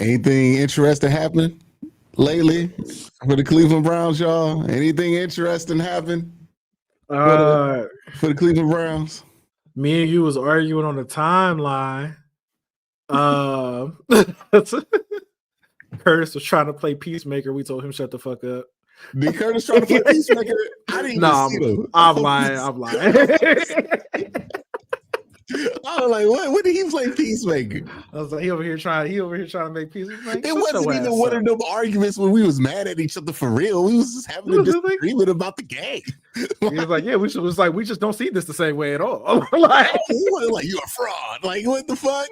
Anything interesting happening lately for the Cleveland Browns, y'all? Anything interesting happen for the Cleveland Browns? Me and you was arguing on the timeline. Curtis was trying to play peacemaker. We told him shut the fuck up. Did Curtis try to play peacemaker? I didn't even see them. I'm lying. I was like, what did he play peacemaker? I was like, he over here trying to make peace. Like, it wasn't even one of them arguments when we was mad at each other for real. We was just having a disagreement about the game. He was like, yeah, we just don't see this the same way at all. Like, he was like, you're a fraud. Like, what the fuck?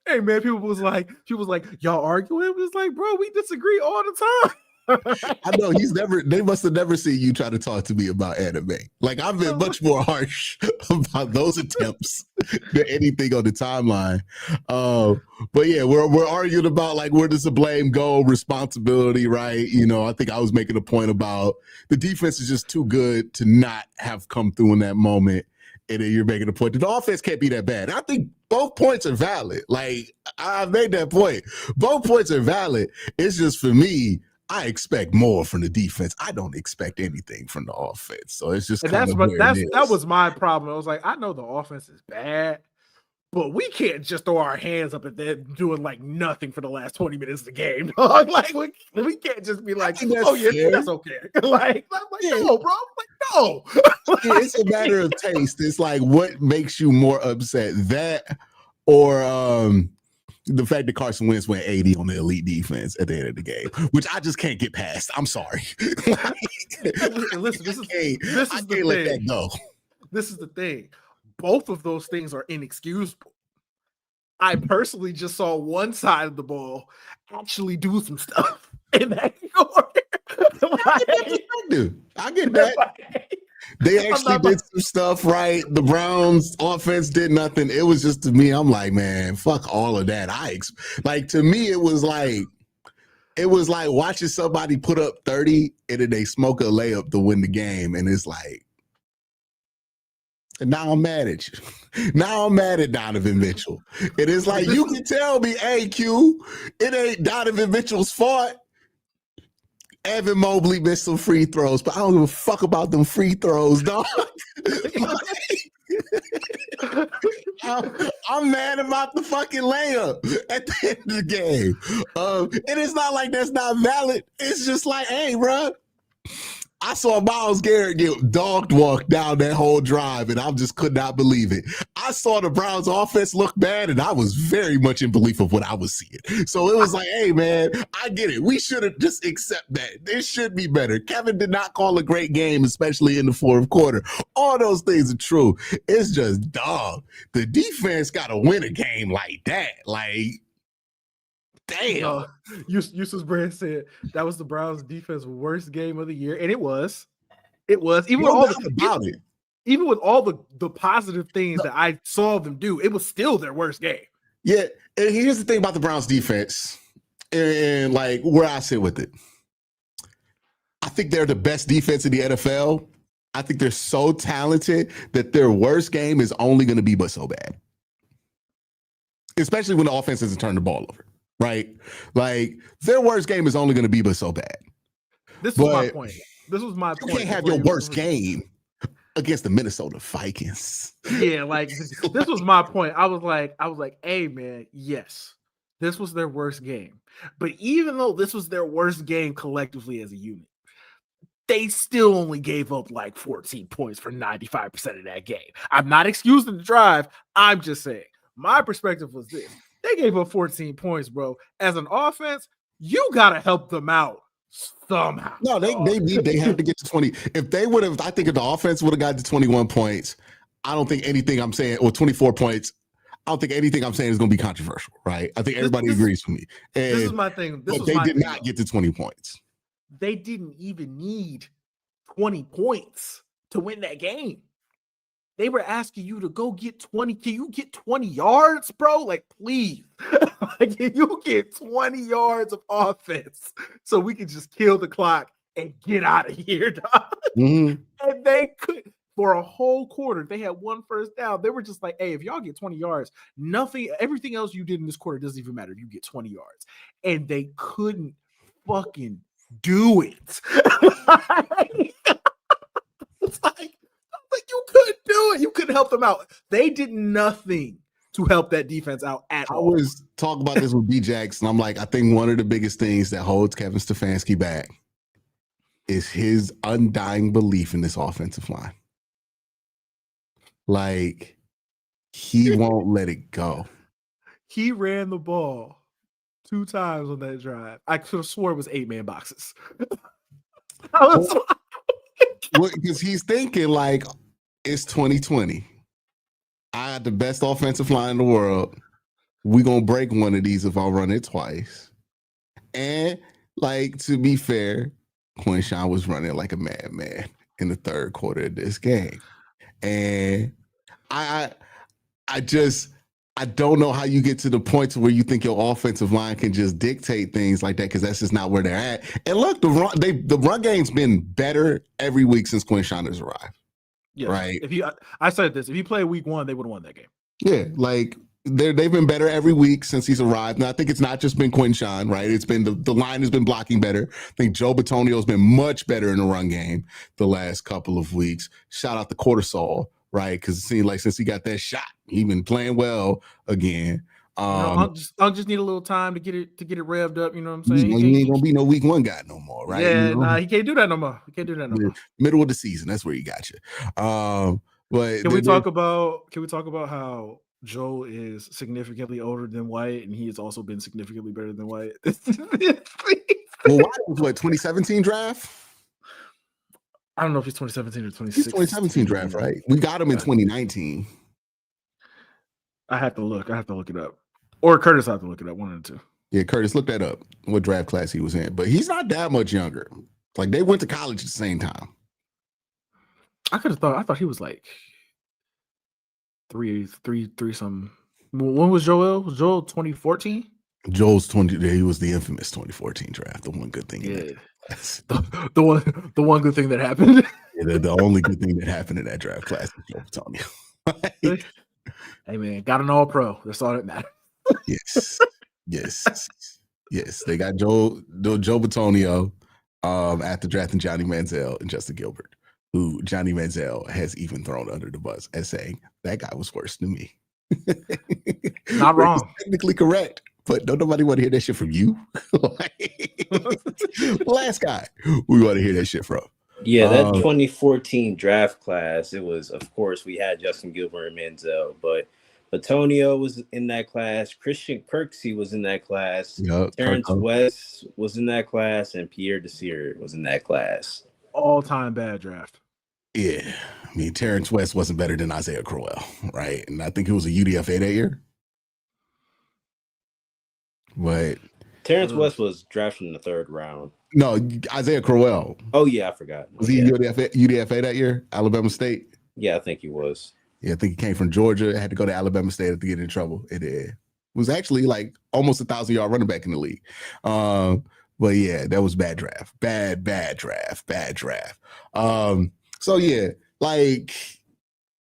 Hey man, people was like, y'all arguing? It was like, bro, we disagree all the time. I know they must have never seen you try to talk to me about anime. Like, I've been much more harsh about those attempts than anything on the timeline. But yeah, we're arguing about like, where does the blame go, responsibility, right? You know, I think I was making a point about the defense is just too good to not have come through in that moment. And then you're making a point that the offense can't be that bad. I think both points are valid. Like, I made that point. Both points are valid. It's just, for me, I expect more from the defense. I don't expect anything from the offense. So it's just that was my problem. I was like, I know the offense is bad, but we can't just throw our hands up and then doing like nothing for the last 20 minutes of the game. Like, we can't just be like, oh yeah, fair. That's okay. Like, no, bro. Like, no. It's a matter of taste. It's like, what makes you more upset, that or the fact that Carson Wentz went 80 on the elite defense at the end of the game, which I just can't get past. I'm sorry. Listen, this is the thing. Let that go. This is the thing. Both of those things are inexcusable. I personally just saw one side of the ball actually do some stuff in that quarter. I get that. They actually did some stuff right. The Browns offense did nothing. It was just, to me, I'm like, man, fuck all of that. To me, it was like watching somebody put up 30 and then they smoke a layup to win the game. And it's like, and now I'm mad at you. Now I'm mad at Donovan Mitchell. It is like, you can tell me, hey, Q, it ain't Donovan Mitchell's fault. Evan Mobley missed some free throws, but I don't give a fuck about them free throws, dog. I'm mad about the fucking layup at the end of the game. And it's not like that's not valid. It's just like, hey, bro, I saw Myles Garrett get dog walked down that whole drive, and I just could not believe it. I saw the Browns offense look bad, and I was very much in belief of what I was seeing. So it was like, hey, man, I get it. We should have just accept that. This should be better. Kevin did not call a great game, especially in the fourth quarter. All those things are true. It's just, dog, the defense got to win a game like that. Like, damn. Eustace Brand said that was the Browns' defense worst game of the year, and it was. It was. Even with all the positive things that I saw them do, it was still their worst game. Yeah, and here's the thing about the Browns' defense, and like where I sit with it. I think they're the best defense in the NFL. I think they're so talented that their worst game is only going to be but so bad, especially when the offense doesn't turn the ball over. Right? Like, their worst game is only going to be but so bad. This was my point. You can't have your worst game against the Minnesota Vikings. Yeah, like, this was my point. I was like, hey, man, yes, this was their worst game. But even though this was their worst game collectively as a unit, they still only gave up like 14 points for 95% of that game. I'm not excusing the drive. I'm just saying, my perspective was this. They gave up 14 points, bro. As an offense, you got to help them out somehow. No, they have to get to 20. If they would have, I think if the offense would have got to 21 points, I don't think anything I'm saying, or 24 points, I don't think anything I'm saying is going to be controversial, right? I think everybody agrees with me. And, this is my thing. But they did not get to 20 points. They didn't even need 20 points to win that game. They were asking you to go get 20. Can you get 20 yards, bro? Like, please. Like, can you get 20 yards of offense so we can just kill the clock and get out of here, dog? Mm-hmm. And they could. for a whole quarter. They had one first down. They were just like, hey, if y'all get 20 yards, everything else you did in this quarter doesn't even matter if you get 20 yards. And they couldn't fucking do it. It's like you couldn't do it. You couldn't help them out. They did nothing to help that defense out at all. I was talking about this with B-Jax, and I'm like, I think one of the biggest things that holds Kevin Stefanski back is his undying belief in this offensive line. Like, he won't let it go. He ran the ball 2 times on that drive. I could have swore it was 8-man boxes. Because he's thinking, like, it's 2020. I got the best offensive line in the world. We're going to break one of these if I run it twice. And, like, to be fair, Quinshawn was running like a madman in the third quarter of this game. And I don't know how you get to the point to where you think your offensive line can just dictate things like that, because that's just not where they're at. And look, the run game's been better every week since Quinshawn has arrived. Yes. Right. I said this. If he played week 1, they would have won that game. Yeah, like they've been better every week since he's arrived. Now I think it's not just been Quinshawn, right? It's been the line has been blocking better. I think Joe Bitonio's been much better in the run game the last couple of weeks. Shout out to Cortisol, right? Because it seemed like since he got that shot, he's been playing well again. I'll just need a little time to get it revved up. You know what I'm saying? He ain't gonna be no week 1 guy no more, right? Yeah, nah, he can't do that no more. Middle of the season, that's where he got you. But can we talk about how Joe is significantly older than White, and he has also been significantly better than White? Well, White was what, 2017 draft? I don't know if he's 2017 or 2016. He's 2017 draft, right? We got him in 2019. I have to look it up. Or Curtis have to look it up, one of the two. Yeah, Curtis, look that up, what draft class he was in. But he's not that much younger. Like, they went to college at the same time. I thought he was like three something. When was Joel? Was Joel 2014? Joel's 20. He was the infamous 2014 draft. The one good thing. Yeah. The one good thing that happened. Yeah, the only good thing that happened in that draft class is Joe Bitonio. Hey man, got an all-pro. That's all that matters. Yes. They got Joe Bitonio after drafting Johnny Manziel and Justin Gilbert, who Johnny Manziel has even thrown under the bus as saying that guy was worse than me. Not wrong. Technically correct, but don't nobody want to hear that shit from you. Last guy we want to hear that shit from. Yeah, that 2014 draft class, it was, of course, we had Justin Gilbert and Manziel, but Bitonio was in that class. Christian Kirksey was in that class. Yep, Terrence West was in that class, and Pierre Desir was in that class. All-time bad draft. Yeah, I mean, Terrence West wasn't better than Isaiah Crowell, right? And I think it was a UDFA that year. But Terrence West was drafted in the 3rd round. No, Isaiah Crowell. Oh, yeah, I forgot. Was he UDFA that year? Alabama State? Yeah, I think he was. Yeah, I think he came from Georgia, had to go to Alabama State to get in trouble. It was actually like almost 1,000-yard running back in the league. But yeah, that was bad draft. Bad draft. So yeah, like,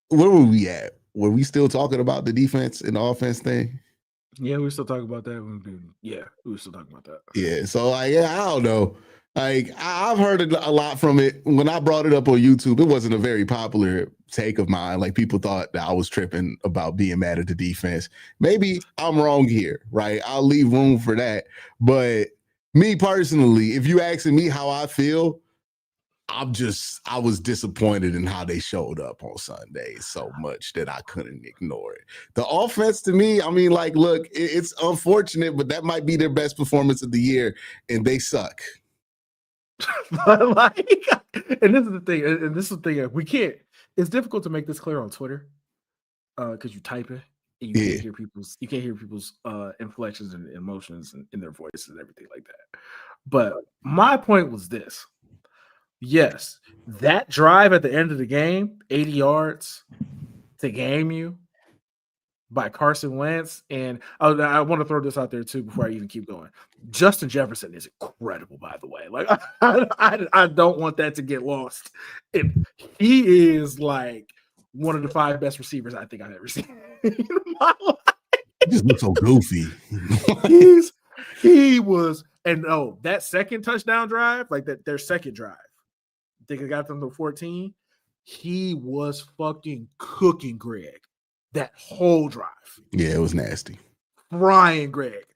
where were we at? Were we still talking about the defense and the offense thing? Yeah, we were still talking about that. We were still talking about that. Yeah, so I don't know. Like, I've heard a lot from it. When I brought it up on YouTube, it wasn't a very popular take of mine. Like, people thought that I was tripping about being mad at the defense. Maybe I'm wrong here, right? I'll leave room for that. But me personally, if you asking me how I feel, I was disappointed in how they showed up on Sunday so much that I couldn't ignore it. The offense, to me, I mean, like, look, it's unfortunate, but that might be their best performance of the year, and they suck. And this is the thing, we can't. It's difficult to make this clear on Twitter because you type it and you can't hear people's inflections and emotions in their voices and everything like that. But my point was this. Yes, that drive at the end of the game, 80 yards to game you, by Carson Wentz. And I want to throw this out there too before I even keep going. Justin Jefferson is incredible, by the way. Like I don't want that to get lost. He is like one of the 5 best receivers I think I've ever seen in my life. He just looks so goofy. He was, and no, that second touchdown drive, like their second drive, I think it got them to 14. He was fucking cooking Greg that whole drive. Yeah, it was nasty. Frying Greg.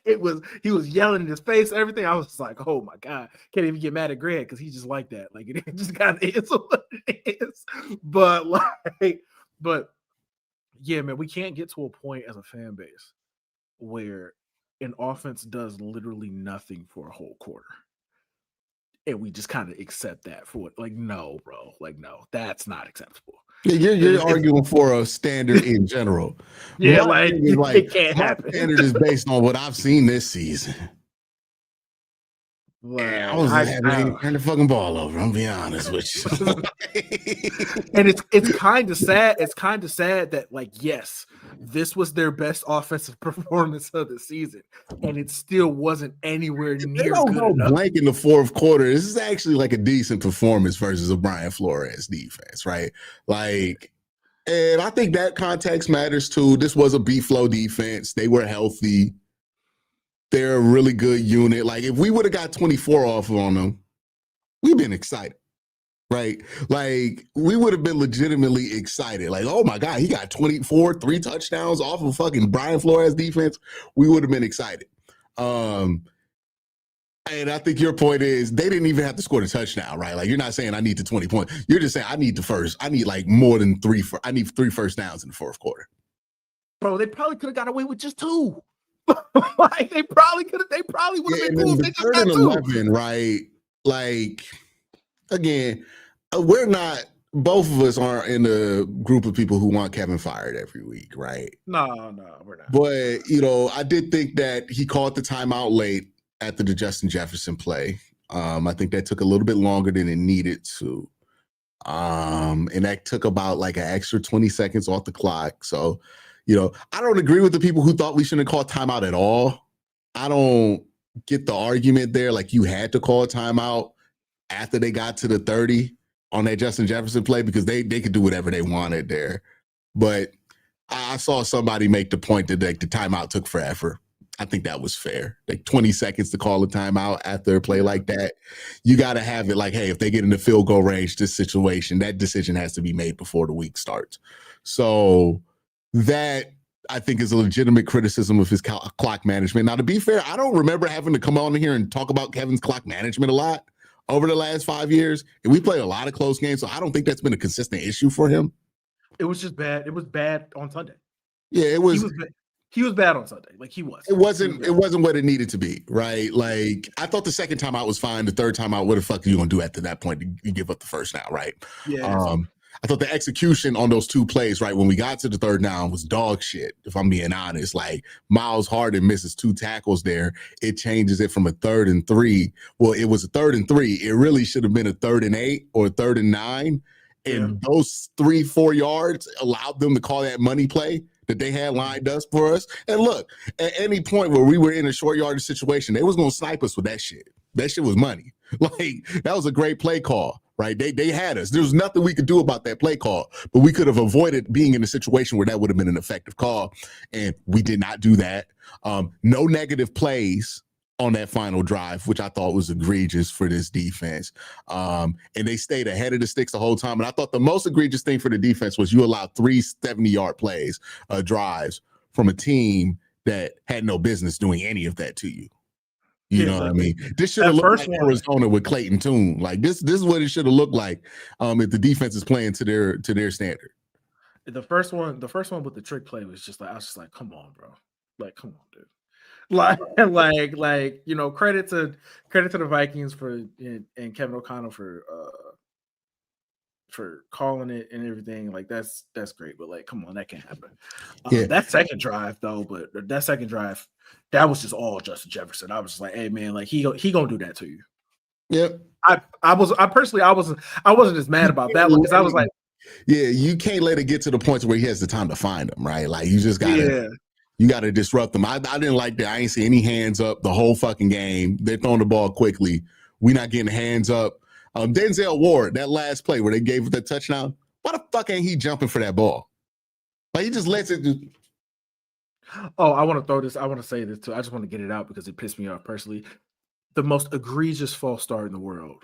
He was yelling in his face, everything. I was just like, oh my God, can't even get mad at Greg because he's just like that. Like, it just kind of is what it is. But yeah, man, we can't get to a point as a fan base where an offense does literally nothing for a whole quarter. And we just kind of accept that for it. Like, no, bro. Like, no, that's not acceptable. Yeah, you're arguing for a standard in general. Yeah, like it can't happen. Standard is based on what I've seen this season. Well, I was having to turn the fucking ball over. I'm being honest with you. And it's kind of sad. It's kind of sad that, like, yes, this was their best offensive performance of the season, and it still wasn't anywhere near. They don't good go enough. blank in the fourth quarter. This is actually like a decent performance versus a Brian Flores defense, right? Like, and I think that context matters too. This was a B-flow defense. They were healthy. They're a really good unit. Like, if we would have got 24 off on them, we've been excited, right? Like, we would have been legitimately excited. Like, oh my God, he got 24, 3 touchdowns off of fucking Brian Flores defense. We would have been excited. And I think your point is they didn't even have to score the touchdown, right? Like, you're not saying I need the 20 points. You're just saying I need like more than 3. I need 3 first downs in the fourth quarter. Bro, they probably could have got away with just 2. Like, they probably would have been cool if they just got 2. 11, right? Like, again, we're not, both of us aren't in the group of people who want Kevin fired every week, right? No, we're not. But, I did think that he called the timeout late after the Justin Jefferson play. I think that took a little bit longer than it needed to. And that took about like an extra 20 seconds off the clock. So, I don't agree with the people who thought we shouldn't call timeout at all. I don't get the argument there. Like, you had to call a timeout after they got to the 30 on that Justin Jefferson play because they could do whatever they wanted there. But I saw somebody make the point that, like, the timeout took forever. I think that was fair. Like, 20 seconds to call a timeout after a play like that. You got to have it like, hey, if they get in the field goal range, this situation, that decision has to be made before the week starts. So that, I think, is a legitimate criticism of his clock management. Now, to be fair, I don't remember having to come on here and talk about Kevin's clock management a lot over the last 5 years. And we played a lot of close games, so I don't think that's been a consistent issue for him. It was just bad. It was bad on Sunday. Yeah, it was. He was bad on Sunday. Like, he was. It wasn't what it needed to be, right? Like, I thought the second time out was fine. The third time out, what the fuck are you going to do after that point? You give up the first down, right? Yeah. I thought the execution on those 2 plays, right, when we got to the third down was dog shit, if I'm being honest. Like, Miles Harden misses 2 tackles there. It changes it from a 3rd and 3. Well, it was a 3rd and 3. It really should have been a 3rd and 8 or a 3rd and 9. And those 3-4 yards allowed them to call that money play that they had lined up for us. And look, at any point where we were in a short yardage situation, they was going to snipe us with that shit. That shit was money. Like, that was a great play call, right? They had us. There was nothing we could do about that play call, but we could have avoided being in a situation where that would have been an effective call. And we did not do that. No negative plays on that final drive, which I thought was egregious for this defense. And they stayed ahead of the sticks the whole time. And I thought the most egregious thing for the defense was you allowed 3 70-yard plays, drives from a team that had no business doing any of that to you. You know what I mean? This should have looked like Arizona with Clayton Tune. Like, this is what it should have looked like if the defense is playing to their standard. The first one with the trick play was just like, I was just like, come on, bro. Like, come on, dude. Like, credit to the Vikings and Kevin O'Connell for calling it and everything. Like, that's great, but like, come on, that can't happen. That second drive though, that was just all Justin Jefferson. I was just like, hey man, like he gonna do that to you. Yep. I wasn't as mad about that one because I was like, you can't let it get to the point where he has the time to find them, right? Like you just gotta, you gotta disrupt them. I didn't like that. I ain't see any hands up the whole fucking game. They're throwing the ball quickly. We not getting hands up. Denzel Ward, that last play where they gave it the touchdown. Why the fuck ain't he jumping for that ball? Like he just lets it. Oh, I want to throw this. I want to say this too. I just want to get it out because it pissed me off personally. The most egregious false start in the world.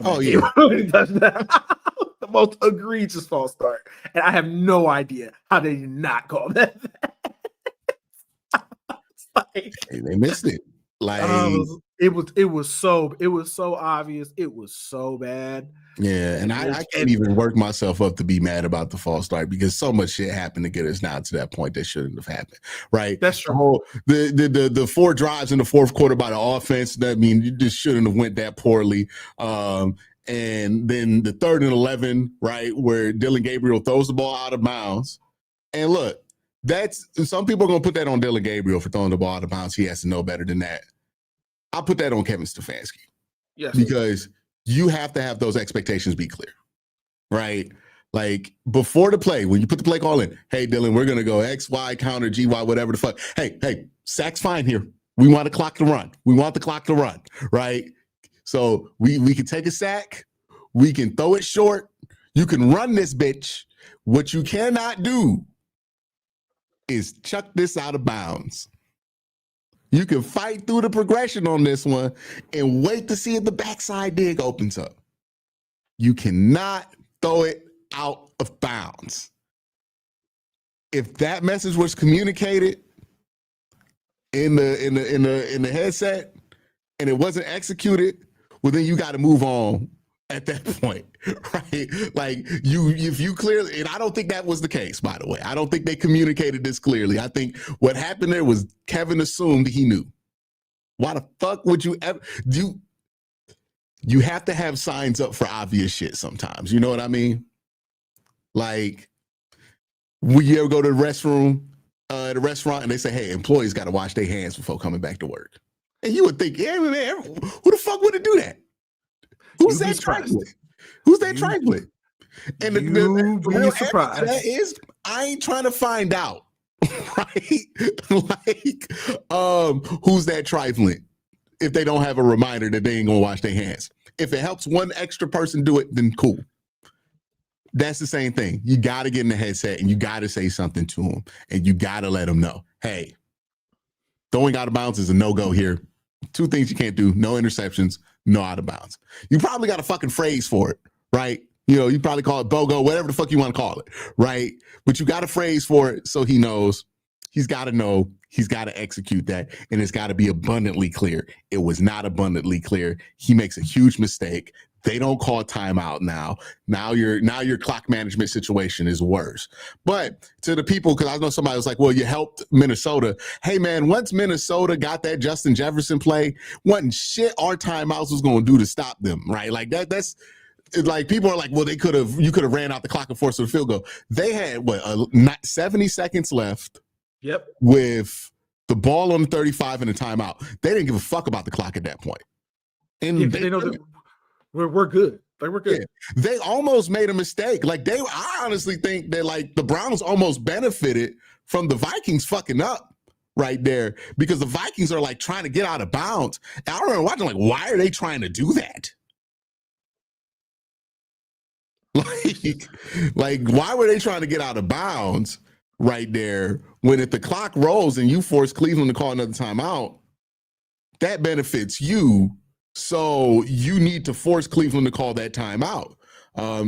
Oh yeah, the most egregious false start, and I have no idea how they did not call that. Like, they missed it. Like it was so obvious. It was so bad. Yeah, and I can't even work myself up to be mad about the false start because so much shit happened to get us now to that point that shouldn't have happened. Right? That's true. The 4 drives in the fourth quarter by the offense, that mean you just shouldn't have went that poorly. And then the 3rd and 11, right, where Dylan Gabriel throws the ball out of bounds. And look, that's some people are gonna put that on Dylan Gabriel for throwing the ball out of bounds. He has to know better than that. I'll put that on Kevin Stefanski. Yes, because you have to have those expectations be clear, right? Like before the play, when you put the play call in, hey, Dylan, we're going to go X, Y, counter, G, Y, whatever the fuck. Hey, sack's fine here. We want the clock to run. We want the clock to run, right? So we can take a sack. We can throw it short. You can run this bitch. What you cannot do is chuck this out of bounds. You can fight through the progression on this one and wait to see if the backside dig opens up. You cannot throw it out of bounds. If that message was communicated in the headset and it wasn't executed, well, then you got to move on at that point, right? Like if you clearly, and I don't think that was the case, by the way. I don't think they communicated this clearly. I think what happened there was Kevin assumed he knew. Why the fuck would you ever do? You have to have signs up for obvious shit sometimes. You know what I mean? Like, will you ever go to the restroom, the restaurant, and they say, hey, employees got to wash their hands before coming back to work? And you would think, yeah, man, who the fuck would do that? Who's that trifling? Who's that trifling? And the real surprise that is, I ain't trying to find out, right? Like, who's that trifling? If they don't have a reminder that they ain't gonna wash their hands. If it helps one extra person do it, then cool. That's the same thing. You got to get in the headset and you got to say something to them, and you got to let them know, hey, throwing out of bounds is a no-go here. 2 things you can't do: no interceptions, no out of bounds. You probably got a fucking phrase for it, right? You know, you probably call it BOGO, whatever the fuck you want to call it, right? But you got a phrase for it so he knows. He's got to know. He's got to execute that, and it's got to be abundantly clear. It was not abundantly clear. He makes a huge mistake. They don't call timeout now. Now your clock management situation is worse. But to the people, because I know somebody was like, well, you helped Minnesota. Hey, man, once Minnesota got that Justin Jefferson play, wasn't shit our timeouts was going to do to stop them, right? Like that's like people are like, well, you could have ran out the clock and forced a field goal. They had 70 seconds left. Yep. With the ball on the 35 and a timeout. They didn't give a fuck about the clock at that point. And they know that we're good. Like we're good. Yeah. They almost made a mistake. Like I honestly think that like the Browns almost benefited from the Vikings fucking up right there because the Vikings are like trying to get out of bounds. And I remember watching like, why are they trying to do that? Like why were they trying to get out of bounds right there when if the clock rolls and you force Cleveland to call another timeout, that benefits you. So you need to force Cleveland to call that timeout.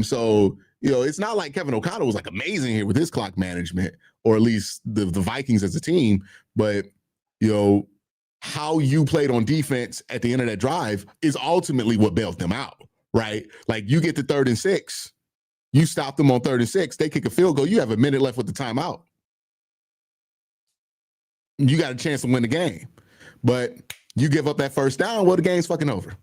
So, you know, it's not like Kevin O'Connell was like amazing here with his clock management, or at least the Vikings as a team. But, you know, how you played on defense at the end of that drive is ultimately what bailed them out, right? Like you get to 3rd and 6, you stop them on 3rd and 6, they kick a field goal, you have a minute left with the timeout. You got a chance to win the game. But you give up that first down, well, the game's fucking over.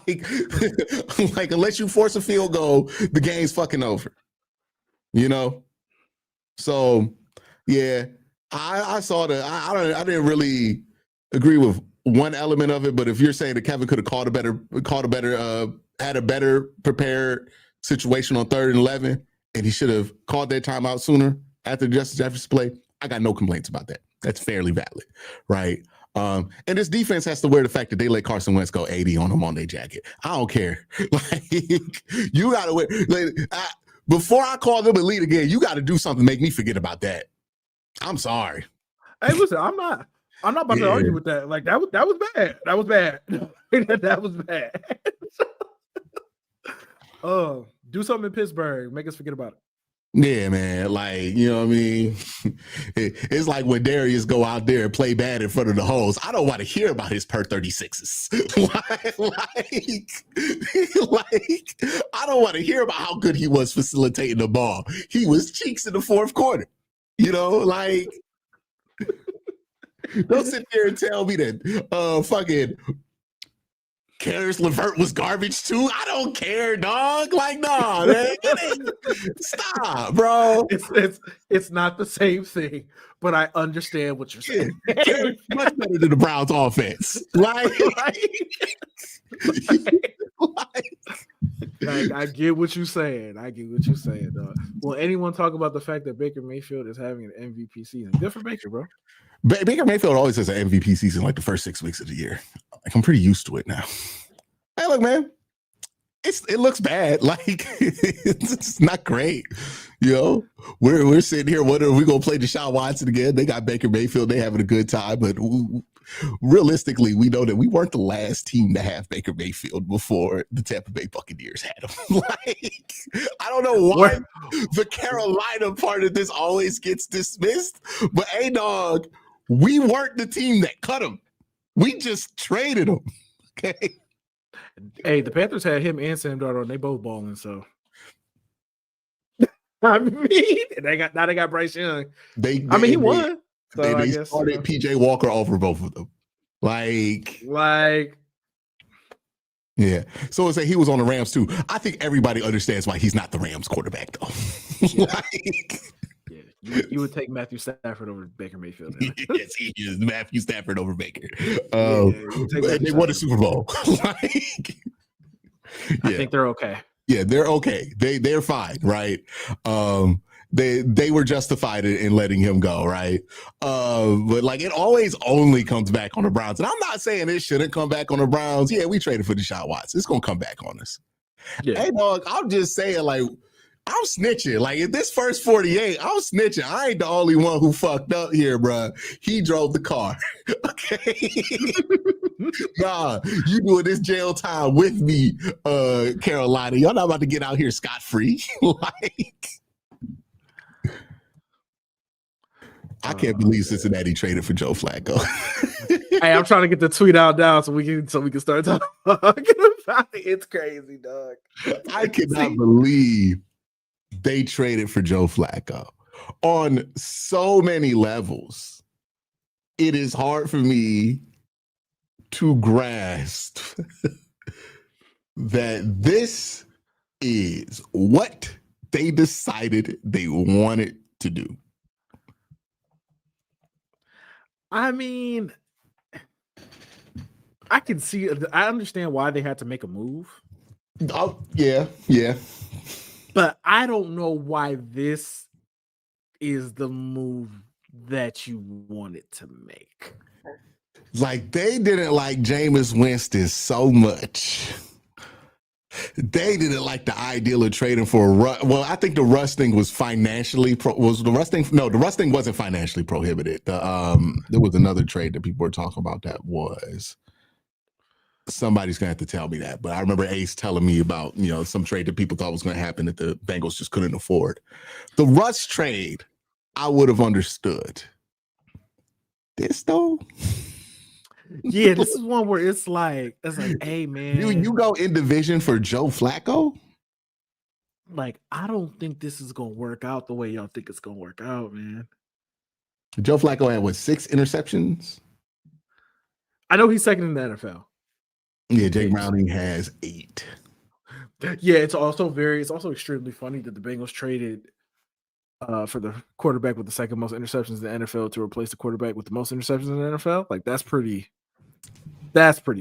like unless you force a field goal, the game's fucking over. You know? So yeah, I saw I didn't really agree with one element of it, but if you're saying that Kevin could have had a better prepared situation on 3rd and 11 and he should have called that timeout sooner after Justin Jefferson play, I got no complaints about that. That's fairly valid, right? And this defense has to wear the fact that they let Carson Wentz go 80 on them on their jacket. I don't care. Like, you got to wear. Like, before I call them elite again, you got to do something to make me forget about that. I'm sorry. Hey, listen, I'm not about to argue with that. Like that was bad. That was bad. That was bad. Do something in Pittsburgh. Make us forget about it. Yeah, man. Like, you know what I mean? It's like when Darius go out there and play bad in front of the hoes. I don't want to hear about his per 36s. like, I don't want to hear about how good he was facilitating the ball. He was cheeks in the fourth quarter. You know, like, don't sit there and tell me that fucking Karis LeVert was garbage too. I don't care, dog. Like, no, man. Stop, bro. It's not the same thing, but I understand what you're saying. Much better than the Browns offense. Like, I get what you're saying. Dog. Will anyone talk about the fact that Baker Mayfield is having an MVP season? Good for Baker, bro. Baker Mayfield always has an MVP season like the first 6 weeks of the year. Like, I'm pretty used to it now. Hey, look, man, it looks bad. Like, it's not great. You know, we're sitting here wondering if we're gonna play Deshaun Watson again. They got Baker Mayfield. They having a good time, but realistically, we know that we weren't the last team to have Baker Mayfield before the Tampa Bay Buccaneers had him. Like, I don't know why the Carolina part of this always gets dismissed, but hey, dog, we weren't the team that cut him. We just traded him. Okay. Hey, the Panthers had him and Sam Darnold, and they both balling. So, I mean, they got Bryce Young. He won. So they started PJ Walker over both of them. Like, yeah. So he was on the Rams too. I think everybody understands why he's not the Rams quarterback though. Like, yeah, you would take Matthew Stafford over Baker Mayfield. Yes, he is Matthew Stafford over Baker. They won a Super Bowl. Like, I think they're okay. Yeah, they're okay. They're fine, right? They were justified in letting him go, right? But like, it always only comes back on the Browns. And I'm not saying it shouldn't come back on the Browns. Yeah, we traded for Deshaun Watson. It's gonna come back on us. Yeah. Hey, dog, I'm just saying, like, I'm snitching. Like, in this first 48, I'm snitching. I ain't the only one who fucked up here, bro. He drove the car. Okay. Nah, you doing this jail time with me, Carolina. Y'all not about to get out here scot-free. Like, I can't believe Cincinnati traded for Joe Flacco. Hey, I'm trying to get the tweet out now so we can start talking about it. It's crazy, dog. I cannot believe they traded for Joe Flacco on so many levels. It is hard for me to grasp that this is what they decided they wanted to do. I mean, I can see, I understand why they had to make a move. Oh, yeah. But I don't know why this is the move that you wanted to make. Like, they didn't like Jameis Winston so much. They didn't like the ideal of trading for a Russ. Well, I think the Russ thing was financially the Russ thing wasn't financially prohibited. There was another trade that people were talking about that was. Somebody's gonna have to tell me that, but I remember Ace telling me about, some trade that people thought was gonna happen that the Bengals just couldn't afford. The Russ trade, I would have understood. This though. Yeah, this is one where it's like, hey man, you go in division for Joe Flacco? Like, I don't think this is gonna work out the way y'all think it's gonna work out, man. Joe Flacco had 6 interceptions? I know he's second in the NFL. Yeah, Jake Browning has 8. Yeah, it's also extremely funny that the Bengals traded for the quarterback with the second most interceptions in the NFL to replace the quarterback with the most interceptions in the NFL. Like, that's pretty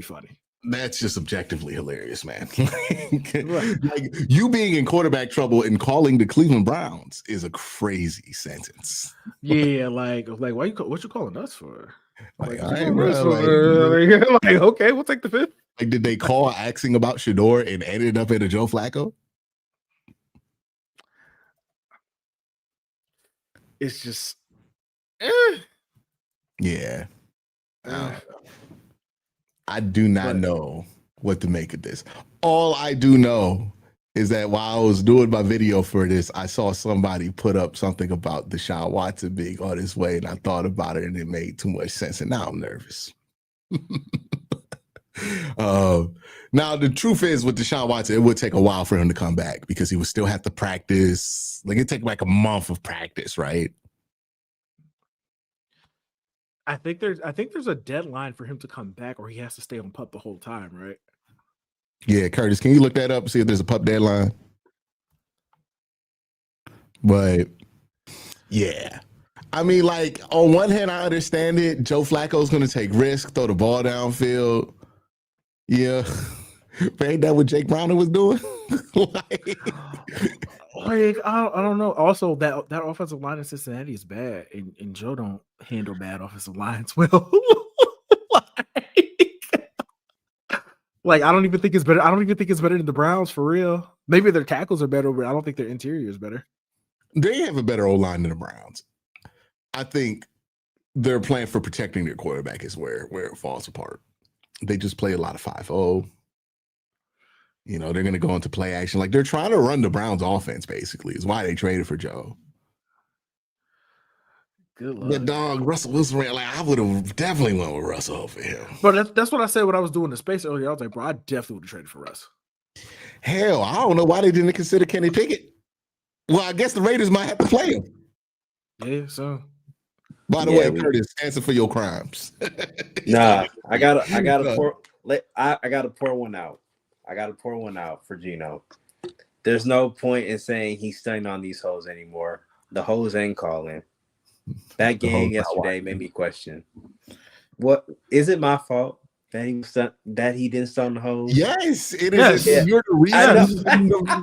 funny. That's just objectively hilarious, man. Like you being in quarterback trouble and calling the Cleveland Browns is a crazy sentence. Yeah, like why you what you calling us for? Like, What all you right, calling us bro, for? Like, okay, we'll take the fifth. like, did they call asking about Shador and ended up at a Joe Flacco? It's just, Yeah. I do not But- know what to make of this. All I do know is that while I was doing my video for this, I saw somebody put up something about Deshaun Watson being on his way, and I thought about it, and it made too much sense. And now I'm nervous. Now the truth is, with Deshaun Watson, it would take a while for him to come back because he would still have to practice. Like it'd take like a month of practice, right? I think there's a deadline for him to come back, or he has to stay on PUP the whole time, right? Yeah, Curtis, can you look that up and see if there's a PUP deadline? But yeah, I mean, like on one hand, I understand it. Joe Flacco's going to take risk, throw the ball downfield. Yeah, but ain't that what Jake Browning was doing? Like I don't know. Also, that offensive line in Cincinnati is bad, and Joe don't handle bad offensive lines well. Like I don't even think it's better. I don't even think it's better than the Browns for real. Maybe their tackles are better, but I don't think their interior is better. They have a better O-line than the Browns. I think their plan for protecting their quarterback is where it falls apart. They just play a lot of 5-0. You know, they're going to go into play action. Like they're trying to run the Browns offense, basically, is why they traded for Joe. Good luck. But dog, Russell Wilson, like I would have definitely went with Russell over him. But that's what I said when I was doing the space earlier. I was like, bro, I definitely would have traded for Russ. Hell, I don't know why they didn't consider Kenny Pickett. Well, I guess the Raiders might have to play him. Yeah, so. By the way, Curtis, answer for your crimes. Nah, I gotta pour one out. I gotta pour one out for Geno. There's no point in saying he's stunning on these hoes anymore. The hoes ain't calling. That game yesterday made me question. What is it my fault that he didn't stun the hoes? Yes, it is. Yes. You're the reason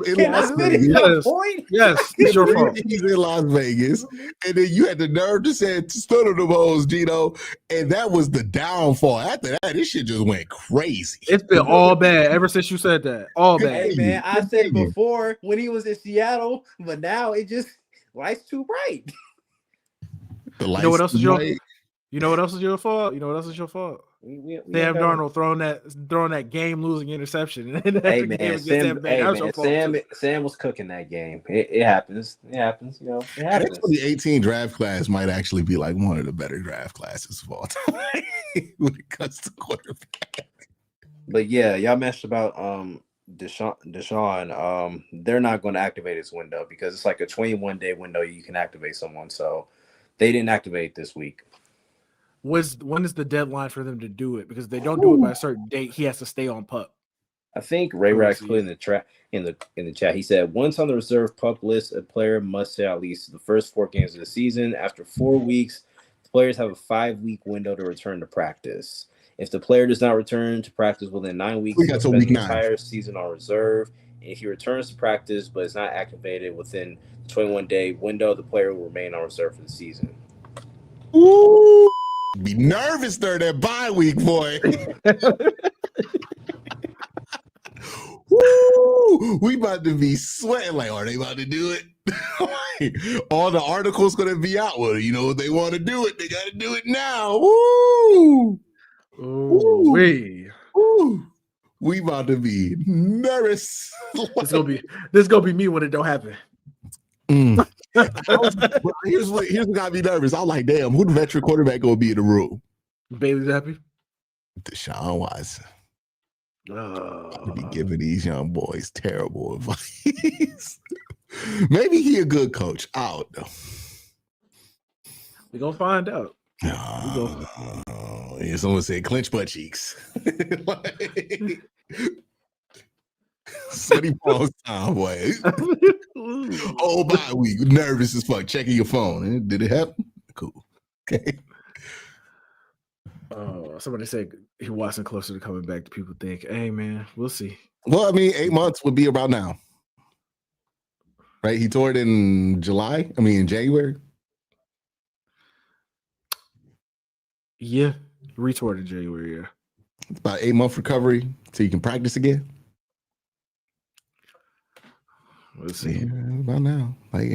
in Las Vegas. Yes, it's your fault. He's in Las Vegas, and then you had the nerve to say stun the hoes, Geno, and that was the downfall. After that, this shit just went crazy. It's been all bad ever since you said that. All bad. Hey man, I said before when he was in Seattle, but now it just lights too bright. You know what else is your fault? You know what else is your fault? Sam Darnold throwing that game losing interception. Hey man, Sam was cooking that game. It happens. It happens. You know, it happens. That 2018 draft class might actually be like one of the better draft classes of all time when it comes to quarterback. But yeah, y'all mentioned about Deshaun. They're not going to activate his window because it's like a 21-day window you can activate someone. So they didn't activate this week. When is the deadline for them to do it? Because if they don't do it by a certain date, he has to stay on PUP. I think Ray Rax put in the chat. He said, once on the reserve PUP list, a player must stay at least the first 4 games of the season. After 4 weeks, players have a 5-week window to return to practice. If the player does not return to practice within 9 weeks, he spends the entire season on reserve. And if he returns to practice but is not activated within the 21-day window, the player will remain on reserve for the season. Ooh. Be nervous during that bye week, boy. Woo! We about to be sweating. Like, are they about to do it? All the articles gonna be out. Well, you know, if they want to do it, they got to do it now. Woo! Ooh-wee. Woo! We about to be nervous. This gonna be me when it don't happen. Here's what got me nervous. I'm like, damn, who the veteran quarterback gonna be in the room? Bailey's happy. Deshaun Watson. Be giving these young boys terrible advice. Maybe he a good coach. I don't know. We're gonna find out. Someone said clench butt cheeks. Sweaty balls time, boy. Oh, bye week. Nervous as fuck. Checking your phone. Did it happen? Cool. Okay. Somebody said he Watson closer to coming back. People think, hey man, we'll see. Well, I mean, 8 months would be about now, right? He tore it in January. Yeah, retore in January. Yeah, it's about 8-month recovery so you can practice again. Let's see. Yeah, about now. Like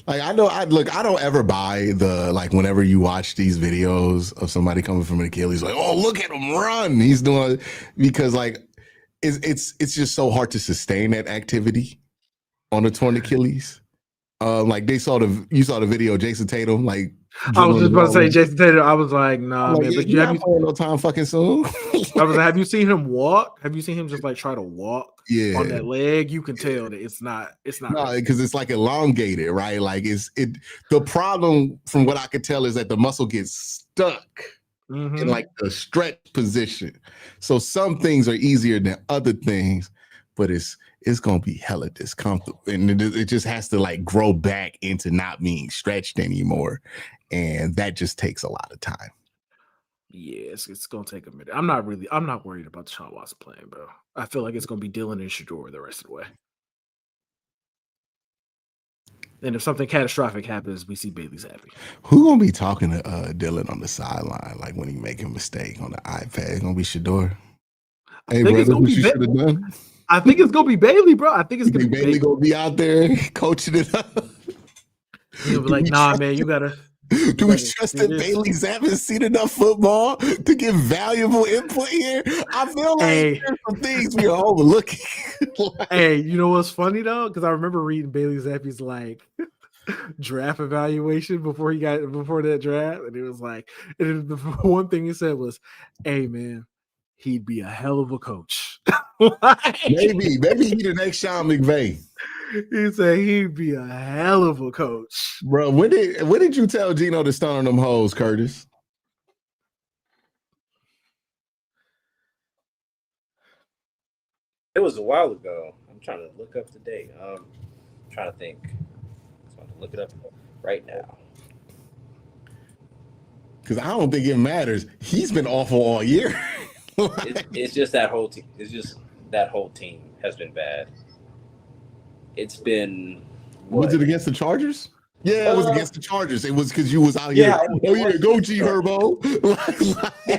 I don't ever buy the whenever you watch these videos of somebody coming from an Achilles, like, oh, look at him run. He's doing it because it's just so hard to sustain that activity on a torn Achilles. You saw the video of Jason Tatum, I was just about to say Jason Tatum. I was like, nah, man. But you're not playing no time fucking soon. I was like, have you seen him walk? Have you seen him just try to walk on that leg? You can tell that it's not. No, because it's elongated, right? The problem from what I could tell is that the muscle gets stuck in the stretch position. So some things are easier than other things, but it's gonna be hella discomfortable, and it just has to grow back into not being stretched anymore, and that just takes a lot of time. Yeah, it's gonna take a minute. I'm not worried about Deshaun Watson playing, bro. I feel like it's gonna be Dylan and Shedeur the rest of the way. And if something catastrophic happens, we see Bailey's happy. Who gonna be talking to Dylan on the sideline when he make a mistake on the iPad? It's gonna be Shedeur. Hey, brother, what you should have done? I think it's gonna be Bailey, bro. I think it's gonna be Bailey. Gonna be out there coaching it up. He'll be like, nah, man, you gotta. Do we trust that Bailey's haven't seen enough football to give valuable input here? I feel like there's some things we are overlooking. Hey, you know what's funny though? Because I remember reading Bailey Zappi's draft evaluation before that draft, and it was and the one thing he said was, "Hey, man, he'd be a hell of a coach." Maybe he the next Sean McVay. He said he'd be a hell of a coach. Bro, when did you tell Geno to stun on them hoes, Curtis? It was a while ago. I'm trying to look up the date. I'm trying to think. I'm trying to look it up right now. Because I don't think it matters. He's been awful all year. It's just that whole team. It's just that whole team has been bad. It's been. Was it against the Chargers? Yeah, it was against the Chargers. It was because you was out here. Go G Herbo.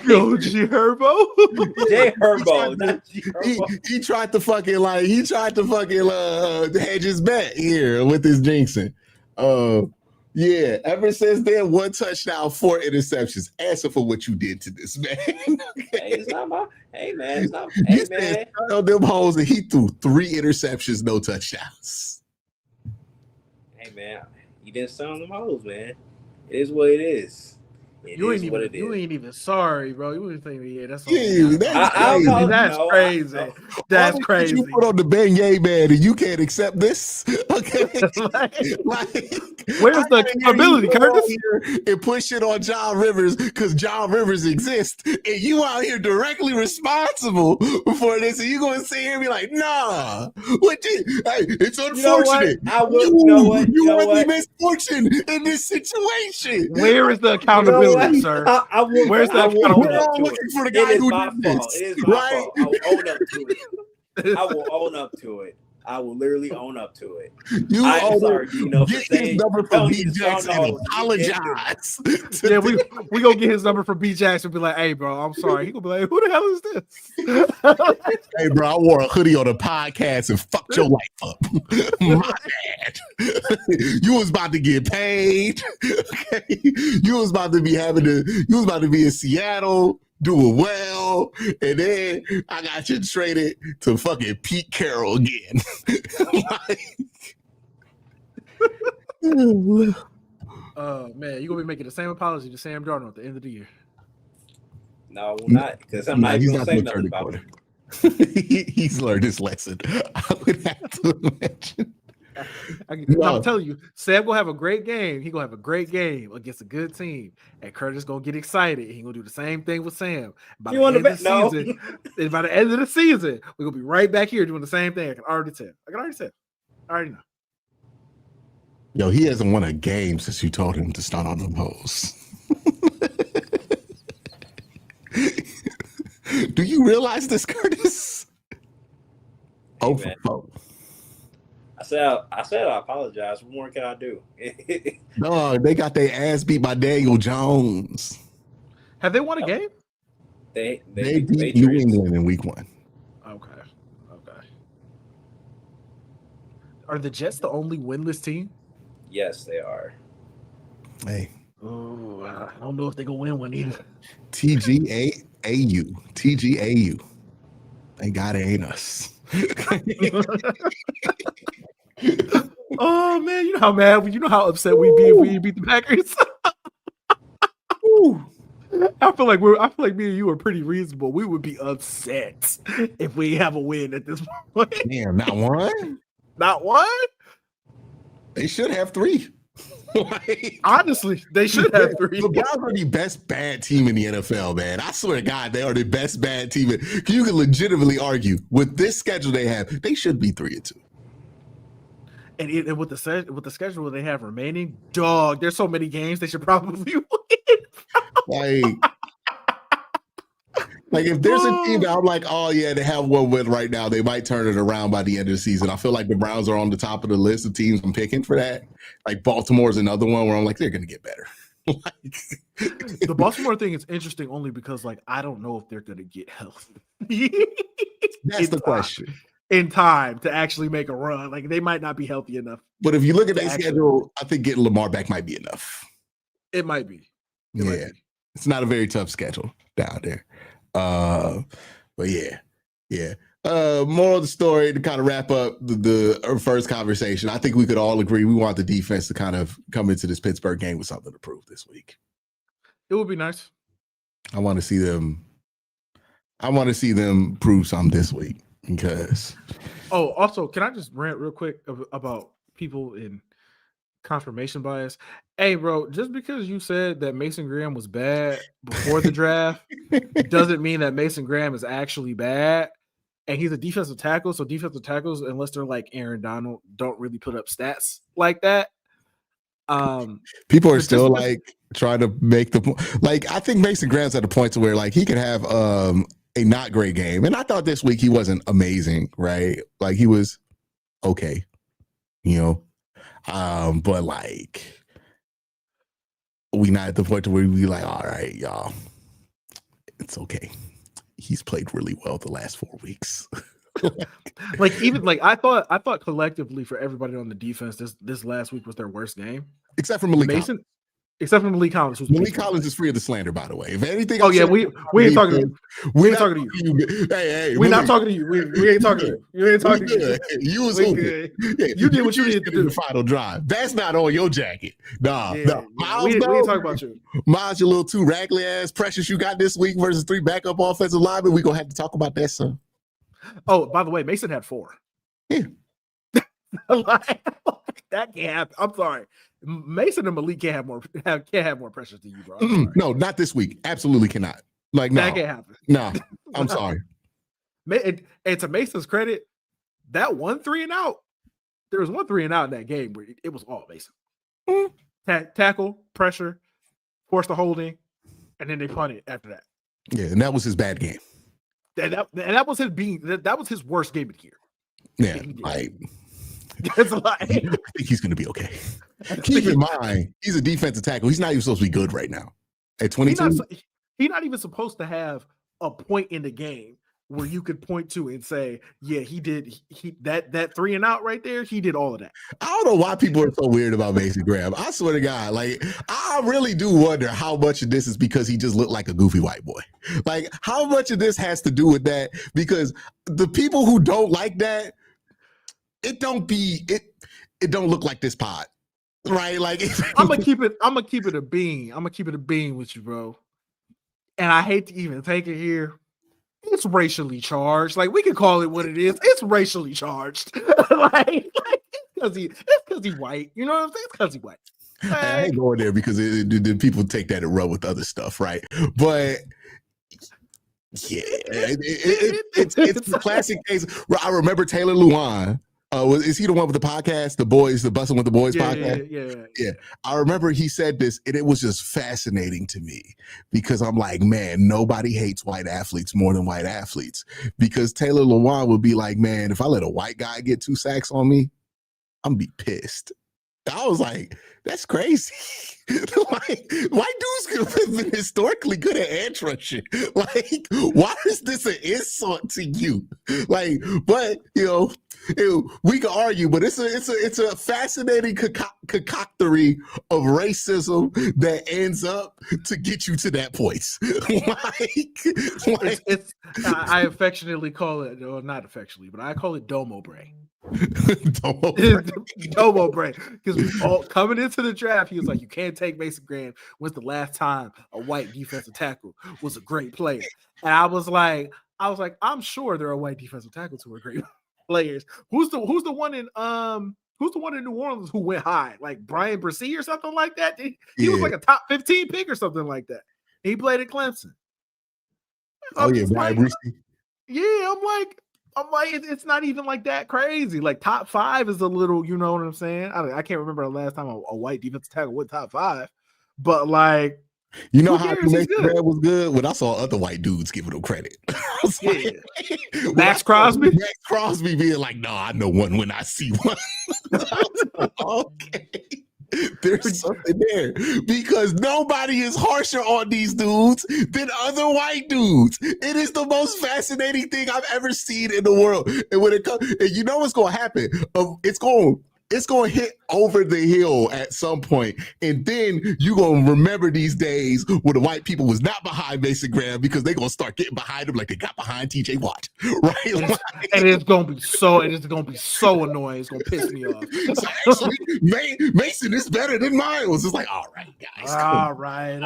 Go G Herbo. J Herbo. He tried to fucking hedge his bet here with his jinxing. Yeah, ever since then, 1 touchdown, 4 interceptions. Answer for what you did to this man. It's not my. Hey man, it's not. Hey man, said them hoes and he threw 3 interceptions, no touchdowns. Hey man, you didn't sound them hoes, man. It is what it is. You ain't even sorry, bro. You ain't thinking, yeah, that's all. Yeah, that's crazy. That's crazy. You put on the beignet man and you can't accept this. Okay, where's the accountability, Curtis? And push it on John Rivers because John Rivers exists, and you out here directly responsible for this, and you gonna sit here and be like, nah, it's unfortunate. You know what? You misfortune in this situation. Where is the accountability? Sir, where's that? We're all looking for the guy who did this. It is my fault. I will own up to it. I will own up to it. I will literally own up to it. I'm sorry, get his number from B. Jackson and apologize. Yeah, we gonna get his number from B. Jackson and be like, hey, bro, I'm sorry. He gonna be like, who the hell is this? Hey, bro, I wore a hoodie on a podcast and fucked your life up. My bad. You was about to get paid. Okay, you was about to be in Seattle doing well, and then I got you traded to fucking Pete Carroll again. Man, you're gonna be making the same apology to Sam Darnold at the end of the year. No, I will not, because I'm not even gonna say nothing about it. He's learned his lesson. I would have to imagine. I'm telling you, Sam gonna have a great game. He gonna have a great game against a good team, and Curtis gonna get excited. He gonna do the same thing with Sam. By the end of the season, we're gonna be right back here doing the same thing. I can already tell. I already know. Yo, he hasn't won a game since you told him to start on them hoes. Do you realize this, Curtis? Hey, man. I said I apologize. What more can I do? No, they got their ass beat by Daniel Jones. Have they won a game? They beat New England in week 1. Okay. Are the Jets the only winless team? Yes, they are. Hey. Oh, I don't know if they're gonna win one either. TGAU. Thank God it ain't us. Oh man, you know how mad, you know how upset we'd be if we beat the Packers. I feel like me and you are pretty reasonable. We would be upset if we have a win at this point. Damn, not one? Not one? They should have 3. Honestly, they should have 3. The Browns are the best bad team in the NFL, man. I swear to God, they are the best bad team. You can legitimately argue with this schedule they have, they should be 3-2. And with the schedule they have remaining, dog, there's so many games they should probably win. Like if there's a team that I'm like, oh yeah, they have one win right now, they might turn it around by the end of the season. I feel like the Browns are on the top of the list of teams I'm picking for that. Like Baltimore's another one where I'm like, they're gonna get better. The Baltimore thing is interesting only because like I don't know if they're gonna get healthy. That's the question. In time to actually make a run. Like they might not be healthy enough. But if you look at their schedule, I think getting Lamar back might be enough. It might be. It's not a very tough schedule down there. But yeah. Moral of the story, to kind of wrap up the first conversation, I think we could all agree we want the defense to kind of come into this Pittsburgh game with something to prove this week. It would be nice. I want to see them prove something this week because. Oh, also, can I just rant real quick about people in confirmation bias? Hey, bro, just because you said that Mason Graham was bad before the draft doesn't mean that Mason Graham is actually bad. And he's a defensive tackle, so defensive tackles, unless they're like Aaron Donald, don't really put up stats like that. People are still like trying to make the point. Like I think Mason Graham's at a point to where like he could have a not great game, and I thought this week he wasn't amazing, right? Like he was okay, you know. But like we not at the point to where we like, all right, y'all, it's okay. He's played really well the last 4 weeks. Like even like I thought collectively for everybody on the defense, this last week was their worst game, except for Malik Mason. Collins. Except for Malik Collins. Malik Collins is free of the slander, by the way. If anything, we ain't talking to you. We ain't talking to you. Hey, we're not talking to you. We ain't talking to you. You ain't talking to you. You was good. Yeah, you did what you needed to do. The final drive. That's not on your jacket. Nah. Miles, we ain't talking about you. Miles, your little 2 raggly ass pressures you got this week versus 3 backup offensive linemen. We gonna have to talk about that, son. Oh, by the way, Mason had 4. Yeah. That can't happen. I'm sorry. Mason and Malik can't have more pressures than you, bro. No, not this week. Absolutely cannot. Like, no. That can't happen. No, I'm sorry. And to Mason's credit, that 1 3-and-out, there was 1 3-and-out in that game where it was all Mason. Tackle, pressure, force the holding, and then they punted after that. Yeah, and that was his bad game. That was his worst game of the year. Yeah, like that's a lie. I think he's going to be okay. Keep in mind, he's a defensive tackle. He's not even supposed to be good right now. At 22, he's not even supposed to have a point in the game where you could point to and say, "Yeah, he did." That 3-and-out right there, he did all of that. I don't know why people are so weird about Mason Graham. I swear to God, like I really do wonder how much of this is because he just looked like a goofy white boy. Like how much of this has to do with that? Because the people who don't like that, it don't look like this pod. Right, like I'm gonna keep it a bean. I'm gonna keep it a bean with you, bro. And I hate to even take it here. It's racially charged. Like we can call it what it is. It's racially charged. like it's because he's white. You know what I'm saying? It's because he's white. I ain't going there because the people take that and run with other stuff, right? But yeah, it's the classic case. I remember Taylor Lewan Is he the one with the podcast, the Bussin' with the Boys podcast? Yeah. I remember he said this, and it was just fascinating to me because I'm like, man, nobody hates white athletes more than white athletes. Because Taylor Lewan would be like, man, if I let a white guy get 2 sacks on me, I'm gonna be pissed. I was like, that's crazy. Like, white dudes have been historically good at edge rushing. Like, why is this an insult to you? Like, but we can argue, but it's a fascinating concoctory of racism that ends up to get you to that point. I affectionately call it, or not affectionately, but I call it domo brain. Domo brain, because we all coming into the draft, he was like, you can't take Mason Graham. When's the last time a white defensive tackle was a great player? And I was like, I'm sure there are white defensive tackles who are great players. Who's the one in New Orleans who went high, like Brian Brissy or something like that? He was like a top 15 pick or something like that. He played at Clemson. Brian Brissy. Yeah, I'm like, it's not even like that crazy. Like top 5 is a little, you know what I'm saying? I can't remember the last time a white defensive tackle went top 5, but like, you know how Mason Graham was good when I saw other white dudes giving him credit. Max Crosby. Max Crosby being like, no, I know one when I see one. Okay. There's something there because nobody is harsher on these dudes than other white dudes. It is the most fascinating thing I've ever seen in the world. And when it comes, and you know what's going to happen? It's going to hit over the hill at some point. And then you're going to remember these days when the white people was not behind Mason Graham because they're going to start getting behind him like they got behind TJ Watt. Right? And it's going to be so annoying. It's going to piss me off. So actually, Mason is better than Miles. It's like, all right, guys. All right.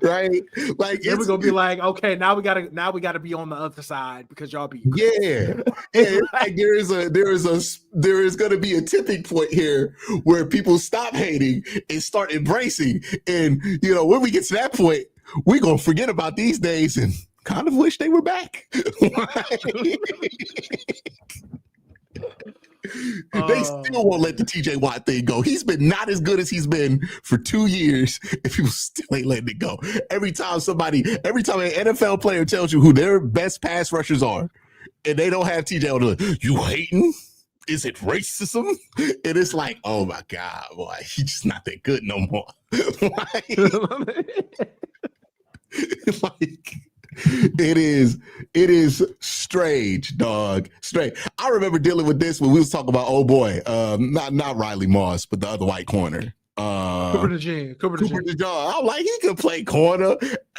Right? Like, then we're going to be like, okay, now we got to be on the other side because y'all be like there is going to be a tipping point here where people stop hating and start embracing, and when we get to that point, we're gonna forget about these days and kind of wish they were back. They still won't let the TJ Watt thing go. He's been not as good as he's been for 2 years, and people still ain't letting it go. Every time an NFL player tells you who their best pass rushers are, and they don't have TJ on the, you hating? Is it racism? And it's like, oh my God, boy, he's just not that good no more. It is strange, dog. Strange. I remember dealing with this when we was talking about not Riley Moss, but the other white corner. Cooper DeJean. I'm like, he could play corner.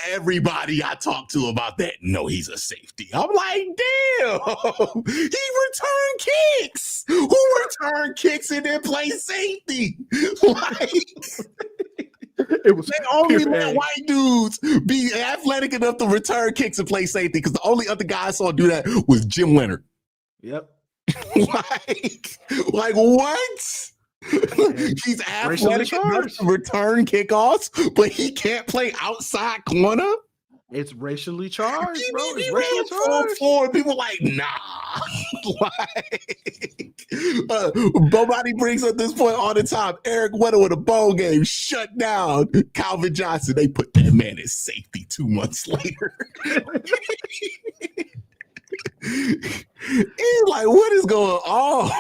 Everybody I talked to about that, no, he's a safety. I'm like, damn, he returned kicks. Who returned kicks and then play safety? It was they only let white dudes be athletic enough to return kicks and play safety because the only other guy I saw do that was Jim Leonard. Yep. like what? He's athletic enough to return kickoffs, but he can't play outside corner. It's racially charged, bro. He ran full. People like, nah. Nobody brings up this point all the time. Eric Weddle with a bowl game shut down Calvin Johnson. They put that man in safety 2 months later. It's like, what is going on?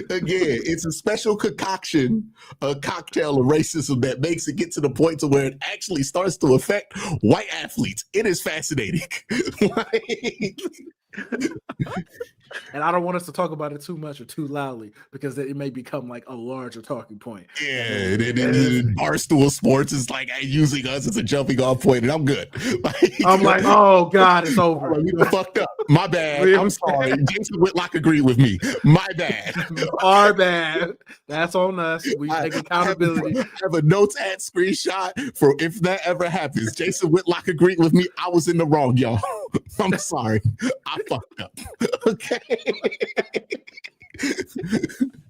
Again, it's a special concoction, a cocktail of racism that makes it get to the point to where it actually starts to affect white athletes. It is fascinating. And I don't want us to talk about it too much or too loudly because it may become like a larger talking point. Yeah, Barstool Sports is like using us as a jumping off point, and I'm good. I'm like, oh God, it's over. We were fucked up. My bad. I'm sorry. Jason Whitlock agreed with me. My bad. Our bad. That's on us. We take accountability. I have a notes ad screenshot for if that ever happens. Jason Whitlock agreed with me. I was in the wrong, y'all. I'm sorry. I fucked up. Okay.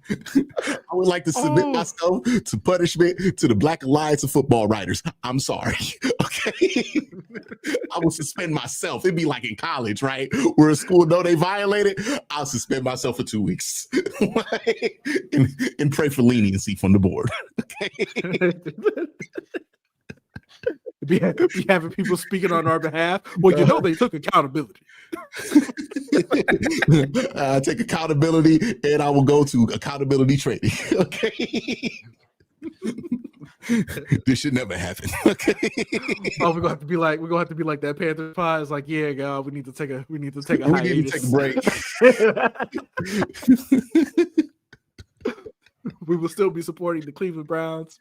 I would like to submit myself to punishment to the Black Alliance of Football Writers. I'm sorry. Okay. I will suspend myself. It'd be like in college, right? Where a school know they violated. I'll suspend myself for 2 weeks and pray for leniency from the board. Okay. Be having people speaking on our behalf. Well, they took accountability. I take accountability, and I will go to accountability training. Okay. This should never happen. Okay. We're gonna have to be like that Panther pie. It's like, yeah, God, we need to take a We need to take a break. We will still be supporting the Cleveland Browns.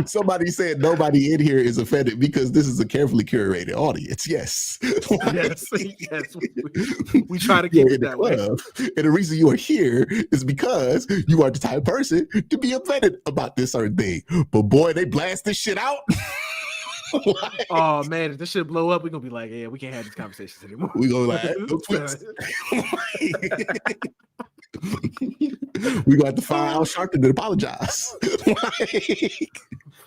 Somebody said nobody in here is offended because this is a carefully curated audience. Yes. Yes. We try to keep it that way. And the reason you are here is because you are the type of person to be offended about this certain thing. But boy, they blast this shit out. Oh man, if this shit blow up, we're gonna be like, yeah, we can't have these conversations anymore. We gonna like no twist. We gonna have to find Al Sharpton to apologize.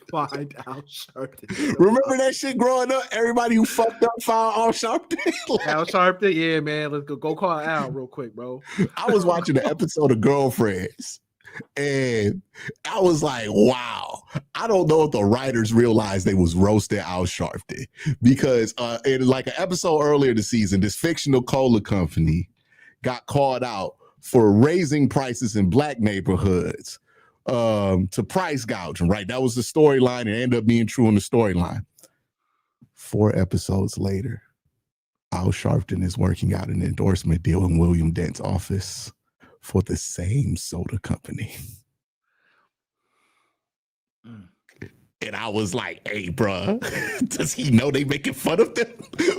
Find Al Sharpton. Remember that shit growing up? Everybody who fucked up found Al Sharpton. Al Sharpton, yeah, man. Let's go call Al real quick, bro. I was watching an episode of Girlfriends, and I was like, wow. I don't know if the writers realized they was roasting Al Sharpton because in like an episode earlier this season, this fictional cola company got called out for raising prices in black neighborhoods to price gouging, right? That was the storyline and ended up being true in the storyline. 4 episodes later, Al Sharpton is working out an endorsement deal in William Dent's office for the same soda company. And I was like, hey, bro, does he know they making fun of them?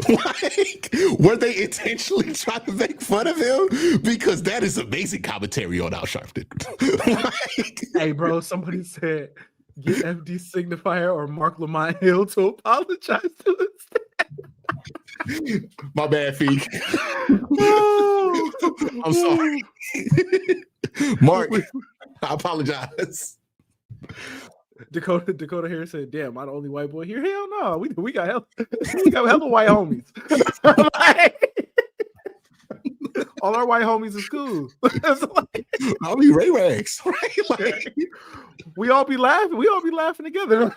Like, were they intentionally trying to make fun of him? Because that is amazing commentary on Al Sharpton. Like, hey, bro, somebody said, get FD Signifier or Mark Lamont Hill to apologize to us. My bad, Feek. Oh, I'm sorry. Mark, I apologize. Dakota here said, damn, I'm the only white boy here. Hell no. We got hella white homies. All our white homies is cool. I'll be Ray Rags, right? Like, we all be laughing together.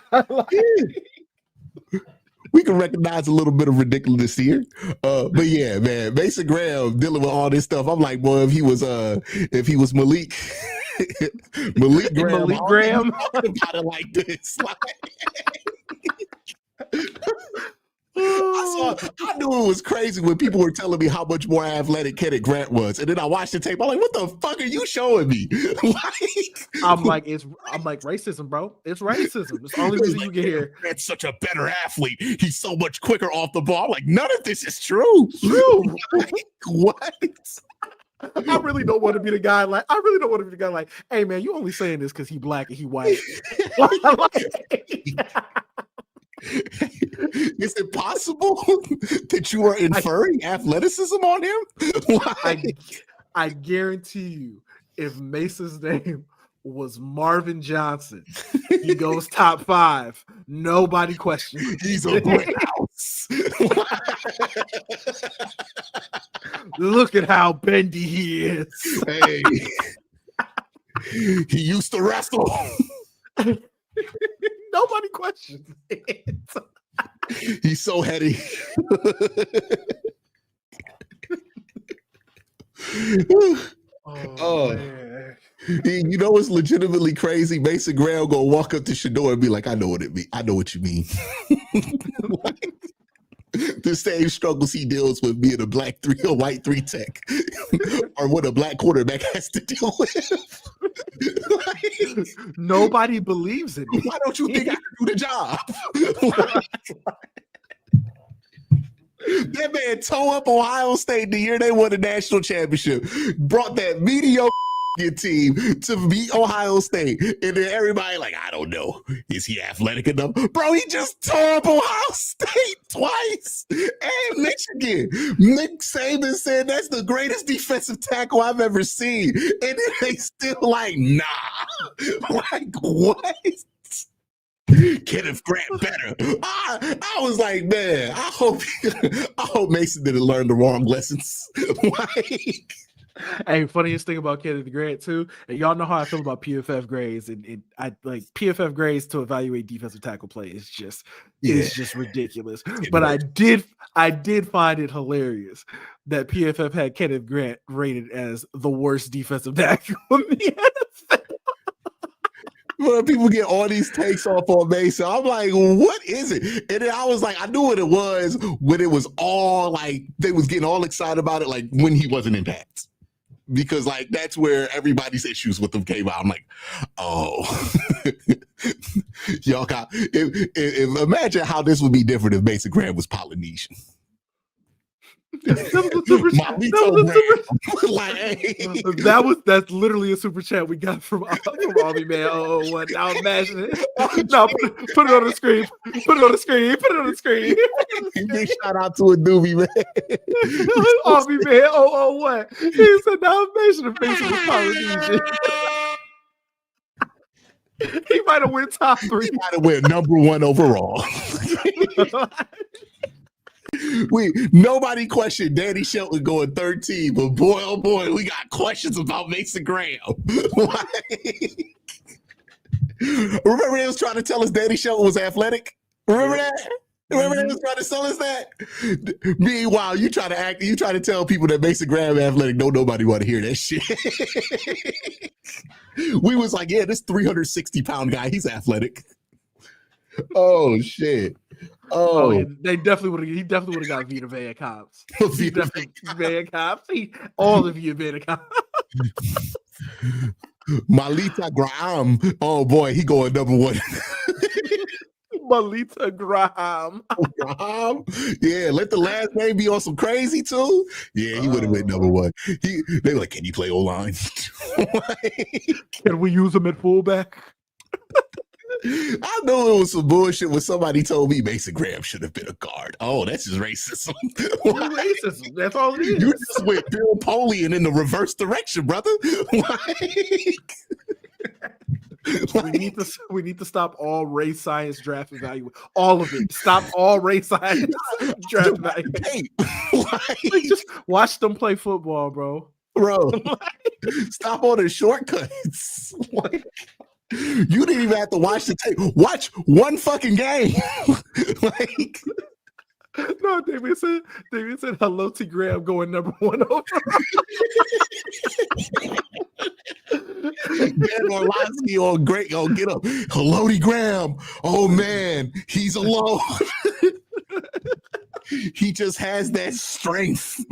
We can recognize a little bit of ridiculousness here. But yeah, man, Mason Graham dealing with all this stuff. I'm like, boy, if he was Malik Graham about it like this. I knew it was crazy when people were telling me how much more athletic Kenneth Grant was, and then I watched the tape. I'm like, what the fuck are you showing me? I'm like racism, bro. It's racism. It's the only reason you get here. That's such a better athlete. He's so much quicker off the ball. I'm like, none of this is true. Like, what? I really don't want to be the guy like, hey man, you only saying this because he black and he white. Is it possible that you are inferring athleticism on him? I guarantee you, if Mason's name was Marvin Johnson, he goes top 5. Nobody questions. He's a great house. Look at how bendy he is. Hey, he used to wrestle. Nobody questions it. He's so heady. Man. You know what's legitimately crazy? Mason Graham gonna walk up to Shador and be like, I know what it mean. I know what you mean. Like, the same struggles he deals with being a white 3 tech or what a black quarterback has to deal with. Like, nobody believes in me. Why don't you think I can do the job? That man tore up Ohio State the year they won the national championship, brought that mediocre your team to beat Ohio State. And then everybody like, I don't know. Is he athletic enough? Bro, he just tore up Ohio State twice. And Michigan. Nick Saban said that's the greatest defensive tackle I've ever seen. And then they still like, nah. Like, what? Kenneth Grant better. I was like, man, I hope Mason didn't learn the wrong lessons. Like, hey, funniest thing about Kenneth Grant too, and y'all know how I feel about PFF grades, and I like PFF grades to evaluate defensive tackle play is just ridiculous. But I did find it hilarious that PFF had Kenneth Grant rated as the worst defensive tackle in the NFL. Well, people get all these takes off on Mason. I'm like, what is it? And then I was like, I knew what it was when it was all like, they was getting all excited about it, like when he wasn't in pads. Because like, that's where everybody's issues with him came out. I'm like, oh, y'all got, imagine how this would be different if Mason Graham was Polynesian. That's literally a super chat we got from Army Man 001. Now imagine it. No, put it on the screen. Put it on the screen. Big shout out to a doobie, man. Army Man 001. He said, now imagine if Mason was Polynesian. He might have went top 3. He might have went number 1 overall. Nobody questioned Danny Shelton going 13, but boy, oh boy, we got questions about Mason Graham. Remember they was trying to tell us Danny Shelton was athletic? Remember that? Remember they was trying to tell us that? Meanwhile, you try to tell people that Mason Graham athletic. Don't nobody want to hear that shit. We was like, yeah, this 360-pound guy, he's athletic. Oh shit. Oh, yeah, he definitely would have got Vita Vea Cops. He definitely Vea Cops. All of you Vea Cops. Malita Graham. Oh boy, he going number 1. Malita Graham. Yeah, let the last name be on some crazy too. Yeah, he would have been number 1. They were like, can you play O-line? Can we use him at fullback? I knew it was some bullshit when somebody told me Mason Graham should have been a guard. Oh, that's just racism. Racism. That's all it is. You just went Bill Polian in the reverse direction, brother. We need to stop all race science draft evaluation. All of it. Stop all race science draft evaluation. Just watch them play football, bro. Stop all the shortcuts. You didn't even have to watch the tape. Watch one fucking game. No, David said, hello to Graham going number 1 overall. Dan Orlovsky on great. Oh, get up. Hello to Graham. Oh man, he's alone. He just has that strength.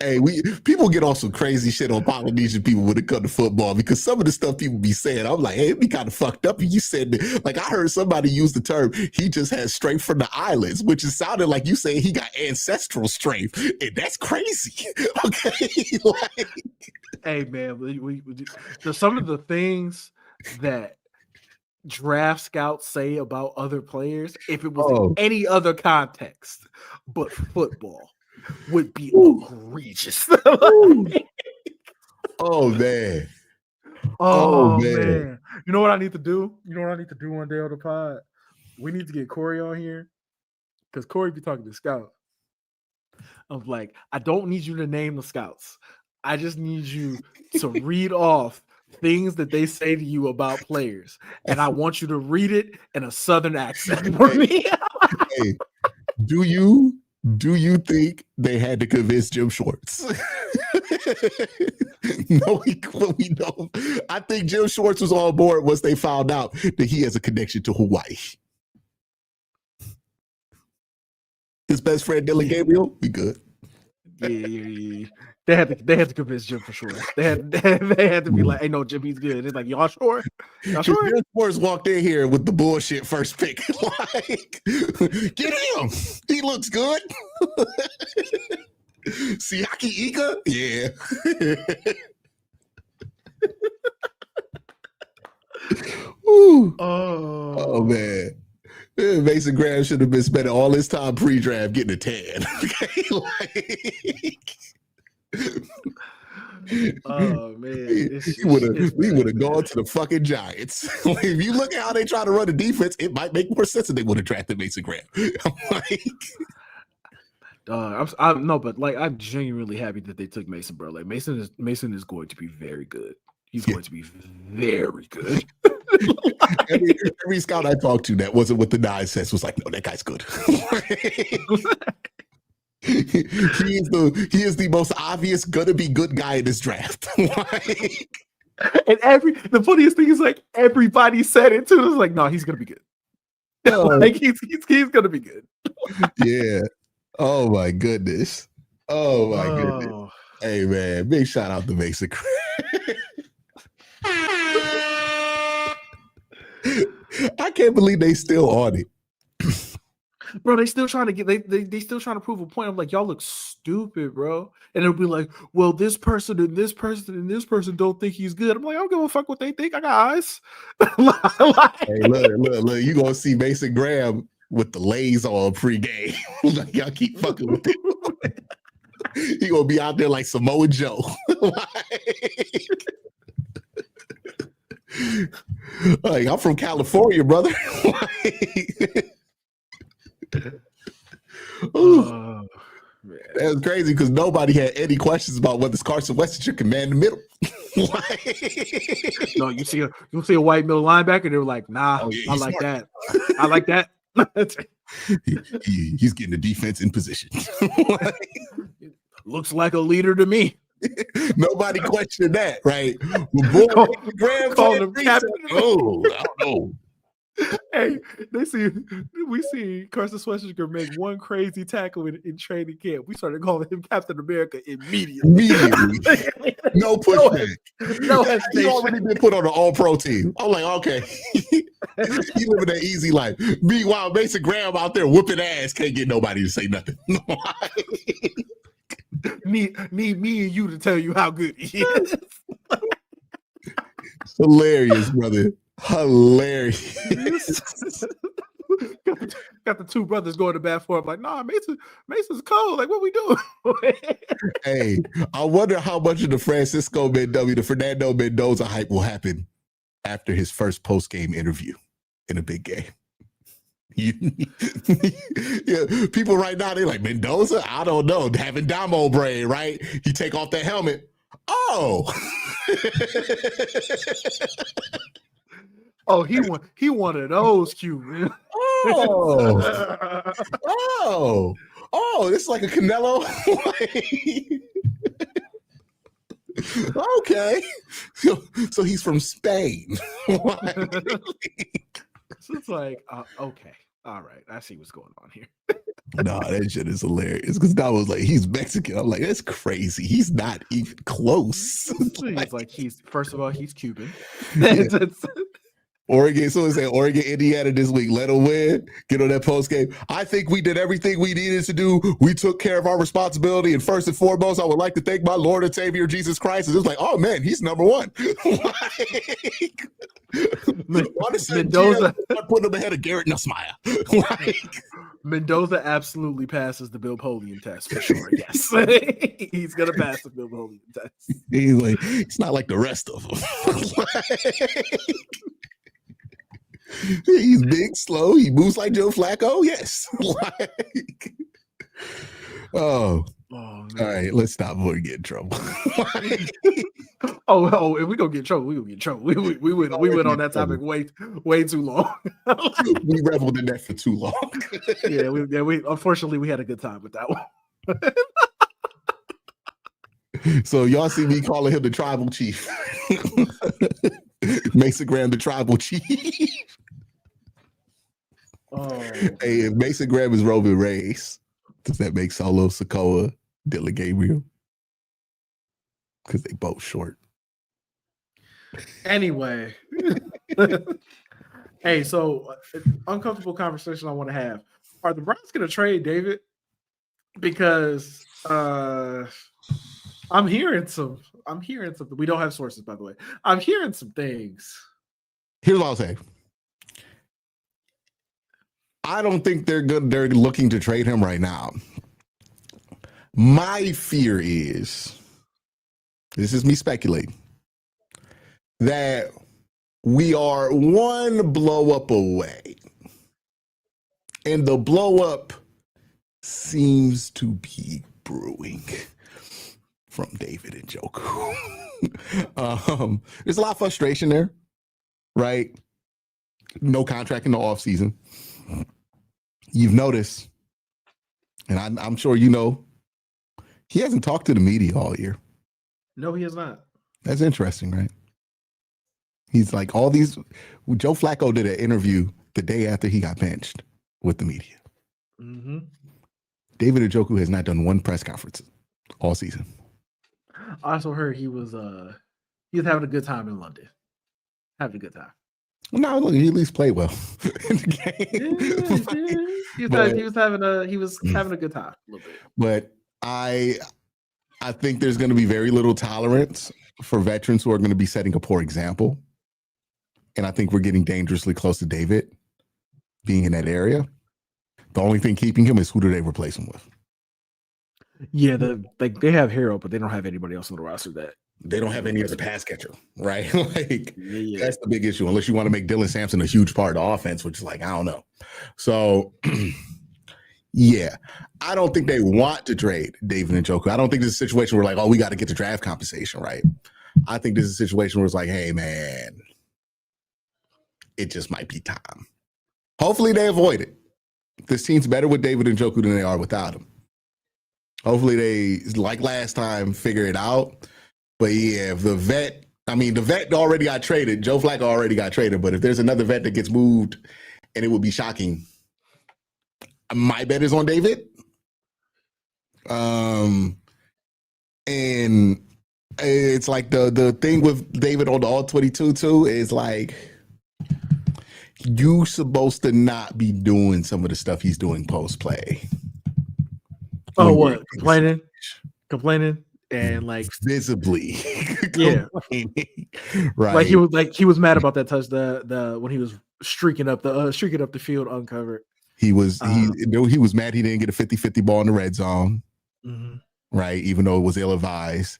Hey, people get off some crazy shit on Polynesian people when it comes to football because some of the stuff people be saying, I'm like, hey, it'd be kind of fucked up. And you said, like, I heard somebody use the term, he just has strength from the islands, which is sounded like you saying he got ancestral strength. And that's crazy. Okay. Hey, man, we some of the things that draft scouts say about other players, if it was in any other context but football, would be egregious. Oh man. Oh man. You know what I need to do? One day on the pod? We need to get Corey on here because Corey be talking to scouts. I'm like, I don't need you to name the scouts. I just need you to read off things that they say to you about players. And I want you to read it in a Southern accent for me. Hey, do you think they had to convince Jim Schwartz? No, we don't. I think Jim Schwartz was on board once they found out that he has a connection to Hawaii. His best friend Dylan Gabriel, we good. Yeah. They had to convince Jim for sure. They had to be like, hey, no, Jim, he's good. It's like, y'all sure? Y'all sure? Jim Schwartz walked in here with the bullshit first pick. Like, get him. He looks good. Siaki Ika? Yeah. Oh man. Mason Graham should have been spending all his time pre-draft getting a tan. Okay? Oh man, we would have gone to the fucking Giants. If you look at how they try to run the defense, it might make more sense if they would have drafted Mason Graham. I'm genuinely happy that they took Mason, bro. Like Mason is going to be very good. He's going to be very good. every scout I talked to that wasn't with the 9 cents was like, no, that guy's good. He is the most obvious gonna be good guy in this draft. And the funniest thing is like everybody said it too. It was like, no, he's gonna be good. Like he's gonna be good. Yeah. Oh my goodness. Oh my goodness. Hey man, big shout out to Mason. I can't believe they still on it. Bro, they still trying to get they still trying to prove a point. I'm like, y'all look stupid, bro. And it'll be like, well, this person and this person and this person don't think he's good. I'm like, I don't give a fuck what they think. I got eyes. Hey, look, you gonna see Mason Graham with the lays on pregame. Like, y'all keep fucking with him. He gonna be out there like Samoa Joe. Like, I'm from California, brother. That was crazy because nobody had any questions about whether Carson Wentz should command the middle. No, you see a white middle linebacker, they were like, nah, I like that. I like that. He's getting the defense in position. Looks like a leader to me. Nobody questioned that, right? Well, Graham called him captain. Oh, I don't know. Hey, we see Carson Wentz make one crazy tackle in training camp. We started calling him Captain America immediately. No pushback. No hesitation. He already been put on the All-Pro team. I'm like, okay. He living that easy life. Meanwhile, Mason Graham out there whooping ass can't get nobody to say nothing. Need me and you to tell you how good he is. Hilarious, brother. Hilarious. Got the two brothers going to bat for him. Like, nah, Mason's cold. Like, what we doing? Hey, I wonder how much of the Fernando Mendoza hype will happen after his first post-game interview in a big game. Yeah, people right now, they're like, Mendoza? I don't know. Having Damo brain, right? You take off that helmet. Oh. Oh, he one of those cute, man. Oh, it's like a Canelo. Okay, so he's from Spain. So it's like, okay, all right, I see what's going on here. No, that shit is hilarious because I was like, he's Mexican. I'm like, that's crazy. He's not even close. He's first of all, he's Cuban. Yeah. Oregon, so it's Oregon, Indiana this week. Let them win. Get on that post game. I think we did everything we needed to do. We took care of our responsibility. And first and foremost, I would like to thank my Lord and Savior Jesus Christ. And it's like, oh man, he's number one. Mendoza putting him ahead of Garrett Nussmeier. Mendoza absolutely passes the Bill Polian test for sure. Yes, he's gonna pass the Bill Polian test. He's like, it's not like the rest of them. He's big, slow. He moves like Joe Flacco. Yes. Oh, all right. Let's stop before we get in trouble. Oh, if we gonna get in trouble, we gonna get in trouble. We went on that topic way too long. We reveled in that for too long. We unfortunately we had a good time with that one. So y'all see me calling him the tribal chief. Mason Graham, the tribal chief. Hey, if Mason Graham is Roman Reigns, does that make Solo Sikoa Dylan Gabriel? Because they both short. Anyway. Hey, so uncomfortable conversation I want to have. Are the Browns going to trade David? Because I'm hearing some. We don't have sources, by the way. I'm hearing some things. Here's what I'll say. I don't think they're good. They're looking to trade him right now. My fear is, this is me speculating, that we are one blow up away. And the blow up seems to be brewing from David Njoku. There's a lot of frustration there, right? No contract in the offseason. You've noticed, and I'm sure you know, he hasn't talked to the media all year. No, he has not. That's interesting, right? He's like all these. Joe Flacco did an interview the day after he got benched with the media. Mm-hmm. David Njoku has not done one press conference all season. I also heard he was having a good time in London. Having a good time. No, look, he at least played well in the game. He was having a good time a little bit. But I think there's going to be very little tolerance for veterans who are going to be setting a poor example. And I think we're getting dangerously close to David being in that area. The only thing keeping him is who do they replace him with? Yeah, they have Hero, but they don't have anybody else on the roster that they don't have any other pass catcher, right? That's the big issue. Unless you want to make Dylan Sampson a huge part of the offense, which is like, I don't know. So, yeah, I don't think they want to trade David Njoku. I don't think this is a situation where like, oh, we got to get the draft compensation, right? I think this is a situation where it's like, hey, man, it just might be time. Hopefully they avoid it. This team's better with David Njoku than they are without him. Hopefully they, like last time, figure it out. But yeah, if the vet already got traded. Joe Flacco already got traded. But if there's another vet that gets moved, and it would be shocking, my bet is on David. And it's like the thing with David on the All-22 too is like, you supposed to not be doing some of the stuff he's doing post-play. Oh, what? Complaining? And like visibly, yeah, right. Like he was mad about that touch. The when he was streaking up the field uncovered. He was mad he didn't get a 50-50 ball in the red zone, right? Even though it was ill-advised.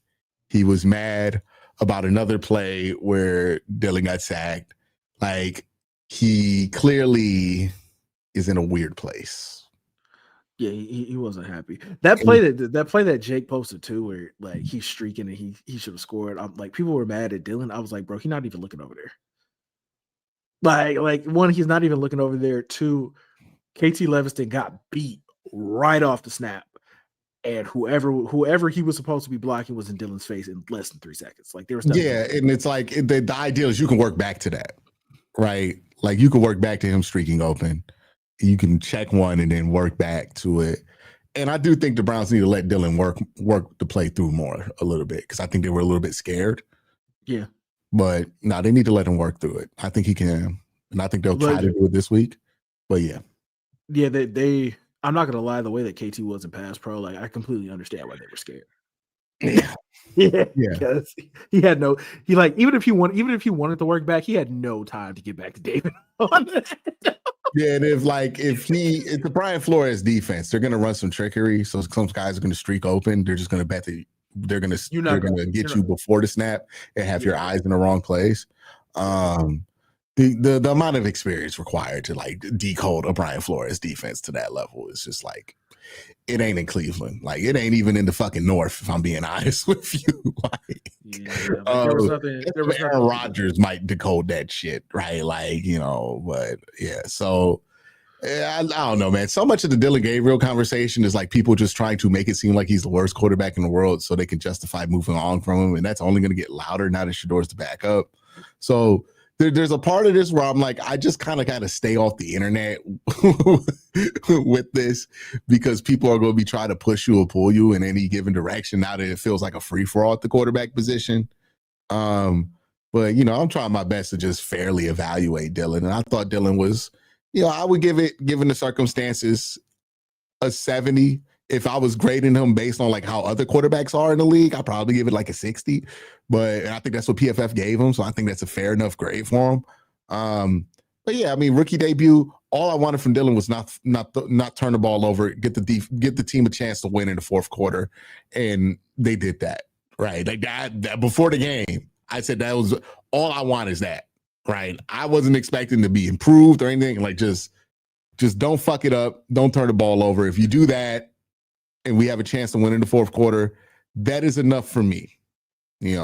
He was mad about another play where Dylan got sacked. Like he clearly is in a weird place. Yeah, he wasn't happy. That play that Jake posted too, where like he's streaking and he should have scored. I'm like, people were mad at Dylan. I was like, bro, he's not even looking over there. Like one, he's not even looking over there. Two, KT Leviston got beat right off the snap, and whoever he was supposed to be blocking was in Dylan's face in less than 3 seconds. Like there was nothing. Yeah, and it's like the ideal is you can work back to that, right? Like you can work back to him streaking open. You can check one and then work back to it. And I do think the Browns need to let Dylan work the play through more a little bit because I think they were a little bit scared. Yeah. But no, they need to let him work through it. I think he can. And I think they'll try to do it this week. But yeah. Yeah, they I'm not gonna lie, the way that KT was in pass pro, like I completely understand why they were scared. Yeah. Yeah. Because even if he wanted to work back, he had no time to get back to David on that. Yeah, and if the Brian Flores defense, they're gonna run some trickery. So some guys are gonna streak open. They're just gonna bet that they're gonna get you before the snap and have your eyes in the wrong place. The amount of experience required to like decode a Brian Flores defense to that level is just like it ain't in Cleveland. Like it ain't even in the fucking North, if I'm being honest with you. Aaron Rodgers might decode that shit, right? Like, but yeah. So I don't know, man. So much of the Dylan Gabriel conversation is like people just trying to make it seem like he's the worst quarterback in the world so they can justify moving on from him. And that's only going to get louder now that Shador's the backup. So there's a part of this where I'm like, I just kind of got to stay off the internet with this because people are going to be trying to push you or pull you in any given direction now that it feels like a free-for-all at the quarterback position. But, I'm trying my best to just fairly evaluate Dylan. And I thought Dylan was, I would give it, given the circumstances, a 70. if I was grading him based on like how other quarterbacks are in the league, I'd probably give it like a 60. But I think that's what PFF gave him. So I think that's a fair enough grade for him. But yeah, I mean, rookie debut. All I wanted from Dillon was not turn the ball over, get the team a chance to win in the fourth quarter, and they did that. Right, like that before the game, I said that was all I want is that. Right, I wasn't expecting to be improved or anything. Like just don't fuck it up. Don't turn the ball over. If you do that, and we have a chance to win in the fourth quarter, that is enough for me.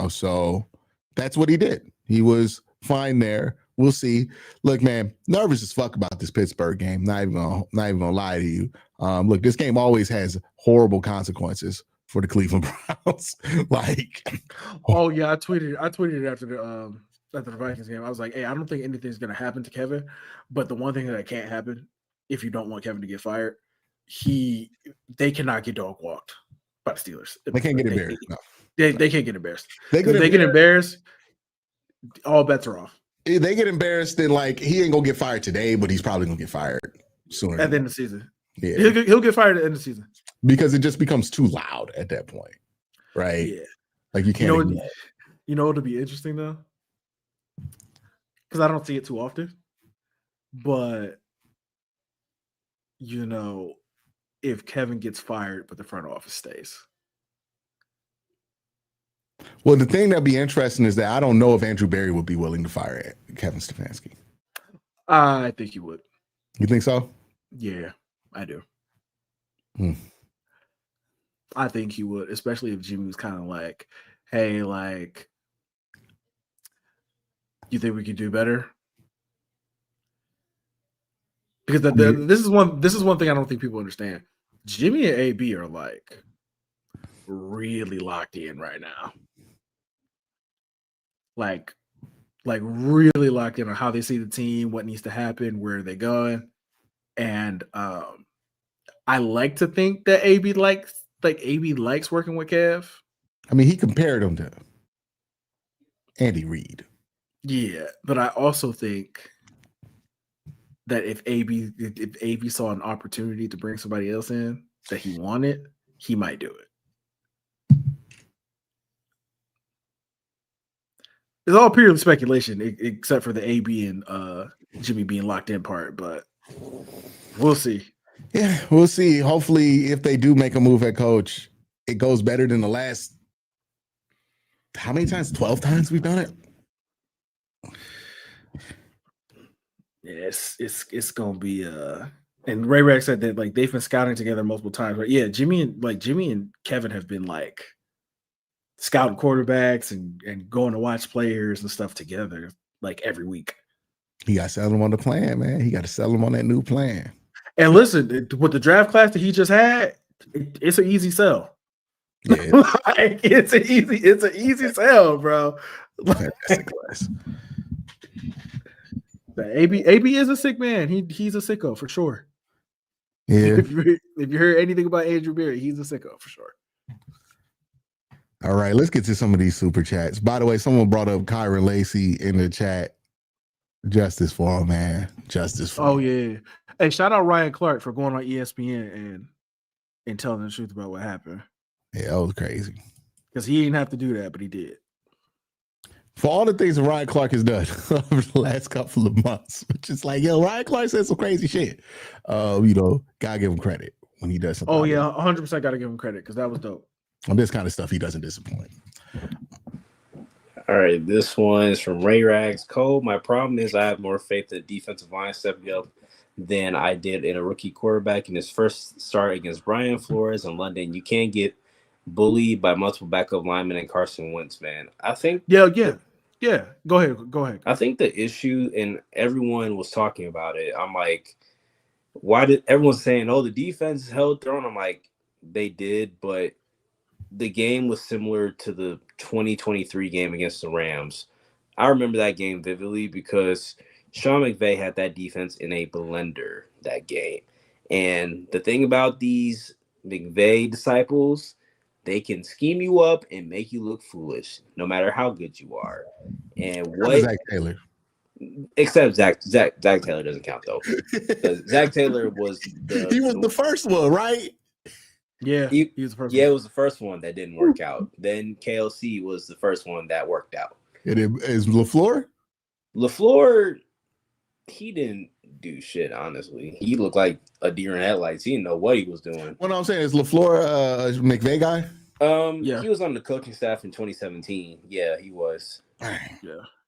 So that's what he did. He was fine there. We'll see. Look, man, nervous as fuck about this Pittsburgh game. Not even gonna lie to you. Look, this game always has horrible consequences for the Cleveland Browns. Oh yeah, I tweeted after the Vikings game. I was like, hey, I don't think anything's gonna happen to Kevin, but the one thing that can't happen if you don't want Kevin to get fired, they cannot get dog walked by the Steelers. They can't get embarrassed. They can't get embarrassed. They get embarrassed, all bets are off. They get embarrassed, then he ain't gonna get fired today, but he's probably gonna get fired sooner. At the end of the season. Yeah. He'll get fired at the end of the season. Because it just becomes too loud at that point. Right? Yeah. Like you can't. You know what'll be interesting though? Because I don't see it too often. But if Kevin gets fired, but the front office stays. Well, the thing that'd be interesting is that I don't know if Andrew Berry would be willing to fire Kevin Stefanski. I think he would. You think so? Yeah, I do. I think he would, especially if Jimmy was kind of like, hey, you think we could do better? Because this is one thing I don't think people understand. Jimmy and AB are really locked in right now. Like really locked in on how they see the team, what needs to happen, where they're going. And I like to think that AB likes working with Kev. I mean, he compared him to Andy Reid. Yeah, but I also think that if AB saw an opportunity to bring somebody else in that he wanted, he might do it. It's all purely speculation, except for the AB and Jimmy being locked in part, but we'll see. Yeah, we'll see. Hopefully, if they do make a move at coach, it goes better than the last. How many times? 12 times we've done it. Yeah, it's gonna be and Ray Rack said that they've been scouting together multiple times, but yeah, Jimmy and Kevin have been scouting quarterbacks and going to watch players and stuff together every week. He got to sell them on the plan, man. He got to sell them on that new plan. And listen, with the draft class that he just had, it's an easy sell. Yeah. It's an easy sell, bro. Fantastic class. AB is a sick man. He's a sicko for sure. Yeah. If you heard anything about Andrew Berry, he's a sicko for sure. All right, let's get to some of these super chats. By the way, someone brought up Kyron Lacy in the chat. Justice for him, man. Justice for him. Oh, yeah. Hey, shout out Ryan Clark for going on ESPN and telling the truth about what happened. Yeah, that was crazy. Because he didn't have to do that, but he did. For all the things that Ryan Clark has done over the last couple of months, which is Ryan Clark said some crazy shit. Gotta give him credit when he does something. Oh, yeah, 100% gotta give him credit because that was dope. On this kind of stuff, he doesn't disappoint. All right, this one is from Ray Rags. Cole, my problem is I have more faith in the defensive line stepping up than I did in a rookie quarterback in his first start against Brian Flores in London. You can't get bullied by multiple backup linemen and Carson Wentz, man. I think Yeah. Go ahead. I think the issue, and everyone was talking about it. I'm like, why did everyone saying, oh, the defense held their own? I'm like, they did, but the game was similar to the 2023 game against the Rams. I remember that game vividly because Sean McVay had that defense in a blender that game. And the thing about these McVay disciples, they can scheme you up and make you look foolish, no matter how good you are. And what Zach Taylor? Except Zach Taylor doesn't count though. Zach Taylor was he was the first one, right? Yeah, he was the first it one. was the first one that didn't work out. Then KLC was the first one that worked out. And is LaFleur? LaFleur, he didn't do shit, honestly. He looked like a deer in headlights. He didn't know what he was doing. What I'm saying is LaFleur McVay guy? Yeah. He was on the coaching staff in 2017. Yeah, he was. Yeah.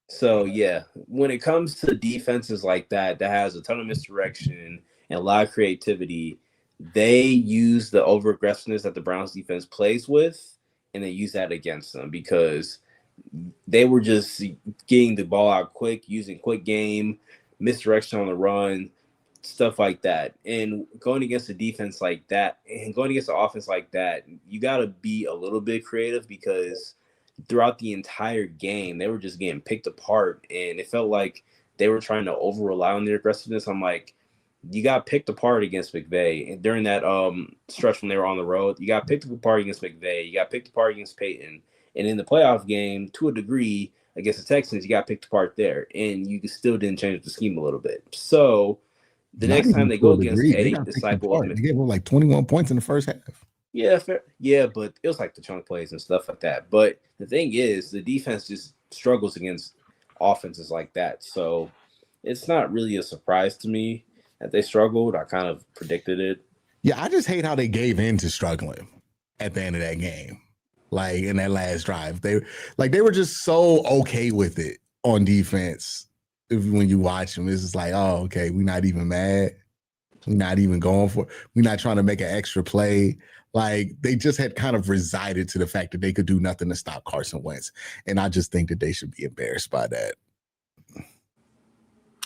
So, yeah, when it comes to defenses like that has a ton of misdirection and a lot of creativity, they use the over-aggressiveness that the Browns defense plays with, and they use that against them because they were just getting the ball out quick, using quick game, misdirection on the run, stuff like that. And going against a defense like that and going against an offense like that, you got to be a little bit creative because throughout the entire game, they were just getting picked apart. And it felt like they were trying to over-rely on their aggressiveness. I'm like, you got picked apart against McVay. And during that stretch when they were on the road, you got picked apart against McVay. You got picked apart against Peyton. And in the playoff game, to a degree, against the Texans, you got picked apart there. And you still didn't change the scheme a little bit. So the next time they go against a disciple of McVay, they gave them like 21 points in the first half. Yeah, fair. Yeah, but it was like the chunk plays and stuff like that. But the thing is, the defense just struggles against offenses like that. So it's not really a surprise to me that they struggled. I kind of predicted it. Yeah, I just hate how they gave in to struggling at the end of that game. Like in that last drive. They were just so okay with it on defense. When you watch them, it's just like, oh, okay, we're not even mad. We're not even going for it. We're not trying to make an extra play. Like they just had kind of resided to the fact that they could do nothing to stop Carson Wentz. And I just think that they should be embarrassed by that.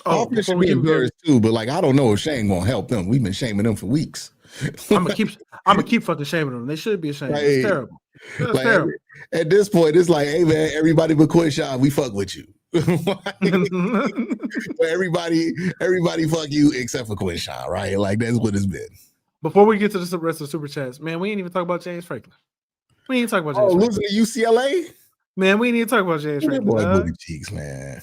Offense should be embarrassed too, but like I don't know if shame won't help them. We've been shaming them for weeks. I'm gonna keep fucking shaming them. They should be ashamed. Like, it's terrible. It's terrible. At this point, it's like, hey man, everybody but Quinshawn, we fuck with you. everybody fuck you except for Quinshawn, right? Like that's what it's been. Before we get to the rest of the super chats, man, we ain't even talk about James Franklin. We ain't talk about James Franklin. Losing to UCLA? Man, we ain't even talk about James Franklin. Boy, booty cheeks, man.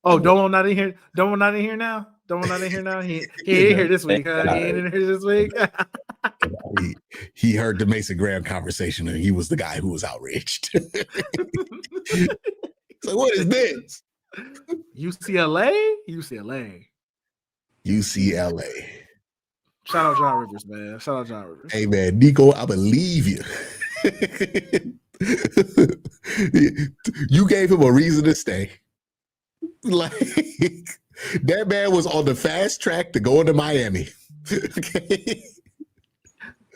Oh, Domo not in here. Domo not in here now. Domo not in here now. He ain't here this week. He ain't in here this week. He heard the Mason Graham conversation and he was the guy who was outraged. So what is this? UCLA. Shout out John Rivers, man. Shout out John Rivers. Hey man, Nico, I believe you. You gave him a reason to stay. Like that man was on the fast track to go into Miami. Okay.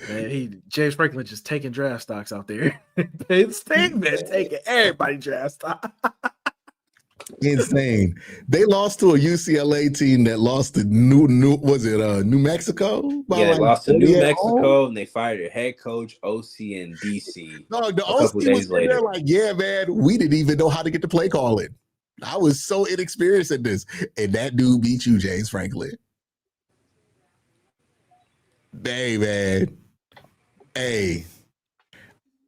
Man, James Franklin just taking draft stocks out there. Penn State, man, taking everybody draft stock. Insane. They lost to a UCLA team that lost to New Mexico? Yeah, they lost to New Mexico and they fired their head coach, OC, and DC. No, the OC was there like, yeah, man, we didn't even know how to get the play calling. I was so inexperienced at this. And that dude beat you, James Franklin. Hey, man. Hey.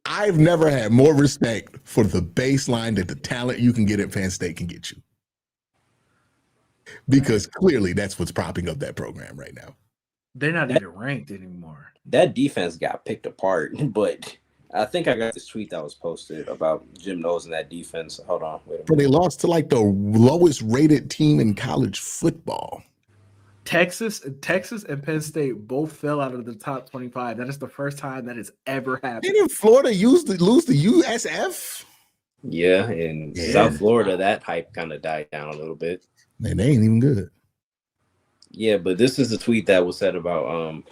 I've never had more respect for the baseline that the talent you can get at Penn State can get you. Because clearly that's what's propping up that program right now. They're not even ranked anymore. That defense got picked apart, but I think I got this tweet that was posted about Jim Knowles and that defense. Hold on. Wait a minute. But they lost to like the lowest rated team in college football. Texas and Penn State both fell out of the top 25. That is the first time that has ever happened. Didn't Florida lose the USF? Yeah, in South Florida, that hype kind of died down a little bit. Man, they ain't even good. Yeah, but this is a tweet that was said about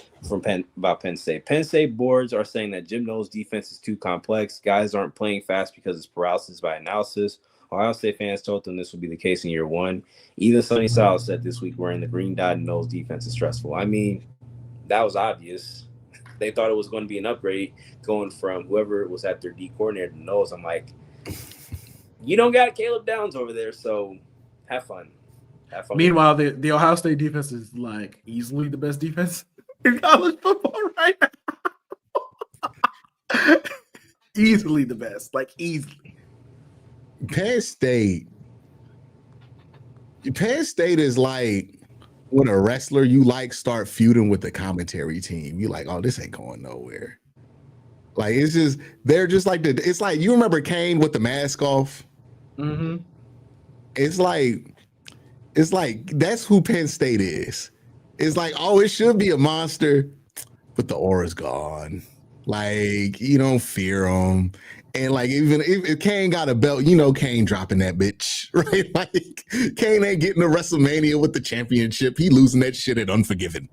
Penn State. Penn State boards are saying that Jim Knowles' defense is too complex. Guys aren't playing fast because it's paralysis by analysis. Ohio State fans told them this would be the case in year one. Even Sonny Saleh said this week wearing the green dot and Knowles' defense is stressful. I mean, that was obvious. They thought it was going to be an upgrade going from whoever was at their D coordinator to Knowles. I'm like, you don't got Caleb Downs over there, so have fun. Meanwhile, the Ohio State defense is like easily the best defense in college football right now. Easily the best, like easily. Penn State is like when a wrestler you like start feuding with the commentary team, you're like, oh, this ain't going nowhere. Like it's just they're just like it's like you remember Kane with the mask off. Mm-hmm. It's like that's who Penn State is. It's like, oh, it should be a monster, but the aura's gone. Like you don't fear him. And like even if Kane got a belt, you know Kane dropping that bitch, right? Like Kane ain't getting to WrestleMania with the championship. He losing that shit at Unforgiven.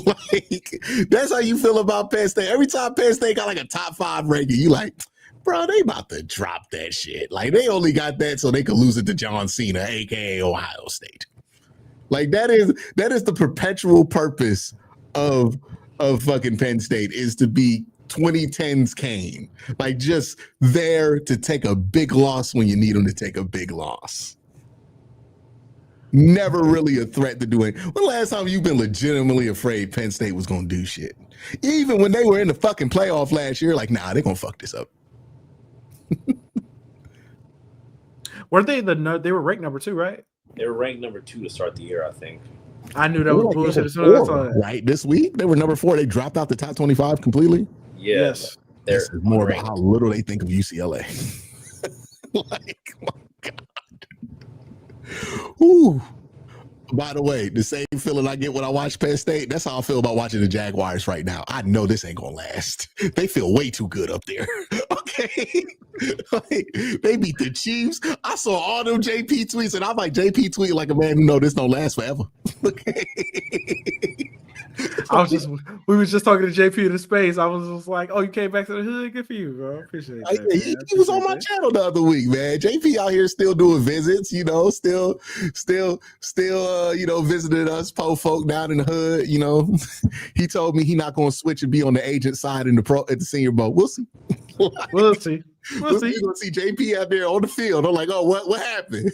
Like that's how you feel about Penn State. Every time Penn State got like a top 5 ranking, you like, bro, they about to drop that shit. Like they only got that so they could lose it to John Cena, aka Ohio State. Like that is the perpetual purpose of fucking Penn State is to be 2010s Kane, like just there to take a big loss when you need him to take a big loss. Never really a threat to doing. When the last time you've been legitimately afraid Penn State was going to do shit? Even when they were in the fucking playoff last year, like, nah, they're going to fuck this up. Weren't they they were ranked number 2, right? They were ranked number 2 to start the year, I think. I knew that was bullshit as soon as I saw it. Right, this week they were number 4. They dropped out the top 25 completely. Yes, this is more about how little they think of UCLA. Like, my God. Ooh. By the way, the same feeling I get when I watch Penn State, that's how I feel about watching the Jaguars right now. I know this ain't gonna last. They feel way too good up there. Okay. Like, they beat the Chiefs. I saw all them JP tweets, and I'm like, JP tweet like a man who know this don't last forever. Okay. We was just talking to JP in the space. I was just like, oh, you came back to the hood? Good for you, bro. Appreciate that. He was on my channel the other week, man. JP out here still doing visits, you know, still you know, visited us po folk down in the hood, you know. He told me he not gonna switch and be on the agent side in at the Senior Bowl. We'll see. We'll see. We're gonna see JP out there on the field. I'm like, oh, what happened?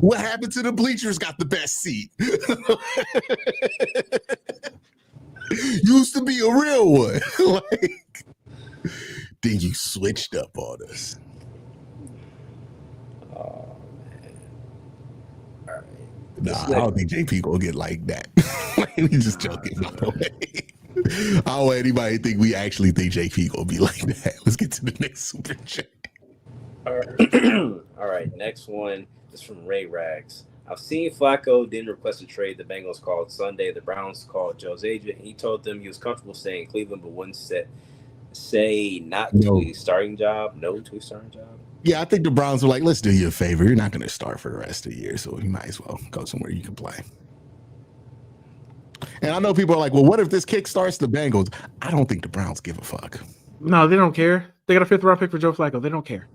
What happened to the bleachers got the best seat? Used to be a real one. Like, then you switched up on us. Oh, man. All right. Nah, I don't think JP gonna get like that. He's just joking, by the way. I don't want anybody to think we actually think JP gonna be like that. Let's get to the next super chat. All right. All right, next one is from Ray Rags. I've seen Flacco didn't request a trade. The Bengals called Sunday. The Browns called Joe's agent. He told them he was comfortable staying in Cleveland, but wouldn't say not to a starting job. No to a starting job. Yeah, I think the Browns were like, let's do you a favor. You're not going to start for the rest of the year, so you might as well go somewhere you can play. And I know people are like, well, what if this kick starts the Bengals? I don't think the Browns give a fuck. No, they don't care. They got a 5th round pick for Joe Flacco. They don't care.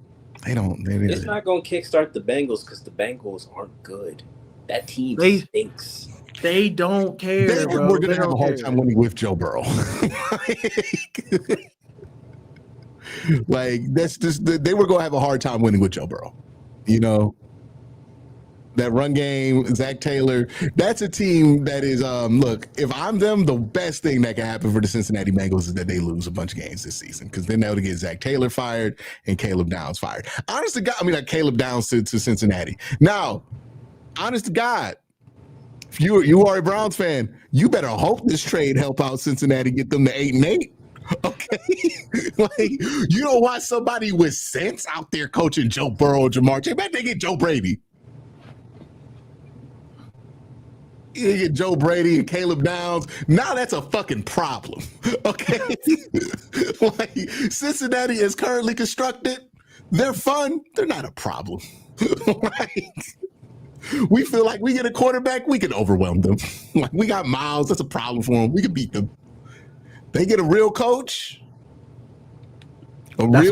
They don't. It's not going to kickstart the Bengals because the Bengals aren't good. That team stinks. They don't care, bro. We're going to have a hard time winning with Joe Burrow. Like, that's just, they were going to have a hard time winning with Joe Burrow. You know? That run game, Zach Taylor, that's a team that is, look, if I'm them, the best thing that can happen for the Cincinnati Bengals is that they lose a bunch of games this season because then they'll get Zach Taylor fired and Caleb Downs fired. Honest to God, I mean, like Caleb Downs to Cincinnati. Now, honest to God, if you are a Browns fan, you better hope this trade help out Cincinnati, get them to 8-8. Okay, like you don't want somebody with sense out there coaching Joe Burrow or Jamar Chase. Bet they get Joe Brady. You get Joe Brady and Caleb Downs. Now that's a fucking problem. Okay. Like Cincinnati is currently constructed. They're fun. They're not a problem. Like, we feel like we get a quarterback, we can overwhelm them. Like we got Miles. That's a problem for them. We can beat them. They get a real coach. That's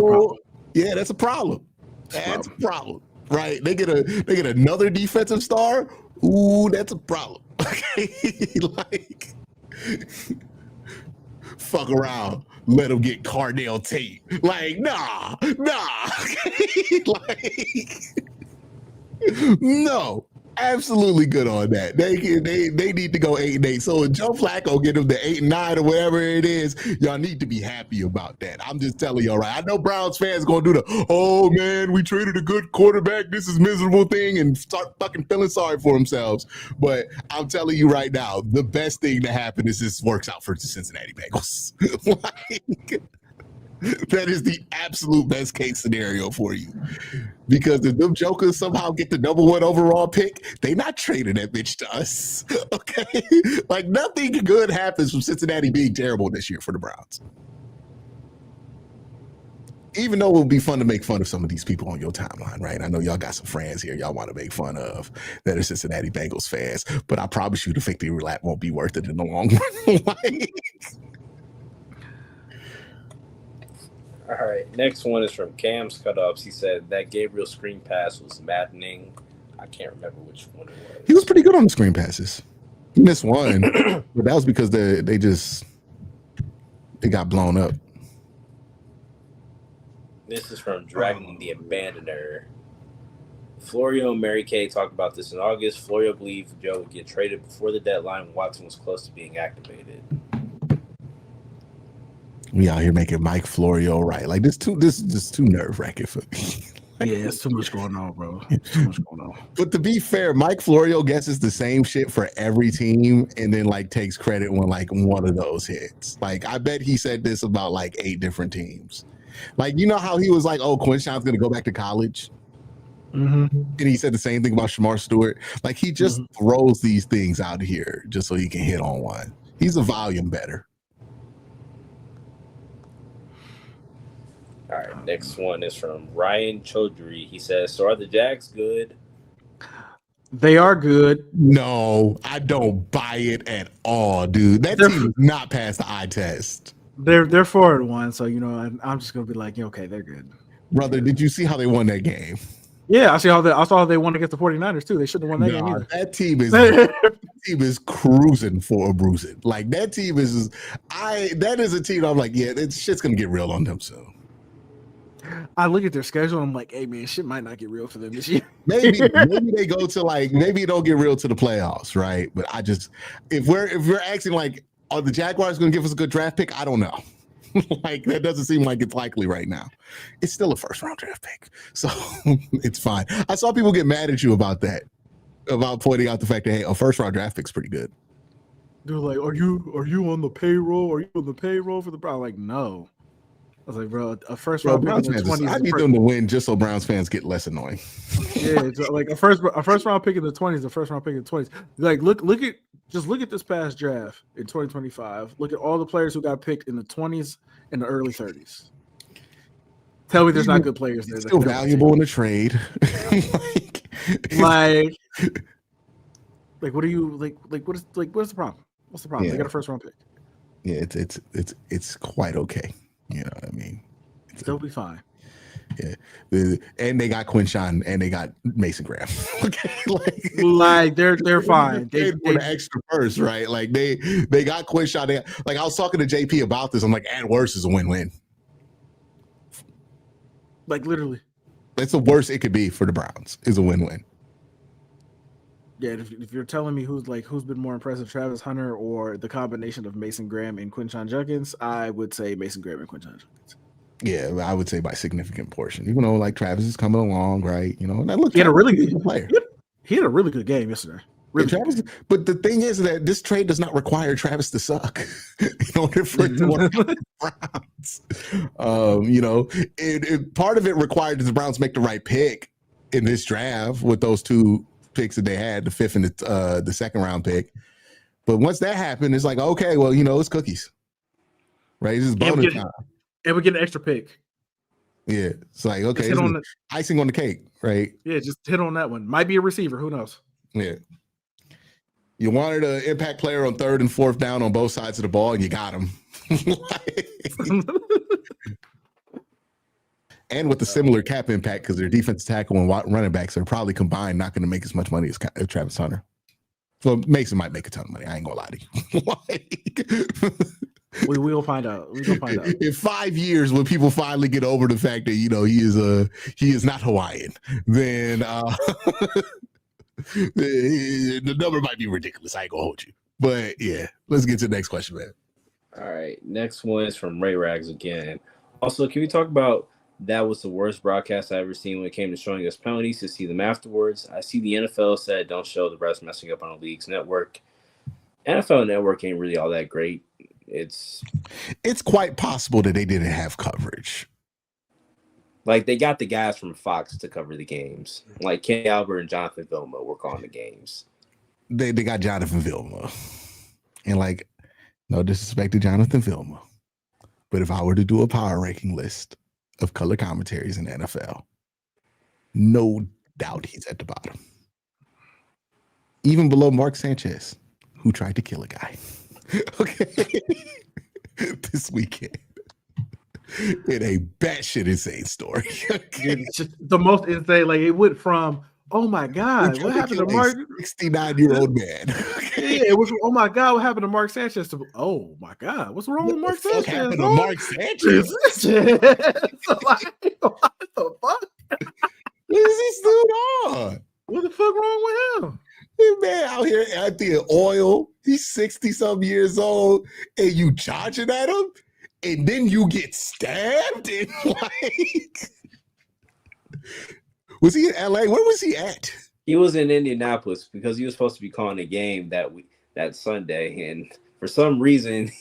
a problem. That's a problem. Right. They get another defensive star. Ooh, that's a problem. Okay, like fuck around, let them get Cardell Tate. Like, nah. Okay? Like, no. Absolutely good on that. They need to go 8-8. So if Joe Flacco get them to 8-9 or whatever it is, y'all need to be happy about that. I'm just telling y'all, right? I know Browns fans gonna do the, oh man, we traded a good quarterback, this is miserable thing, and start fucking feeling sorry for themselves. But I'm telling you right now, the best thing to happen is this works out for the Cincinnati Bengals. Like, that is the absolute best case scenario for you. Because if them jokers somehow get the number 1 overall pick, they not trading that bitch to us. Okay? Like, nothing good happens from Cincinnati being terrible this year for the Browns. Even though it would be fun to make fun of some of these people on your timeline, right? I know y'all got some friends here y'all want to make fun of that are Cincinnati Bengals fans, but I promise you the victory lap won't be worth it in the long run. Like, all right, next one is from Cam's Cut-Ups. He said that Gabriel screen pass was maddening. I can't remember which one it was. He was pretty good on the screen passes. He missed one, but that was because they got blown up. This is from Dragon the Abandoner. Florio and Mary Kay talked about this in August. Florio believed Joe would get traded before the deadline. Watson was close to being activated. We out here making Mike Florio right. Like this is too nerve-wracking for me. Yeah, it's too much going on, bro. It's too much going on. But to be fair, Mike Florio guesses the same shit for every team and then like takes credit when like one of those hits. Like I bet he said this about like 8 different teams. Like, you know how he was like, oh, Quinshawn's going to go back to college? Mm-hmm. And he said the same thing about Shamar Stewart. Like he just throws these things out here just so he can hit on one. He's a volume better. All right, next one is from Ryan Chaudhry. He says, so are the Jags good? They are good. No, I don't buy it at all, dude. That team is not past the eye test. They're 4-1, so you know I'm just gonna be like, yeah, okay, they're good. Brother, did you see how they won that game? Yeah, I saw how they won against the 49ers too. They shouldn't have won that game either. That team is cruising for a bruising. Like that team is that is a team I'm like, yeah, this shit's gonna get real on them soon. I look at their schedule and I'm like, hey man, shit might not get real for them this year. maybe they go to maybe it don't get real to the playoffs, right? But I just if we're acting like, are the Jaguars going to give us a good draft pick? I don't know. Like that doesn't seem like it's likely right now. It's still a first round draft pick, so it's fine. I saw people get mad at you about that, about pointing out the fact that hey, a first round draft pick's pretty good. They're like, are you on the payroll? Are you on the payroll for the Browns? Like, no. I was like, bro, a first round pick in the 20s. I need them to win just so Browns fans get less annoying. Yeah, it's like a first round pick in the 20s, a first round pick in the 20s. Like, look at this past draft in 2025. Look at all the players who got picked in the 20s and the early 30s. Tell me there's not good players there. Still valuable in the trade. like what are you like? What is the problem? What's the problem? Yeah. They got a first round pick. Yeah, it's quite okay. You know what I mean? They'll be fine. Yeah, and they got Quinshawn and they got Mason Graham. Okay, like they're fine. They for the extra first, right? Like they got Quinshawn. Like I was talking to JP about this. I'm like, at worst is a win-win. Like literally, that's the worst it could be for the Browns. Is a win-win. Yeah, if you're telling me who's been more impressive, Travis Hunter or the combination of Mason Graham and Quinshon Judkins, I would say Mason Graham and Quinshon Judkins. Yeah, I would say by significant portion. Even though like Travis is coming along, right? You know, and he had a really good player. He had a really good game yesterday. Really Travis, but the thing is that this trade does not require Travis to suck in order for it to work out the Browns. You know, part of it required that the Browns make the right pick in this draft with those two picks that they had, the 5th and the 2nd round pick. But once that happened, it's like, okay, well, you know, it's cookies. Right? It's just bonus time. And we get an extra pick. Yeah. It's like, okay, it's icing on the cake, right? Yeah, just hit on that one. Might be a receiver, who knows? Yeah. You wanted an impact player on 3rd and 4th down on both sides of the ball, and you got him. And with the similar cap impact, because their defensive tackle and running backs are probably combined not going to make as much money as Travis Hunter. So Mason might make a ton of money. I ain't gonna lie to you. We will find out. We will find out. In 5 years, when people finally get over the fact that you know he is not Hawaiian, then The number might be ridiculous. I ain't gonna hold you. But yeah, let's get to the next question, man. All right. Next one is from Ray Rags again. Also, can we talk about that was the worst broadcast I ever seen when it came to showing us penalties to see them afterwards? I see the NFL said don't show the refs messing up on the league's network. NFL network ain't really all that great. It's quite possible that they didn't have coverage. Like they got the guys from Fox to cover the games. Like Kenny Albert and Jonathan Vilma were calling the games. They got Jonathan Vilma. And like, no disrespect to Jonathan Vilma. But if I were to do a power ranking list of color commentaries in the NFL, no doubt he's at the bottom. Even below Mark Sanchez, who tried to kill a guy. Okay. This weekend. In a batshit insane story. Dude, it's just the most insane. Like it went from, oh my God, what happened to Mark? 69-year-old man. Yeah, it was, oh my God, what happened to Mark Sanchez? To, oh my God, what's wrong with Mark Sanchez? What happened to Mark Sanchez? So like, what the fuck? What is this dude on? What the fuck wrong with him? This man out here emptying oil. He's 60-something years old, and you charging at him? And then you get stabbed and like, was he in LA? Where was he at? He was in Indianapolis because he was supposed to be calling a game that Sunday, and for some reason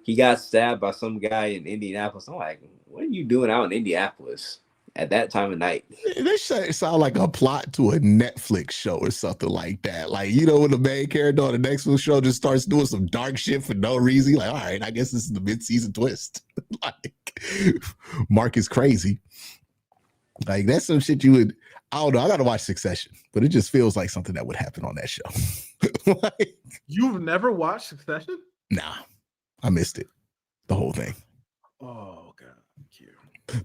he got stabbed by some guy in Indianapolis. I'm like, what are you doing out in Indianapolis at that time of night? This sound like a plot to a Netflix show or something like that. Like, you know, when the main character on the next show just starts doing some dark shit for no reason. Like, all right, I guess this is the mid-season twist. Like, Mark is crazy. Like, that's some shit you would, I don't know. I got to watch Succession, but it just feels like something that would happen on that show. Like, you've never watched Succession? Nah, I missed it. The whole thing. Oh, God.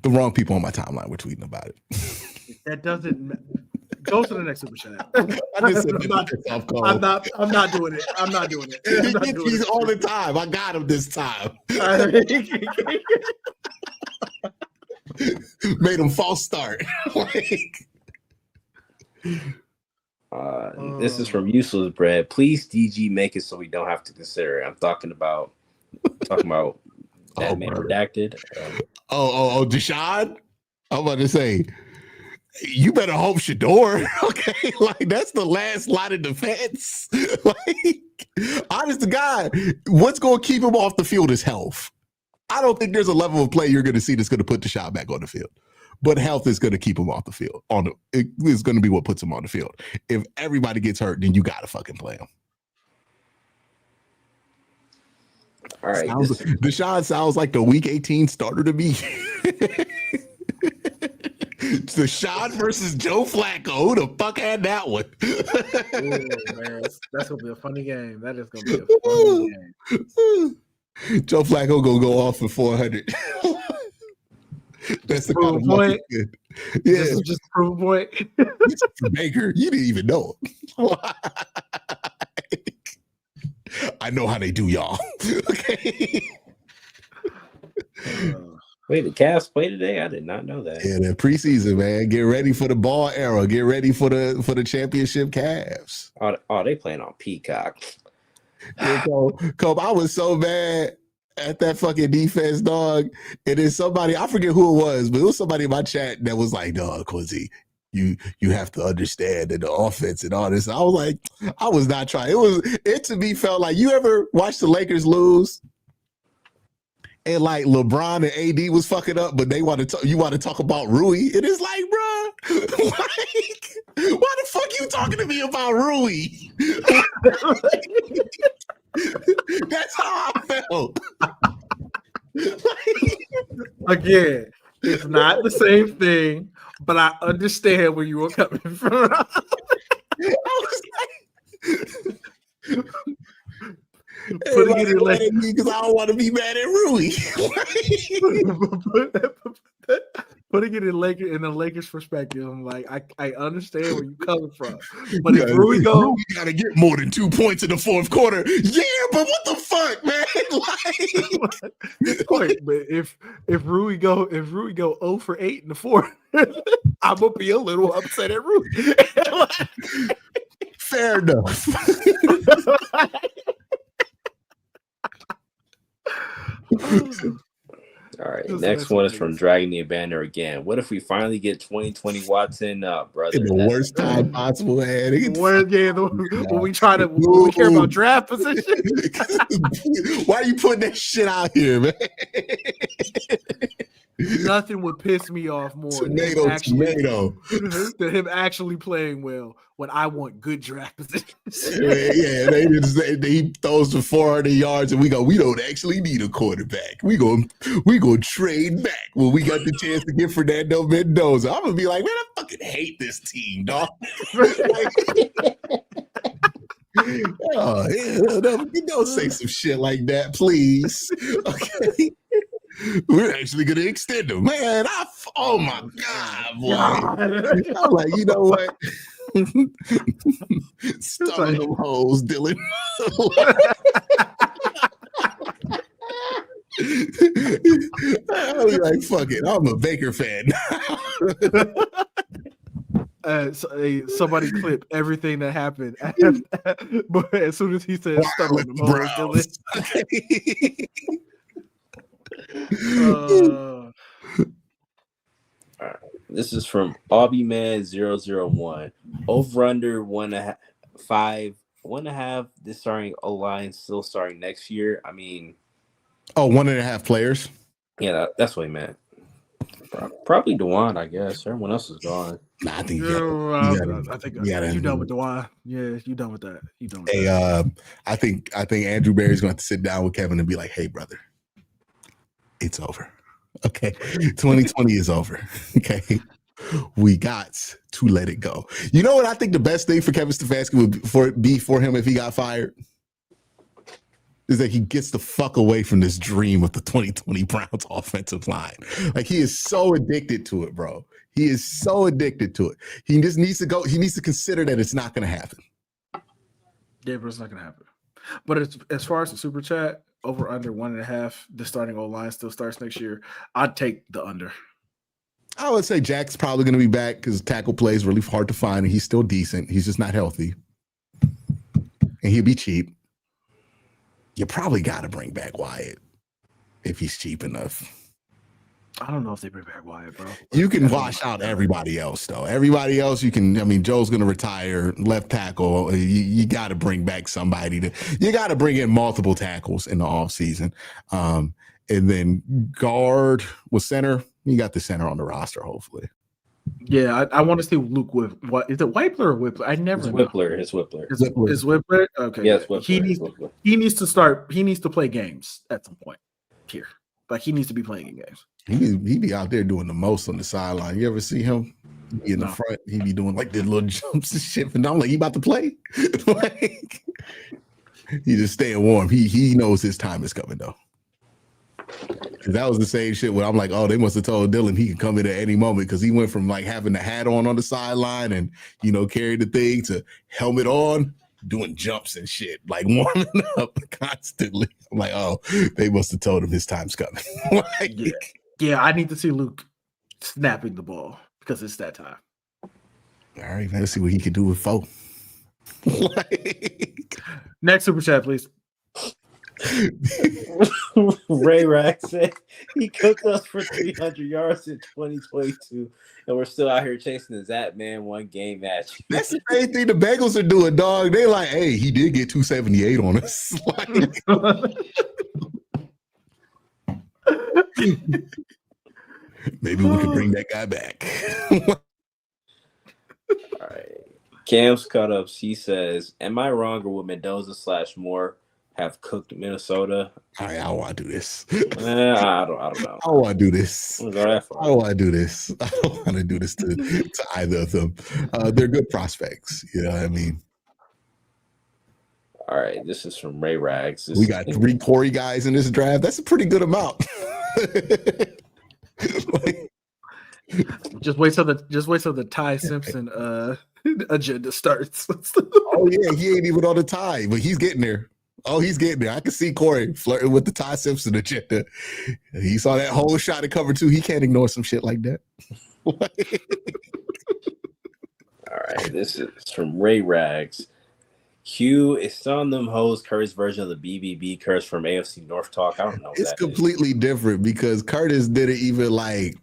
The wrong people on my timeline were tweeting about it. That doesn't go to the next super chat. I'm not doing it. I'm not doing it. He's all the time. I got him this time. Made him false start. This is from Useless Bread. Please, DG, make it so we don't have to consider it. I'm talking about that man redacted. Deshaun? I'm about to say, you better hope Shador. Okay, like that's the last line of defense. Like, honest to God, what's going to keep him off the field is health. I don't think there's a level of play you're going to see that's going to put Deshaun back on the field. But health is going to keep him off the field. It is going to be what puts him on the field. If everybody gets hurt, then you got to fucking play him. All right. Deshaun sounds like the week 18 starter to me. Deshaun versus Joe Flacco. Who the fuck had that one? Ooh, man, that's going to be a funny game. That is going to be a funny game. Joe Flacco going to go off for 400. That's the kind of point. Yeah. This is just a proof point. Baker, you didn't even know him. I know how they do, y'all. Okay. Wait, the Cavs play today? I did not know that. Yeah, they're preseason, man. Get ready for the ball era. Get ready for the championship Cavs. Oh, they playing on Peacock. Yeah, Cope, I was so mad at that fucking defense, dog. And then somebody, I forget who it was, but it was somebody in my chat that was like, dog, Quincy, you have to understand that the offense and all this. I was like, I was not trying. It to me felt like, you ever watch the Lakers lose? And like LeBron and AD was fucking up, but you want to talk about Ruie? It is like, bro, like, why the fuck you talking to me about Ruie? That's how I felt. Again, it's not the same thing, but I understand where you were coming from. I was like, putting it in like because I don't want to be mad at Ruie. Putting it in the Lakers perspective, I'm like, I understand where you're coming from. But if Ruie got to get more than 2 points in the fourth quarter, yeah, but what the fuck, man? Like, but if Ruie go 0 for 8 in the fourth, I'm gonna be a little upset at Ruie. Fair enough. All right, next one is from Dragging the Banner again. What if we finally get 2020 Watson, brother? In the worst time possible, man. When we care about draft position. Why are you putting that shit out here, man? Nothing would piss me off more than him actually playing well when I want good draft positions. He throws for 400 yards and we don't actually need a quarterback. We gonna trade back when we got the chance to get Fernando Mendoza. I'm gonna be like, man, I fucking hate this team, dog. Don't say some shit like that, please. Okay. We're actually going to extend him. Man, oh my God, boy. I'm like, you know what? Stop them hoes, Dylan. I'll be like, fuck it. I'm a Baker fan. Somebody clip everything that happened. But as soon as he said, stop them hoes, Dylan. All right. This is from AubiMan001. Over under 1.5. This starting O-line still starting next year. I mean, 1.5 players. Yeah, that's what he meant. Probably Dewan, I guess. Everyone else is gone. Nah, I think I think you done with Dewan. Yeah, you done with that. You done with that. I think Andrew Berry's going to have to sit down with Kevin and be like, hey, brother. It's over. Okay. 2020 is over. Okay. We got to let it go. You know what I think the best thing for Kevin Stefanski would be for him if he got fired? Is that he gets the fuck away from this dream of the 2020 Browns offensive line. Like, he is so addicted to it, bro. He is so addicted to it. He just needs to go. He needs to consider that it's not going to happen. Yeah, but it's not going to happen. But as far as the super chat, over under 1.5, the starting O-line still starts next year. I'd take the under. I would say Jack's probably going to be back because tackle play is really hard to find, and he's still decent. He's just not healthy. And he'll be cheap. You probably got to bring back Wyatt if he's cheap enough. I don't know if they bring back Wyatt, bro. You can wash out everybody else, though. Everybody else, you can. I mean, Joe's going to retire, left tackle. You got to bring back somebody. You got to bring in multiple tackles in the offseason. And then guard with center. You got the center on the roster, hopefully. Yeah, I want to see Luke with what is it, Whippler or Whippler? I never know. Whippler. It's Whippler. Is Whippler? Okay. Yes, Whippler. He needs to start. He needs to play games at some point here. Like, he needs to be playing in games. He be out there doing the most on the sideline. You ever see him? He be in the front. He be doing like the little jumps and shit. And I'm like, he about to play? Like, he just staying warm. He knows his time is coming though. That was the same shit where I'm like, oh, they must have told Dylan he could come in at any moment because he went from like having the hat on the sideline and, carrying the thing to helmet on, doing jumps and shit, like warming up constantly. I'm like, oh, they must have told him his time's coming. Like, yeah, I need to see Luke snapping the ball because it's that time. All right, let's see what he can do with 4. Next super chat, please. Ray Rack said he cooked us for 300 yards in 2022, and we're still out here chasing the Zap Man one game match. That's the same thing the Bengals are doing, dog. They like, hey, he did get 278 on us. Maybe we can bring that guy back. All right. Cam's cut ups. He says, am I wrong, or would Mendoza / Moore have cooked Minnesota? All right, I don't want to do this. I don't know. I don't want to do this. I don't want to do this. I don't want to do this to either of them. They're good prospects. You know what I mean? All right, this is from Ray Rags. We got 3 Corey guys in this draft. That's a pretty good amount. Just wait till the Ty Simpson agenda starts. Oh yeah, he ain't even on the tie, but he's getting there. Oh, he's getting there. I can see Corey flirting with the Ty Simpson agenda. He saw that whole shot at cover 2. He can't ignore some shit like that. All right, this is from Ray Rags. Q is some of them hoes Curtis version of the BBB curse from AFC North Talk. I don't know. It's completely different because Curtis didn't even like.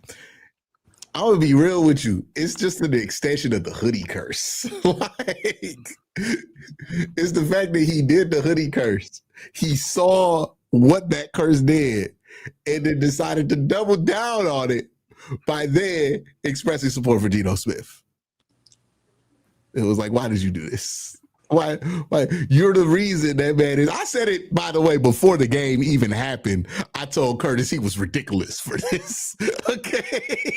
I would be real with you. It's just an extension of the hoodie curse. Like, it's the fact that he did the hoodie curse. He saw what that curse did and then decided to double down on it by then expressing support for Geno Smith. It was like, why did you do this? Why? You're the reason that man is. I said it, by the way, before the game even happened. I told Curtis he was ridiculous for this. Okay.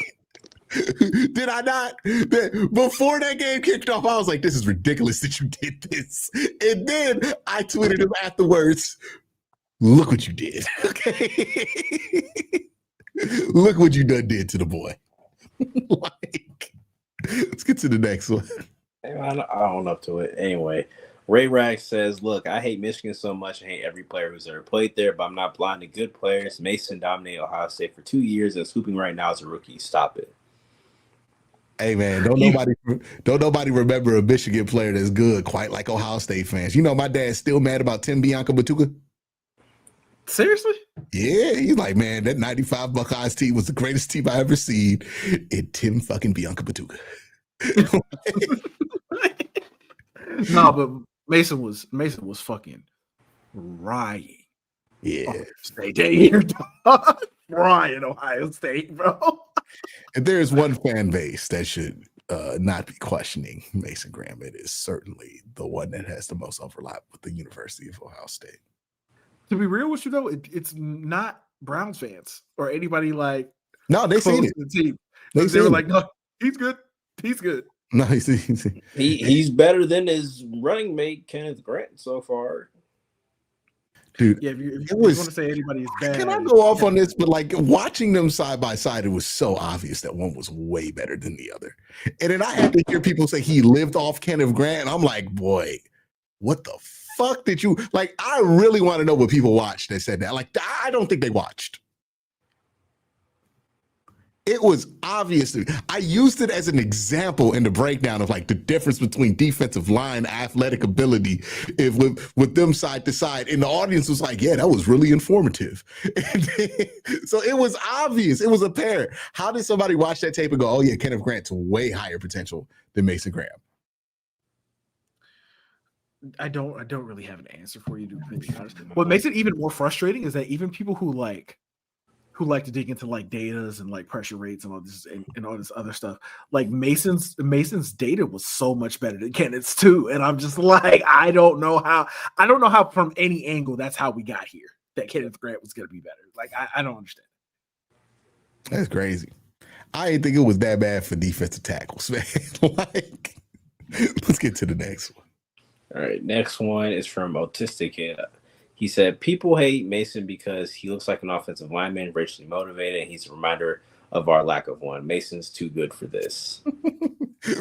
Did I not? Before that game kicked off, I was like, this is ridiculous that you did this. And then I tweeted him afterwards, look what you did. Okay. Look what you done did to the boy. Like, let's get to the next one. I don't own up to it. Anyway, Ray Rag says, look, I hate Michigan so much. I hate every player who's ever played there, but I'm not blind to good players. Mason dominated Ohio State for 2 years and swooping right now as a rookie. Stop it. Hey man, don't nobody remember a Michigan player that's good quite like Ohio State fans. You know, my dad's still mad about Tim Bianca-Batuka. Seriously? Yeah, he's like, man, that 95 Buckeyes team was the greatest team I ever seen. And Tim fucking Bianca-Batuka. No, but Mason was fucking rying. Yeah. State that year, dog. Ryan, Ohio State, bro. If there's one fan base that should not be questioning Mason Graham, it is certainly the one that has the most overlap with the University of Ohio State. To be real with you, though, it's not Browns fans or anybody like. No, they seen it. The team. They were like, no, he's good. He's good. No, he's better than his running mate Kenneth Grant so far. Dude, yeah, if you want to say anybody is bad. Can I go off on this? But like watching them side by side, it was so obvious that one was way better than the other. And then I had to hear people say he lived off Kenneth Grant. And I'm like, boy, what the fuck did you like? I really want to know what people watched that said that. Like, I don't think they watched. It was obvious. I used it as an example in the breakdown of like the difference between defensive line athletic ability if with them side to side. And the audience was like, yeah, that was really informative. So it was obvious. It was apparent. How did somebody watch that tape and go, oh yeah, Kenneth Grant's way higher potential than Mason Graham? I don't really have an answer for you, to be honest. What makes it even more frustrating is that even people who like to dig into like datas and like pressure rates and all this and all this other stuff, like Mason's data was so much better than Kenneth's too. And I'm just like, I don't know how from any angle that's how we got here that Kenneth Grant was going to be better. Like I don't understand. That's crazy. I didn't think it was that bad for defensive tackles, man. Like, let's get to the next one. All right, next one is from Autistic Kid. He said, people hate Mason because he looks like an offensive lineman, racially motivated, and he's a reminder of our lack of one. Mason's too good for this.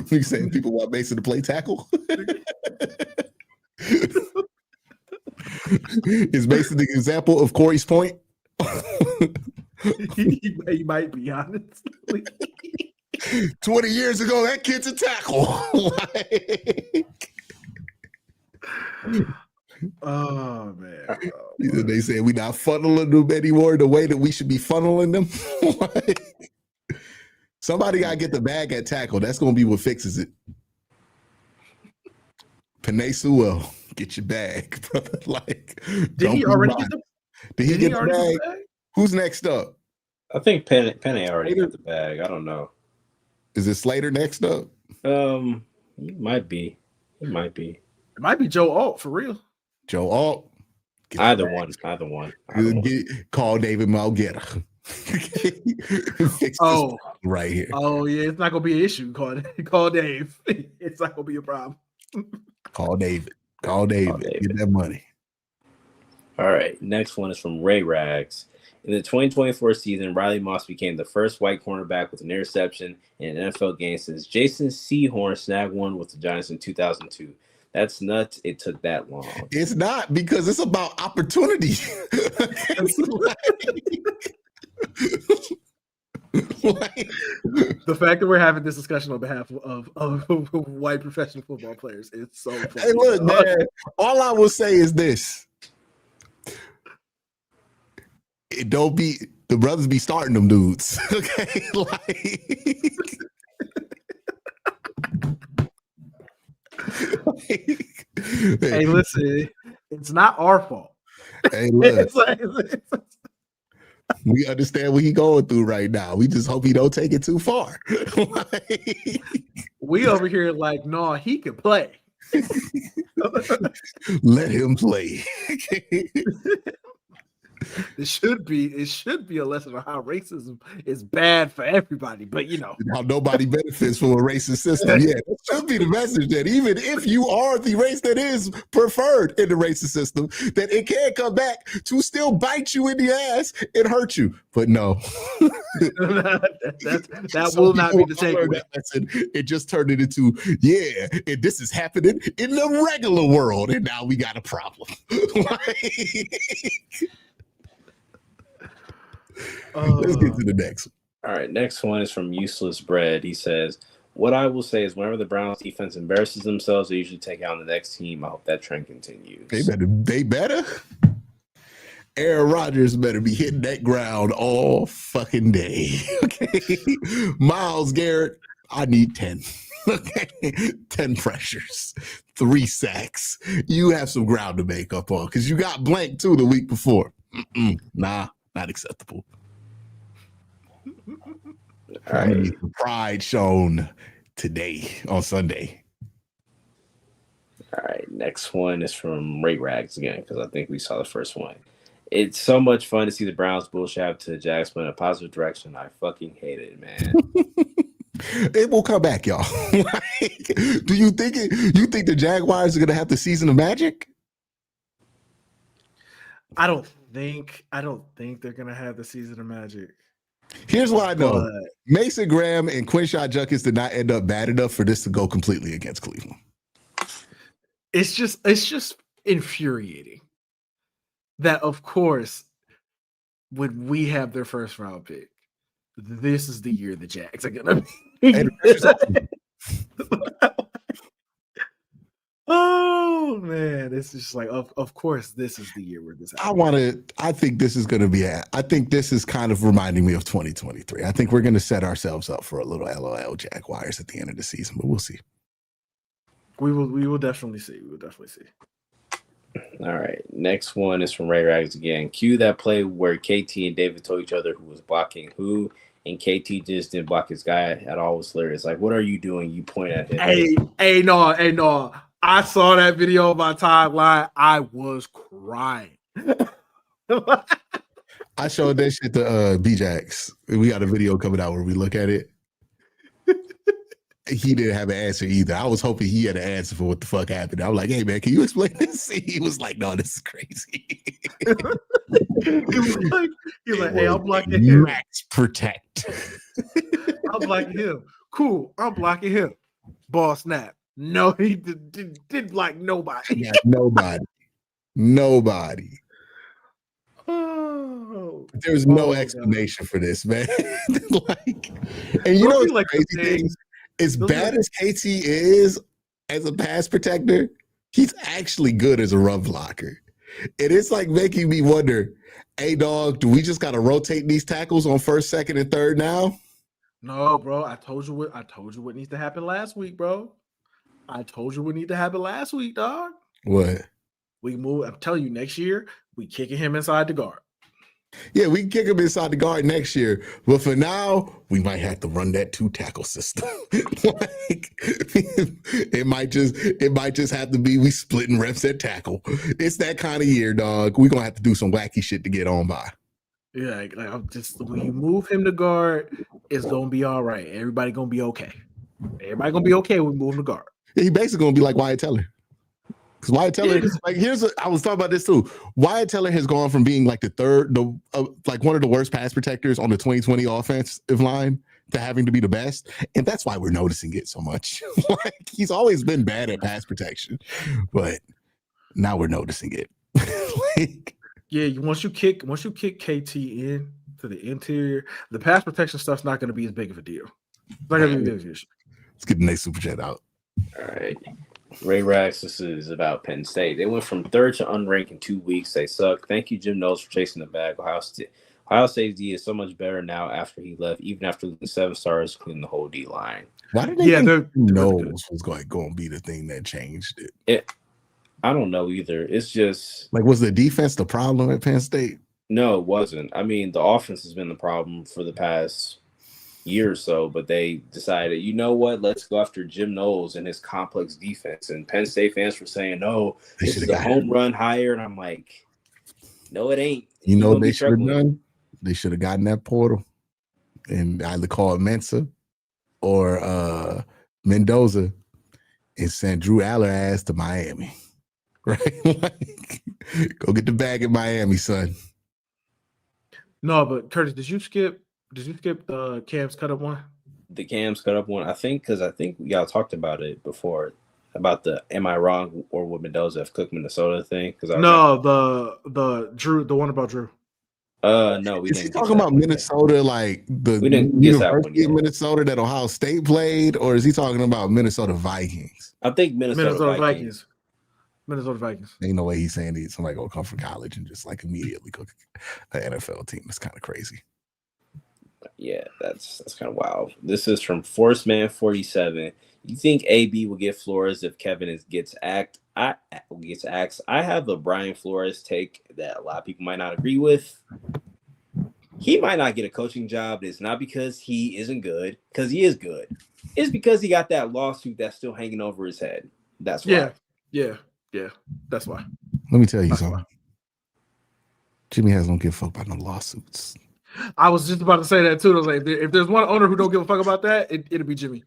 You saying people want Mason to play tackle? Is Mason the example of Corey's point? He might be, honestly. 20 years ago, that kid's a tackle. Oh man! They say we're not funneling them anymore the way that we should be funneling them. Somebody gotta get the bag at tackle. That's gonna be what fixes it. Penei Sewell, get your bag, brother. Like, did he already get the? Did he get the bag? Who's next up? I think Penei already got the bag. I don't know. Is it Slater next up? He might be. It might be Joe Alt for real. Joe Alt. Either one. Call David Malgetta. Right here. Oh yeah, it's not gonna be an issue. Call Dave. It's not gonna be a problem. Call David. Get that money. All right. Next one is from Ray Rags. In the 2024 season, Riley Moss became the first white cornerback with an interception in an NFL game since Jason Sehorn snagged one with the Giants in 2002. That's nuts. It took that long. It's not, because it's about opportunity. Like, the fact that we're having this discussion on behalf of white professional football players is so funny. Hey, look, man. All I will say is this: it don't be the brothers be starting them dudes. Okay, hey, listen, it's not our fault. Hey, look. We understand what he going through right now. We just hope he don't take it too far. We over here like, no, he can play. Let him play. It should be a lesson on how racism is bad for everybody, but how nobody benefits from a racist system. Yeah, that should be the message, that even if you are the race that is preferred in the racist system, that it can come back to still bite you in the ass and hurt you. But no, that will not be the takeaway. It just turned it into, and this is happening in the regular world, and now we got a problem. Let's get to the next one. All right, next one is from Useless Bread. He says, what I will say is whenever the Browns defense embarrasses themselves, they usually take out the next team. I hope that trend continues. They better. Aaron Rodgers better be hitting that ground all fucking day. Okay. Myles Garrett, I need 10. Okay. 10 pressures, 3 sacks. You have some ground to make up on because you got blank too the week before. Nah, not acceptable. All right. Pride shown today on Sunday. All right. Next one is from Ray Rags again, because I think we saw the first one. It's so much fun to see the Browns bullshit out to the Jags, but in a positive direction. I fucking hate it, man. It will come back, y'all. Do you think the Jaguars are going to have the season of magic? I don't think they're going to have the season of magic. Here's what I know. Mason Graham and Quinshon Judkins did not end up bad enough for this to go completely against Cleveland. It's just infuriating that, of course, when we have their first round pick, this is the year the Jags are gonna be. Oh man, it's just like, of course, this is the year where this happens. I think this is going to be I think this is kind of reminding me of 2023. I think we're going to set ourselves up for a little LOL Jaguars at the end of the season, but we'll see. We will definitely see. We will definitely see. All right. Next one is from Ray Rags again. Cue that play where KT and David told each other who was blocking who, and KT just didn't block his guy at all. It was hilarious. Like, what are you doing? You point at him. Hey, no. I saw that video on my timeline. I was crying. I showed that shit to B-Jax. We got a video coming out where we look at it. He didn't have an answer either. I was hoping he had an answer for what the fuck happened. I was like, hey, man, can you explain this? He was like, no, this is crazy. He was like, hey, I'm blocking him. Max protect. I'm blocking him. Cool, I'm blocking him. Ball snap. No, he did block nobody. Yeah, nobody. Oh, there's no explanation for this, man. And you know what's like crazy thing? As bad as KT is as a pass protector, he's actually good as a run blocker. And it's like making me wonder, hey, dog, do we just got to rotate these tackles on first, second, and third now? No, bro. I told you what needs to happen last week, bro. I told you what needs to happen last week, dog. What? We move. I'm telling you, next year, we kicking him inside the guard. Yeah, we can kick him inside the guard next year. But for now, we might have to run that 2-tackle system. It might just have to be we splitting reps at tackle. It's that kind of year, dog. We're gonna have to do some wacky shit to get on by. Yeah, like I'm just when you move him to guard, it's gonna be all right. Everybody gonna be okay. Everybody gonna be okay when we move him to guard. He basically gonna be like Wyatt Teller. Because Wyatt Teller, I was talking about this too. Wyatt Teller has gone from being like like one of the worst pass protectors on the 2020 offensive line to having to be the best. And that's why we're noticing it so much. Like, he's always been bad at pass protection, but now we're noticing it. Yeah, once you kick KT in, to the interior. The pass protection stuff's not going to be as big of a deal. It's not going to be as big of a deal. Let's get the next super chat out. All right. Ray Rax, this is about Penn State. They went from third to unranked in 2 weeks. They suck. Thank you, Jim Knowles, for chasing the bag. Ohio State's D is so much better now after he left, even after losing 7 stars, including the whole D line. Why did they think Knowles was going to be the thing that changed it? I don't know either. It's just like, was the defense the problem at Penn State? No, it wasn't. I mean, the offense has been the problem for the past year or so, but they decided, you know what, let's go after Jim Knowles and his complex defense. And Penn State fans were saying, no, this is a home run hire. And I'm like, no, it ain't. You know what they should have done? They should have gotten that portal and either called Mensa or Mendoza and sent Drew Aller ass to Miami. Right? Like, go get the bag in Miami, son. No, but Curtis, did you skip the Cam's cut up one? The Cam's cut up one, I think y'all talked about it before, about the am I wrong or would Mendoza have cooked Minnesota thing? The Drew, the one about Drew. No, we didn't. Is he talking about Minnesota, like the University of Minnesota that Ohio State played, or is he talking about Minnesota Vikings? I think Minnesota Vikings. Minnesota Vikings. Ain't no way he's saying somebody gonna come from college and just like immediately cook an NFL team. That's kind of crazy. Yeah, that's kind of wild. This is from Forceman47. You think AB will get Flores if Kevin gets axed? I have a Brian Flores take that a lot of people might not agree with. He might not get a coaching job. It's not because he isn't good, because he is good. It's because he got that lawsuit that's still hanging over his head. That's why. Yeah. That's why. Let me tell you something. Jimmy has don't give a fuck about no lawsuits. I was just about to say that too. I was like, if there's one owner who don't give a fuck about that, it'll be Jimmy.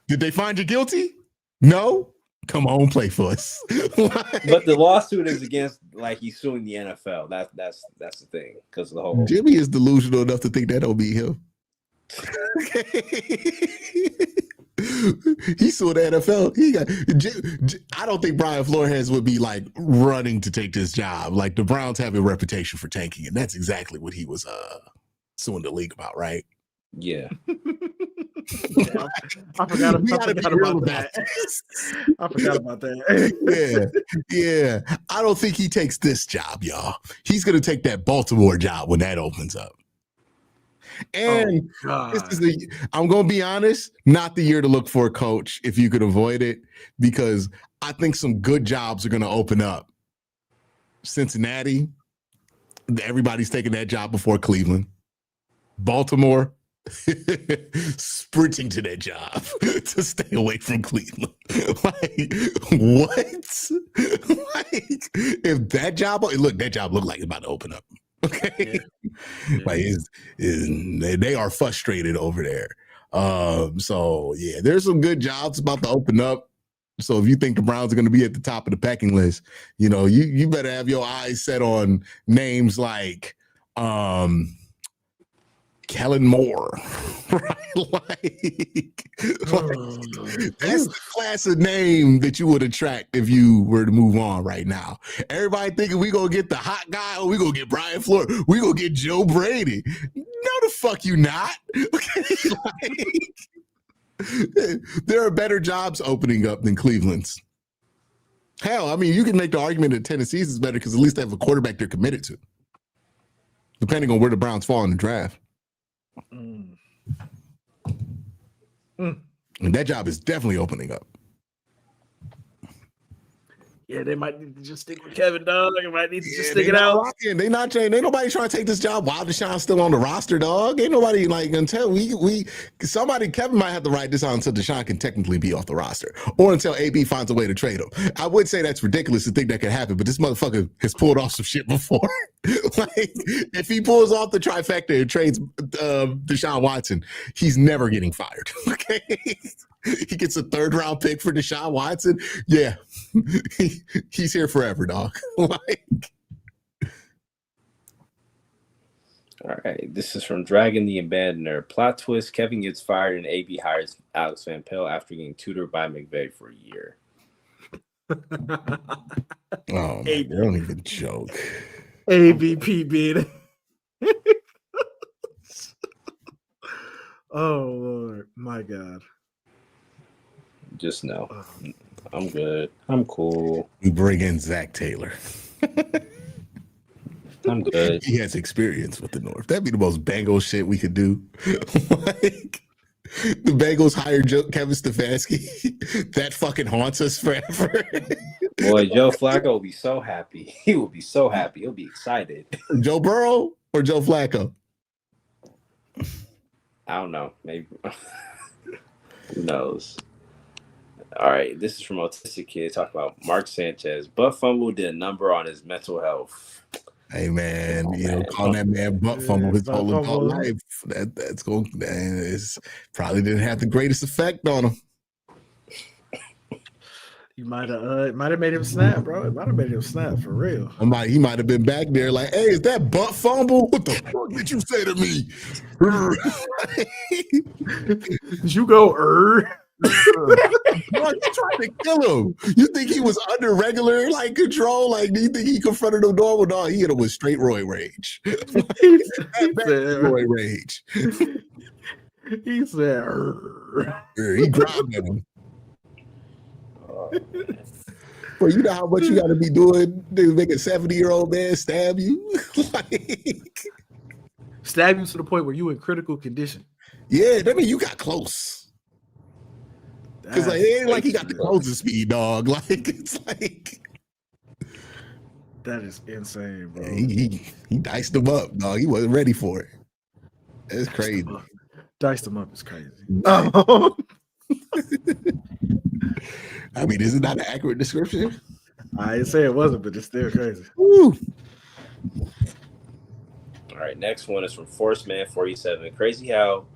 Did they find you guilty? No. Come on, play for us. But the lawsuit is against, like, he's suing the NFL. That's the thing, because of the whole. Jimmy is delusional enough to think that'll be him. He sued the NFL. I don't think Brian Flores would be like running to take this job. Like, the Browns have a reputation for tanking, and that's exactly what he was suing the league about, right? Yeah. I forgot about that. I forgot about that. Yeah. I don't think he takes this job, y'all. He's gonna take that Baltimore job when that opens up. And I'm gonna be honest, not the year to look for a coach if you could avoid it, because I think some good jobs are gonna open up. Cincinnati, everybody's taking that job before Cleveland. Baltimore, sprinting to that job to stay away from Cleveland. Like, what? Like, if that job looked like it's about to open up. Okay. Yeah. Like, they are frustrated over there. So yeah, there's some good jobs about to open up. So if you think the Browns are going to be at the top of the pecking list, you know, you better have your eyes set on names like Kellen Moore, right? Like that's the class of name that you would attract if you were to move on right now. Everybody thinking we gonna get the hot guy, or we gonna get Brian Flores, we gonna get Joe Brady. No, the fuck you not. Okay? Like, there are better jobs opening up than Cleveland's. Hell, I mean, you can make the argument that Tennessee's is better because at least they have a quarterback they're committed to, depending on where the Browns fall in the draft. And that job is definitely opening up. Yeah, they might need to just stick with Kevin, dog. They might need to just stick it out. Rocking. They not changing. Ain't nobody trying to take this job while Deshaun's still on the roster, dog. Ain't nobody like until Kevin might have to write this out until Deshaun can technically be off the roster, or until AB finds a way to trade him. I would say that's ridiculous to think that could happen, but this motherfucker has pulled off some shit before. Like, if he pulls off the trifecta and trades Deshaun Watson, he's never getting fired. Okay. He gets a 3rd round pick for Deshaun Watson. Yeah, he's here forever, dog. Like, all right, this is from Dragon the Abandoner. Plot twist: Kevin gets fired and AB hires Alex Van Pelt after getting tutored by McVay for a year. Oh, man, don't even joke. ABP being Oh Lord, my God. Just no. I'm good. I'm cool. We bring in Zach Taylor. I'm good. He has experience with the North. That'd be the most Bengals shit we could do. Like, the Bengals hired Kevin Stefanski. That fucking haunts us forever. Boy, Joe Flacco will be so happy. He will be so happy. He'll be excited. Joe Burrow or Joe Flacco? I don't know. Maybe. Who knows? All right. This is from Autistic Kid. Talk about Mark Sanchez. Butt fumble did a number on his mental health. Hey man, calling that man butt fumble his whole adult life. That's going. It's probably didn't have the greatest effect on him. You might have made him snap, bro. It might have made him snap for real. He might have been back there like, hey, is that butt fumble? What the fuck did you say to me? Did you go Bro, you trying to kill him. You think he was under regular control? Like, do you think he confronted him normal? No, he hit him with straight Roy rage. Roy rage. He said, he grabbed him. Bro, you know how much you got to be doing to make a 70-year-old man stab you? Stab you to the point where you in critical condition. Yeah, I mean, you got close. Because it ain't like he got the closing speed, dog. Like, it's like that is insane, bro. He diced him up, dog. He wasn't ready for it. It's crazy. Diced him up is crazy. I mean, isn't that an accurate description? I didn't say it wasn't, but it's still crazy. Woo. All right, next one is from ForceMan47. Crazy how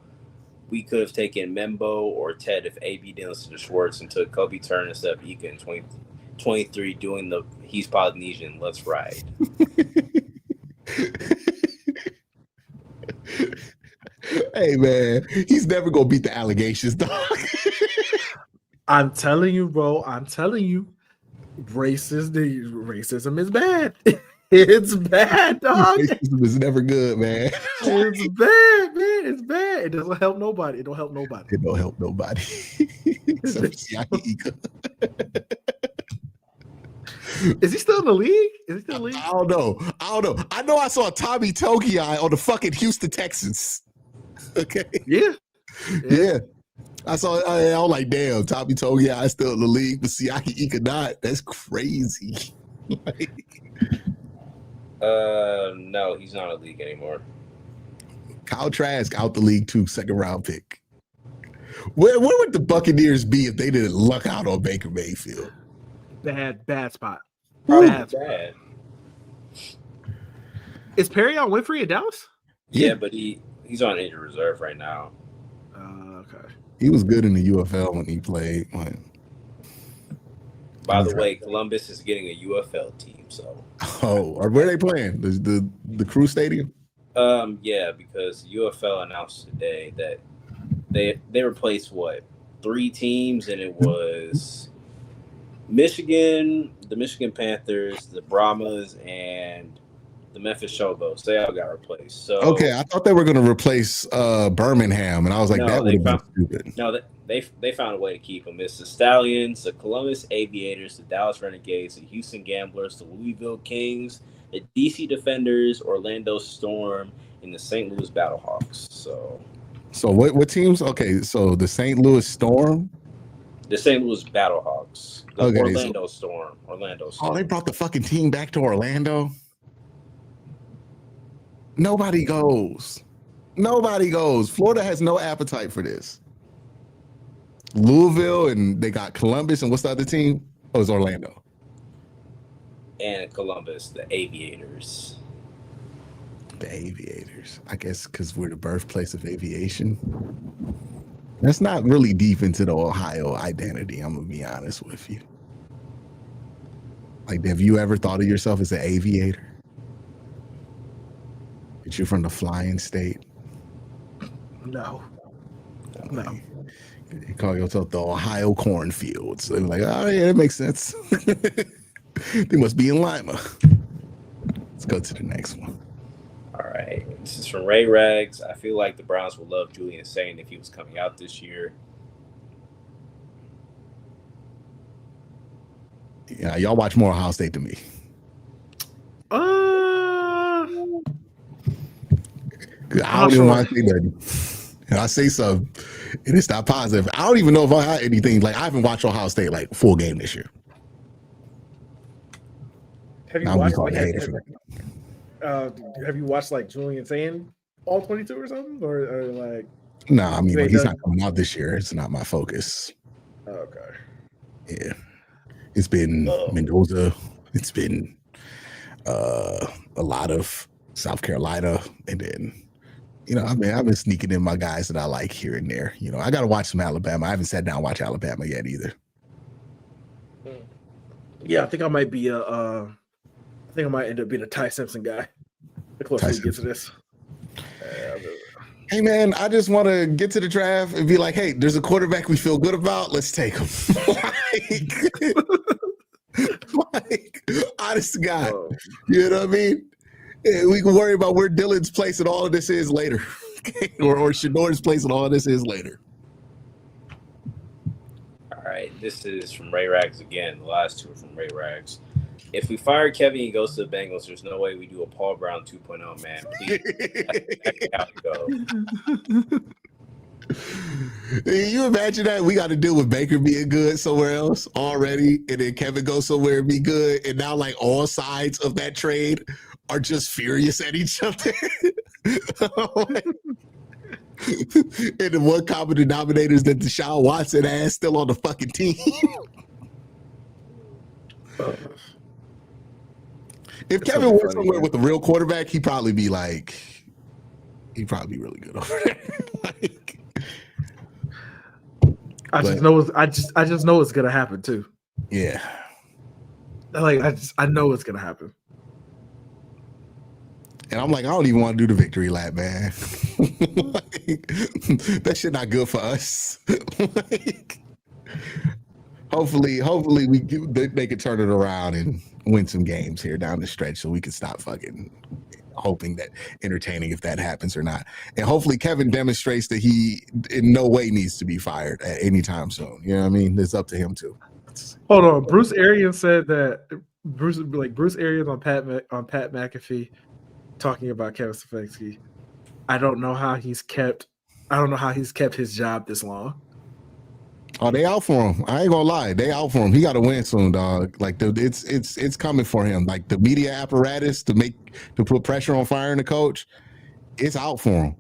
we could have taken Membo or Ted if AB didn't listen to Schwartz and took Kobe Turner instead of Ika in 2023 doing the he's Polynesian. Let's ride. Hey, man, he's never going to beat the allegations, dog. I'm telling you, bro. I'm telling you, racism is bad. It's bad, dog. Racism is never good, man. It's bad, man. It's bad. It doesn't help nobody. It don't help nobody. It don't help nobody. Is he still in the league? Is he still in the league? I don't know. I know I saw Tommy Togiai on the fucking Houston Texans. Okay. Yeah. I saw. I was like, damn, Tommy Togiai is still in the league, but Siaki Ika not. That's crazy. No, he's not in the league anymore. Kyle Trask out the league too, second round pick. Where would the Buccaneers be if they didn't luck out on Baker Mayfield? Bad spot. Probably bad. Is Perry on Winfrey in Dallas? Yeah, but he's on injured reserve right now. Okay. He was good in the UFL when he played. By the way, Columbus is getting a UFL team, so. Oh, where are they playing? The Crew Stadium? Yeah, because UFL announced today that they replaced 3 teams, and it was Michigan, the Michigan Panthers, the Brahmas, and the Memphis Showboats. They all got replaced. So okay, I thought they were going to replace Birmingham, and I was like, that would have been stupid. No, they found a way to keep them. It's the Stallions, the Columbus Aviators, the Dallas Renegades, the Houston Gamblers, the Louisville Kings, the DC Defenders, Orlando Storm, and the St. Louis Battlehawks. So what teams? Okay, so the St. Louis Storm, the St. Louis Battlehawks, the okay, Orlando Storm. Oh, they brought the fucking team back to Orlando. Nobody goes. Florida has no appetite for this. Louisville, and they got Columbus, and what's the other team? Oh, it's Orlando. And Columbus, the Aviators. The Aviators. I guess because we're the birthplace of aviation. That's not really deep into the Ohio identity, I'm going to be honest with you. Like, have you ever thought of yourself as an aviator? That you're from the flying state? No. You call yourself the Ohio cornfields. They're like, oh yeah, that makes sense. They must be in Lima. Let's go to the next one. All right. right. This is from Ray Rags. I feel like the Browns would love Julian Saint if he was coming out this year. Yeah, y'all watch more Ohio State than me. I don't even want to say nothing. And I say something, and it's not positive. I don't even know if I had anything. Like, I haven't watched Ohio State like full game this year. Have you watched like Julian Saint all 22 or something, or like? No, I mean like, he's not coming out this year. It's not my focus. Okay. Yeah, it's been Mendoza. It's been a lot of South Carolina, and then I've been sneaking in my guys that I like here and there. I got to watch some Alabama. I haven't sat down and watched Alabama yet either. Yeah, I think I might be I think I might end up being a Ty Simpson guy. The closer we get to this. Hey man, I just want to get to the draft and be like, hey, there's a quarterback we feel good about. Let's take him. like, honest to God, you know what I mean? We can worry about where Dylan's place and all of this is later, or Shador's place and all of this is later. All right, this is from Ray Rags again. The last two are from Ray Rags. If we fire Kevin, he goes to the Bengals. There's no way we do a Paul Brown 2.0, man. Please, that's how it go. You imagine that we got to deal with Baker being good somewhere else already, and then Kevin goes somewhere and be good, and now like all sides of that trade are just furious at each other. And the one common denominator is that Deshaun Watson ass still on the fucking team. If Kevin went somewhere with a real quarterback, he'd probably be really good over there. I just know it's gonna happen too. Yeah. I know it's gonna happen. And I'm like, I don't even want to do the victory lap, man. That shit not good for us. Hopefully they can turn it around and win some games here down the stretch so we can stop fucking hoping that entertaining if that happens or not. And hopefully Kevin demonstrates that he in no way needs to be fired at any time soon. You know what I mean? It's up to him too. Hold on. Bruce Arians said that Bruce Arians on Pat McAfee talking about Kevin Stefanski. I don't know how he's kept his job this long. Oh, they out for him. I ain't gonna lie, they out for him. He got to win soon, dog. Like it's coming for him. Like the media apparatus to put pressure on firing the coach, it's out for him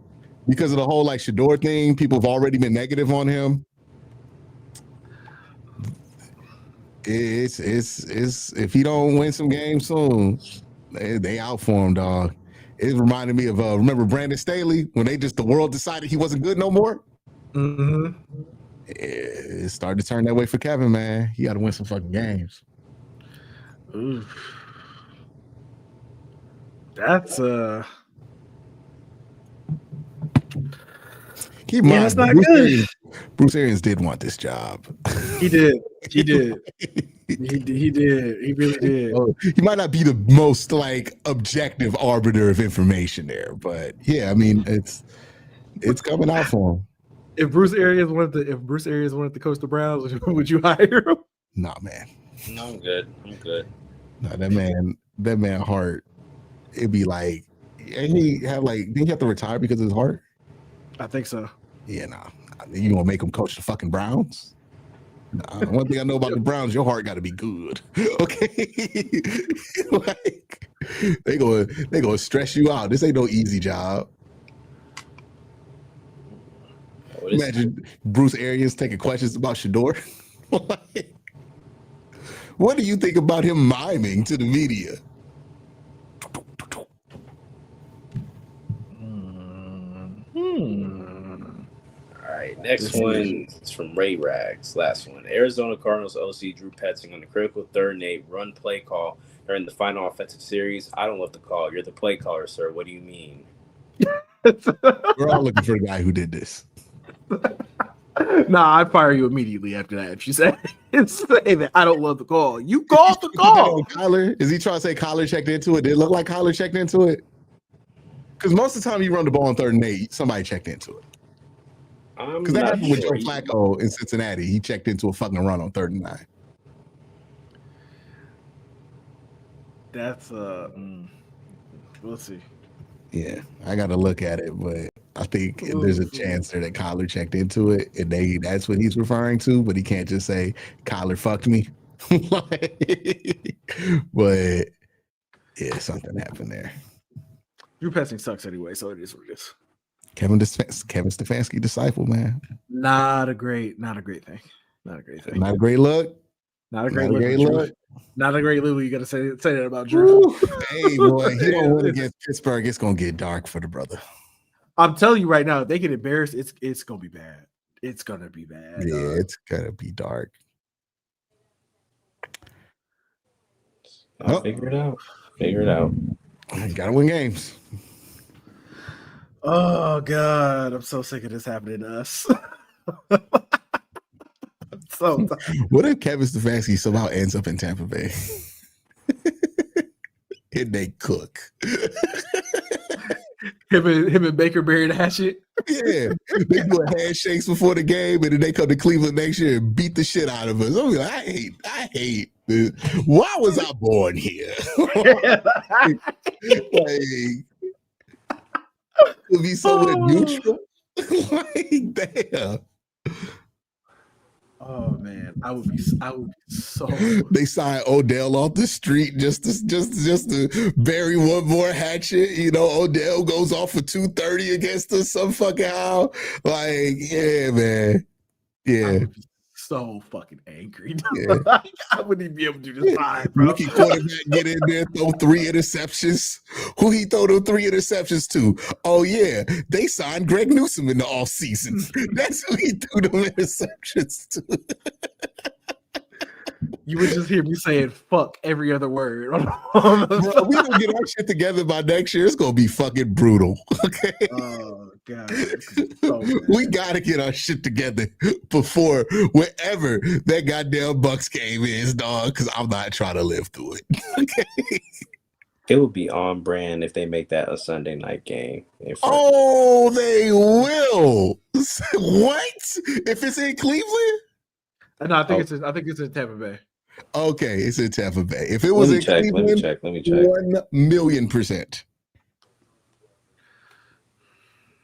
because of the whole like Shador thing. People have already been negative on him. It's if he don't win some games soon, they out for him, dog. It reminded me of remember Brandon Staley when the world decided he wasn't good no more. Mm-hmm. It started to turn that way for Kevin, man. He got to win some fucking games. Oof. That's keep in mind, that's not good. Bruce Arians did want this job. He did. He did. He did. He really did. He might not be the most like objective arbiter of information there, but yeah, I mean it's coming out for him. If Bruce Arians wanted to coach the Browns, would you hire him? Nah, man. No, I'm good. No, that man heart. It'd be like, didn't he have to retire because of his heart? I think so. Yeah, nah. You gonna make him coach the fucking Browns? Nah, one thing I know about the Browns, your heart got to be good. Okay, like they gonna stress you out. This ain't no easy job. Imagine Bruce Arians taking questions about Shador. What do you think about him miming to the media? All right, next one is from Ray Rags. Last one. Arizona Cardinals OC Drew Petzing on the critical third and 8 run play call during the final offensive series. I don't love the call. You're the play caller, sir. What do you mean? We're all looking for the guy who did this. Nah, I'd fire you immediately after that. If you say that I don't love the call, you called the call. Kyler, is he trying to say Kyler checked into it? Did it look like Kyler checked into it? Because most of the time you run the ball on 3rd and 8, somebody checked into it. Because that happened with Joe Flacco in Cincinnati. He checked into a fucking run on 3rd and 9. That's we'll see. Yeah, I got to look at it, but I think there's a chance there that Kyler checked into it, and that's what he's referring to. But he can't just say Kyler fucked me. But yeah, something happened there. Drew passing sucks anyway, so it is what it is. Kevin Stefanski disciple, man. Not a great thing. Not a great look. Not a great look. Not a great look. You got to say that about Drew. Hey, boy, he don't win against Pittsburgh. It's gonna get dark for the brother. I'm telling you right now, if they get embarrassed, it's gonna be bad. It's gonna be bad. Yeah, it's gonna be dark. Figure it out. Gotta win games. Oh God, I'm so sick of this happening to us. What if Kevin Stefanski somehow ends up in Tampa Bay? And they cook. Him and Baker bury the hatchet. Yeah, they do handshakes before the game, and then they come to Cleveland next year and beat the shit out of us. I'm like, I hate this. Why was I born here? To be so neutral. Like, damn. Oh man, I would be so. They sign Odell off the street just to bury one more hatchet. You know, Odell goes off for 230 against us some fucking how. Like, yeah, man. Yeah. I would be so fucking angry. Yeah. I wouldn't even be able to do this live, bro. Rookie quarterback get in there, throw 3 interceptions. Who he throw them 3 interceptions to? Oh, yeah. They signed Greg Newsome in the offseason. That's who he threw them interceptions to. You would just hear me saying "fuck" every other word. Bro, we gonna get our shit together by next year. It's gonna be fucking brutal. Okay. Oh God. So we gotta get our shit together before wherever that goddamn Bucks game is, dog. Because I'm not trying to live through it. Okay. It would be on brand if they make that a Sunday night game. Oh, they will. What? If it's in Cleveland? No, I think it's in Tampa Bay. Okay, it's in Tampa Bay. If it was in Cleveland, let me check. 1,000,000%.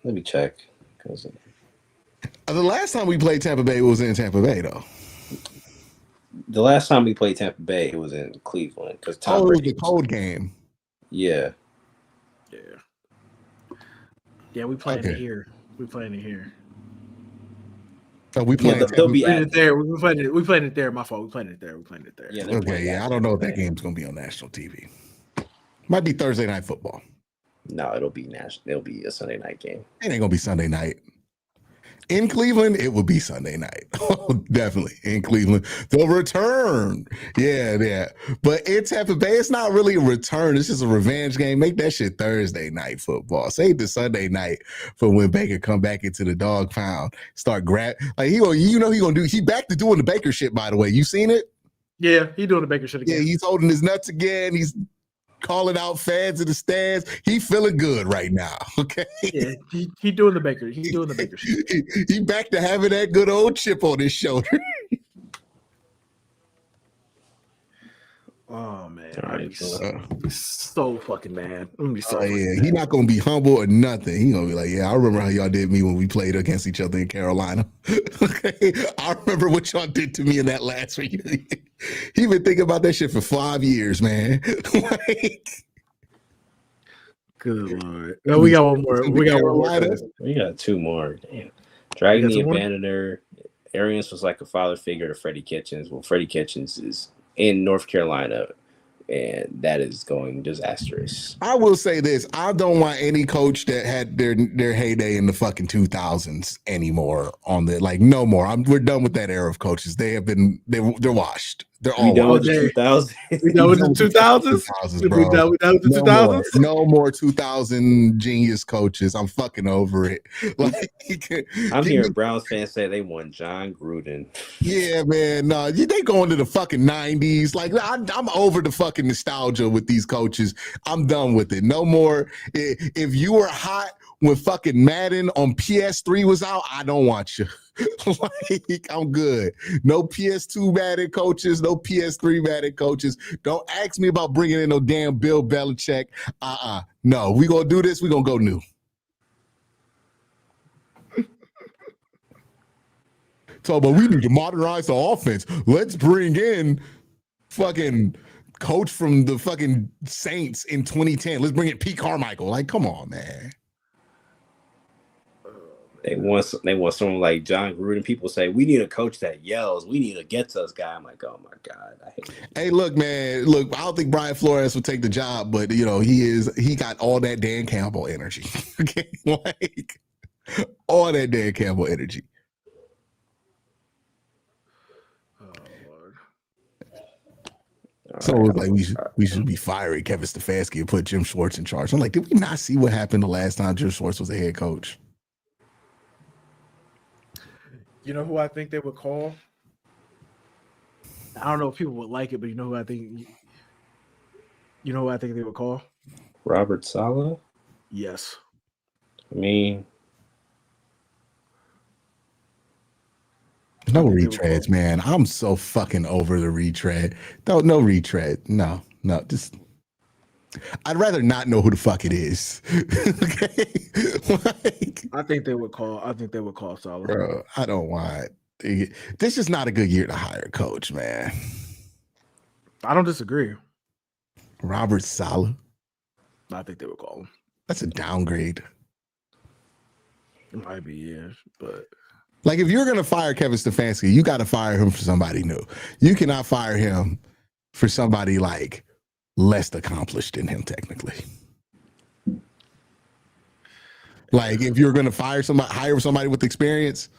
Let me check. The last time we played Tampa Bay was in Tampa Bay, though. The last time we played Tampa Bay, it was in Cleveland. Because it was the cold game. Yeah. Yeah, we playing it here. We playing it here. Oh, we playing it there. We playing it there. My fault. We playing it there. Yeah. Okay. Yeah, I don't know if that game's gonna be on national TV. Might be Thursday Night Football. No, it'll be national. It'll be a Sunday night game. It ain't gonna be Sunday night. In Cleveland, it will be Sunday night. Oh, definitely. In Cleveland. The return. Yeah. But in Tampa Bay, it's not really a return. It's just a revenge game. Make that shit Thursday night football. Save the Sunday night for when Baker come back into the dog pound. Start he back to doing the Baker shit, by the way. You seen it? Yeah, he doing the Baker shit again. Yeah, he's holding his nuts again. He's calling out fans in the stands. He feeling good right now. Okay. Yeah, he doing the Baker. He's doing the Baker shit. He back to having that good old chip on his shoulder. Oh man, I'm so fucking mad. Yeah, he not gonna be humble or nothing. He gonna be like, yeah, I remember how y'all did me when we played against each other in Carolina. Okay, I remember what y'all did to me in that last reunion. He been thinking about that shit for 5 years, man. Like, good Lord. No, we got one more. We got 2 more. Damn. Dragging the Abandoner. Arians was like a father figure to Freddie Kitchens. Well, Freddie Kitchens is in North Carolina, and that is going disastrous. I will say this: I don't want any coach that had their heyday in the fucking 2000s anymore. No more. We're done with that era of coaches. They're washed. They're We all done with washed. the 2000s. We done with the 2000s? 2000s, We bro. done with the No more, 2000s? no more 2000 genius coaches. I'm fucking over it. Like, I'm hearing Browns fans say they want John Gruden. yeah, man. No, they going to the fucking 90s. Like, I'm over the fucking nostalgia with these coaches. I'm done with it. No more. If you were hot when fucking Madden on PS3 was out, I don't want you. Like, I'm good. No PS2 Madden coaches, no PS3 Madden coaches. Don't ask me about bringing in no damn Bill Belichick. No, we gonna do this. We gonna go new. So, but we need to modernize the offense. Let's bring in fucking coach from the fucking Saints in 2010. Let's bring in Pete Carmichael. Like, come on, man. They want someone like John Gruden. People say we need a coach that yells. We need a gets us guy. I'm like, oh my god, I hate it. Hey, look, man. Look, I don't think Brian Flores will take the job, but you know he got all that Dan Campbell energy. Okay, like all that Dan Campbell energy. Oh, Lord. So it was like we should be firing Kevin Stefanski and put Jim Schwartz in charge. I'm like, did we not see what happened the last time Jim Schwartz was the head coach? You know who I think they would call? I don't know if people would like it, but you know who I think? You know who I think they would call? Robert Saleh. Yes. I mean, No retreads, man. I'm so fucking over the retread. No retread. No. Just I'd rather not know who the fuck it is. Okay. Like, I think they would call Saleh. bro, I don't want it. This is not a good year to hire a coach, man. I don't disagree. Robert Saleh. I think they would call him. That's a downgrade. It might be, yeah, but Like, if you're gonna fire Kevin Stefanski, you got to fire him for somebody new. You cannot fire him for somebody like less accomplished than him, technically. Like, if you're gonna hire somebody with experience,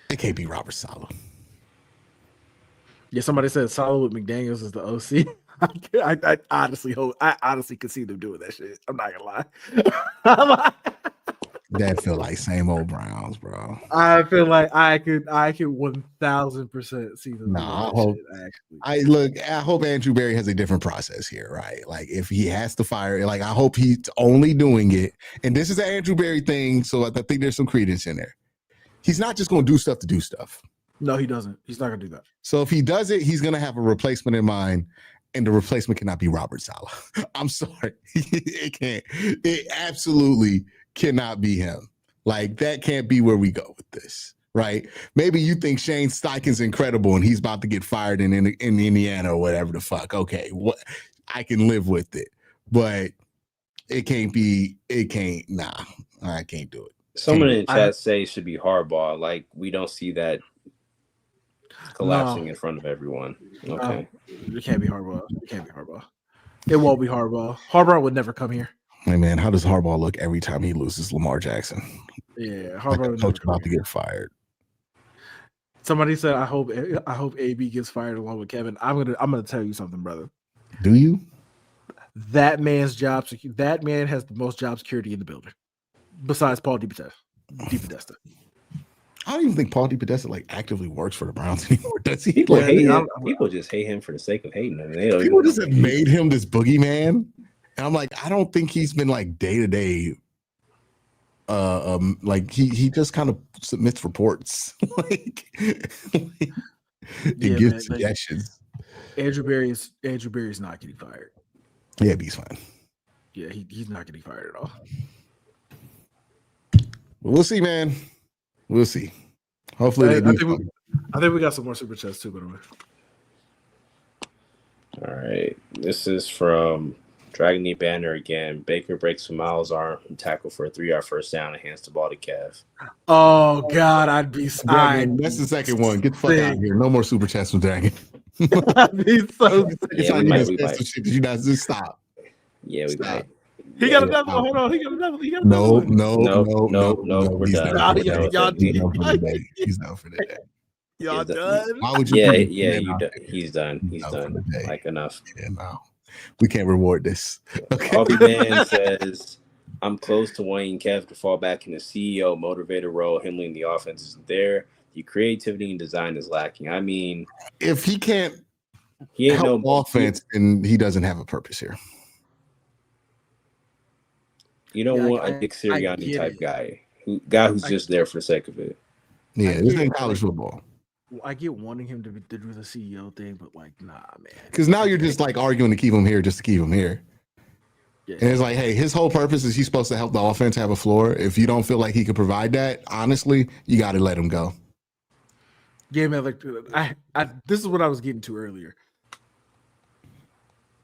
it can't be Robert Saleh. yeah, somebody said Saleh with McDaniels is the OC. I honestly could see them doing that shit. I'm not gonna lie. That feel like same old Browns, bro. I feel like I could 1000% see them. Nah, doing that shit, actually. I hope Andrew Berry has a different process here, right? Like, if he has to fire, like, I hope he's only doing it. And this is an Andrew Berry thing, so I think there's some credence in there. He's not just going to do stuff to do stuff. No, he doesn't. He's not gonna do that. So if he does it, he's going to have a replacement in mind, and the replacement cannot be Robert Saleh. I'm sorry. It can't. It absolutely cannot be him. Like, that can't be where we go with this, right? Maybe you think Shane Steichen's incredible and he's about to get fired in Indiana or whatever the fuck. Okay, what I can live with it, but it can't be. It can't. Nah, I can't do it. someone in the chat say it should be Harbaugh. Like, we don't see that collapsing in front of everyone. Okay, it can't be Harbaugh. It can't be Harbaugh. It won't be Harbaugh. Harbaugh would never come here. Hey man, how does Harbaugh look every time he loses Lamar Jackson? Yeah, Like Harbaugh a coach about to get fired. Somebody said, "I hope AB gets fired along with Kevin." I'm gonna tell you something, brother. Do you? That man's job. That man has the most job security in the building, besides Paul DePodesta. I don't even think Paul DePodesta like actively works for the Browns anymore. Does he? people Like, hate him. People just hate him for the sake of hating him. They don't people even just have made him this boogeyman. And I'm like, I don't think he's been like day to day. Like he just kind of submits reports, like it gives suggestions. Andrew Berry is not getting fired. Yeah, but he's fine. Yeah, he's not getting fired at all. But we'll see, man. We'll see. Hopefully, I think we got some more super chats too, by the way. All right. This is from Dragon Knee Banner again. Baker breaks Miles' arm and tackle for a 3-yard first down and hands the ball to Kev. Oh God, I'd be. That's the second one. Get the fuck out of here. No more super chats from Dragon. I'd be so. Yeah, we might. You guys just stop. Yeah, we Stop. might. He got a double. Hold on. He got a double. No. No, we're He's done. done. Y'all- He's done for the day. Y'all Yeah, done? Why would you? Yeah, bring yeah, him in out he's done. He's No, for done. the day. Like enough. there? No, we can't reward this. Okay. Hobby Man says, I'm close to wanting Kev to fall back in the CEO motivator role. Him leading the offense isn't there. The creativity and design is lacking. I mean, If he can't he ain't help no offense, then he doesn't have a purpose here. You don't Yeah, want a Nick Sirianni type guy, who's just there for the sake of it. Yeah, this ain't college football. I get wanting him to do the CEO thing, but like, nah, man. Because now you're just like arguing to keep him here just to keep him here. Yeah. And it's like, hey, his whole purpose is he's supposed to help the offense have a floor. If you don't feel like he could provide that, honestly, you got to let him go. Yeah, man. Like, this is what I was getting to earlier.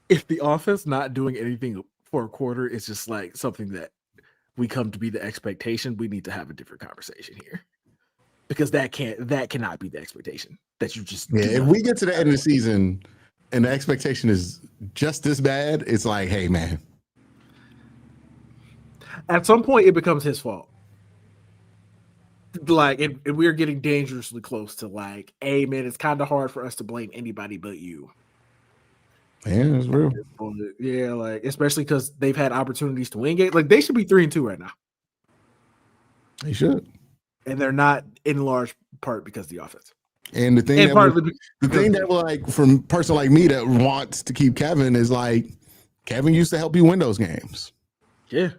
If the offense not doing anything for a quarter is just like something that we come to be the expectation, we need to have a different conversation here. Because that cannot be the expectation that you just if we get to the end of the season and the expectation is just this bad, it's like, hey, man. At some point, it becomes his fault. Like, and we're getting dangerously close to like, hey, man, it's kind of hard for us to blame anybody but you. Yeah, it's real. Yeah, like, especially because they've had opportunities to win games. Like, they should be 3-2 right now. They should. And they're not in large part because of the offense. And the thing that will like from a person like me that wants to keep Kevin is like Kevin used to help you win those games. Yeah.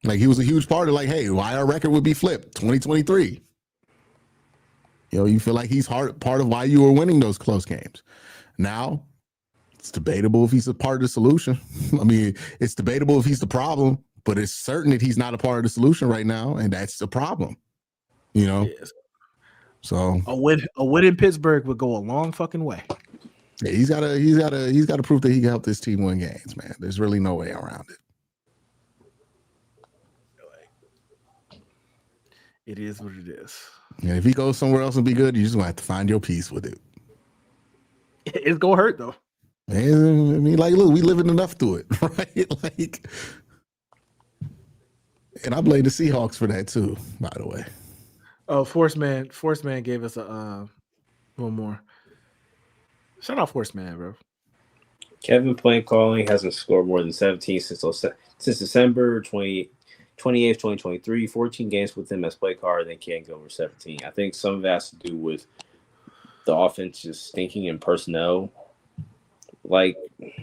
Like he was a huge part of like, hey, why our record would be flipped 2023. You know, you feel like he's part of why you were winning those close games. Now it's debatable if he's a part of the solution. I mean, it's debatable if he's the problem, but it's certain that he's not a part of the solution right now, and that's the problem. You know, yes. So a win in Pittsburgh would go a long fucking way. Yeah, he's got to prove that he can help this team win games, man. There's really no way around it. It is what it is. And if he goes somewhere else and be good, you just gonna have to find your peace with it. It's gonna hurt though. Man, I mean, like, look, we living enough through it, right? Like, and I blame the Seahawks for that too, by the way. Oh, Force Man gave us a one more. Shout out Force Man, bro. Kevin play calling hasn't scored more than 17 since December 28th, 2023. 14 games with him as play caller, then can't go over 17. I think some of that has to do with the offense just thinking in personnel. Like,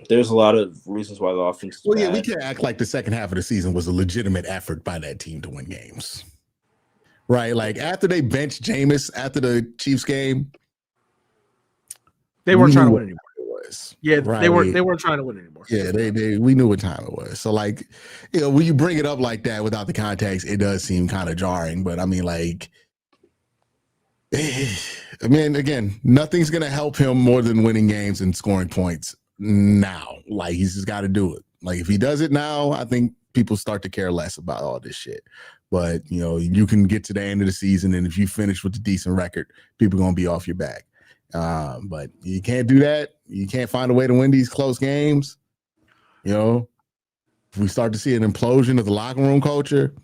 there's a lot of reasons why the offense is bad. We can't act like the second half of the season was a legitimate effort by that team to win games. Right? Like, after they benched Jameis after the Chiefs game, they weren't trying to win anymore. Yeah, right. they weren't trying to win anymore. Yeah, we knew what time it was. So, like, you know, when you bring it up like that without the context, it does seem kind of jarring. But I mean, like, I mean, again, nothing's gonna help him more than winning games and scoring points now. Like, he's just got to do it. Like, if he does it now, I think people start to care less about all this shit. But you know, you can get to the end of the season, and if you finish with a decent record, people are gonna be off your back. But you can't do that. You can't find a way to win these close games. You know, if we start to see an implosion of the locker room culture,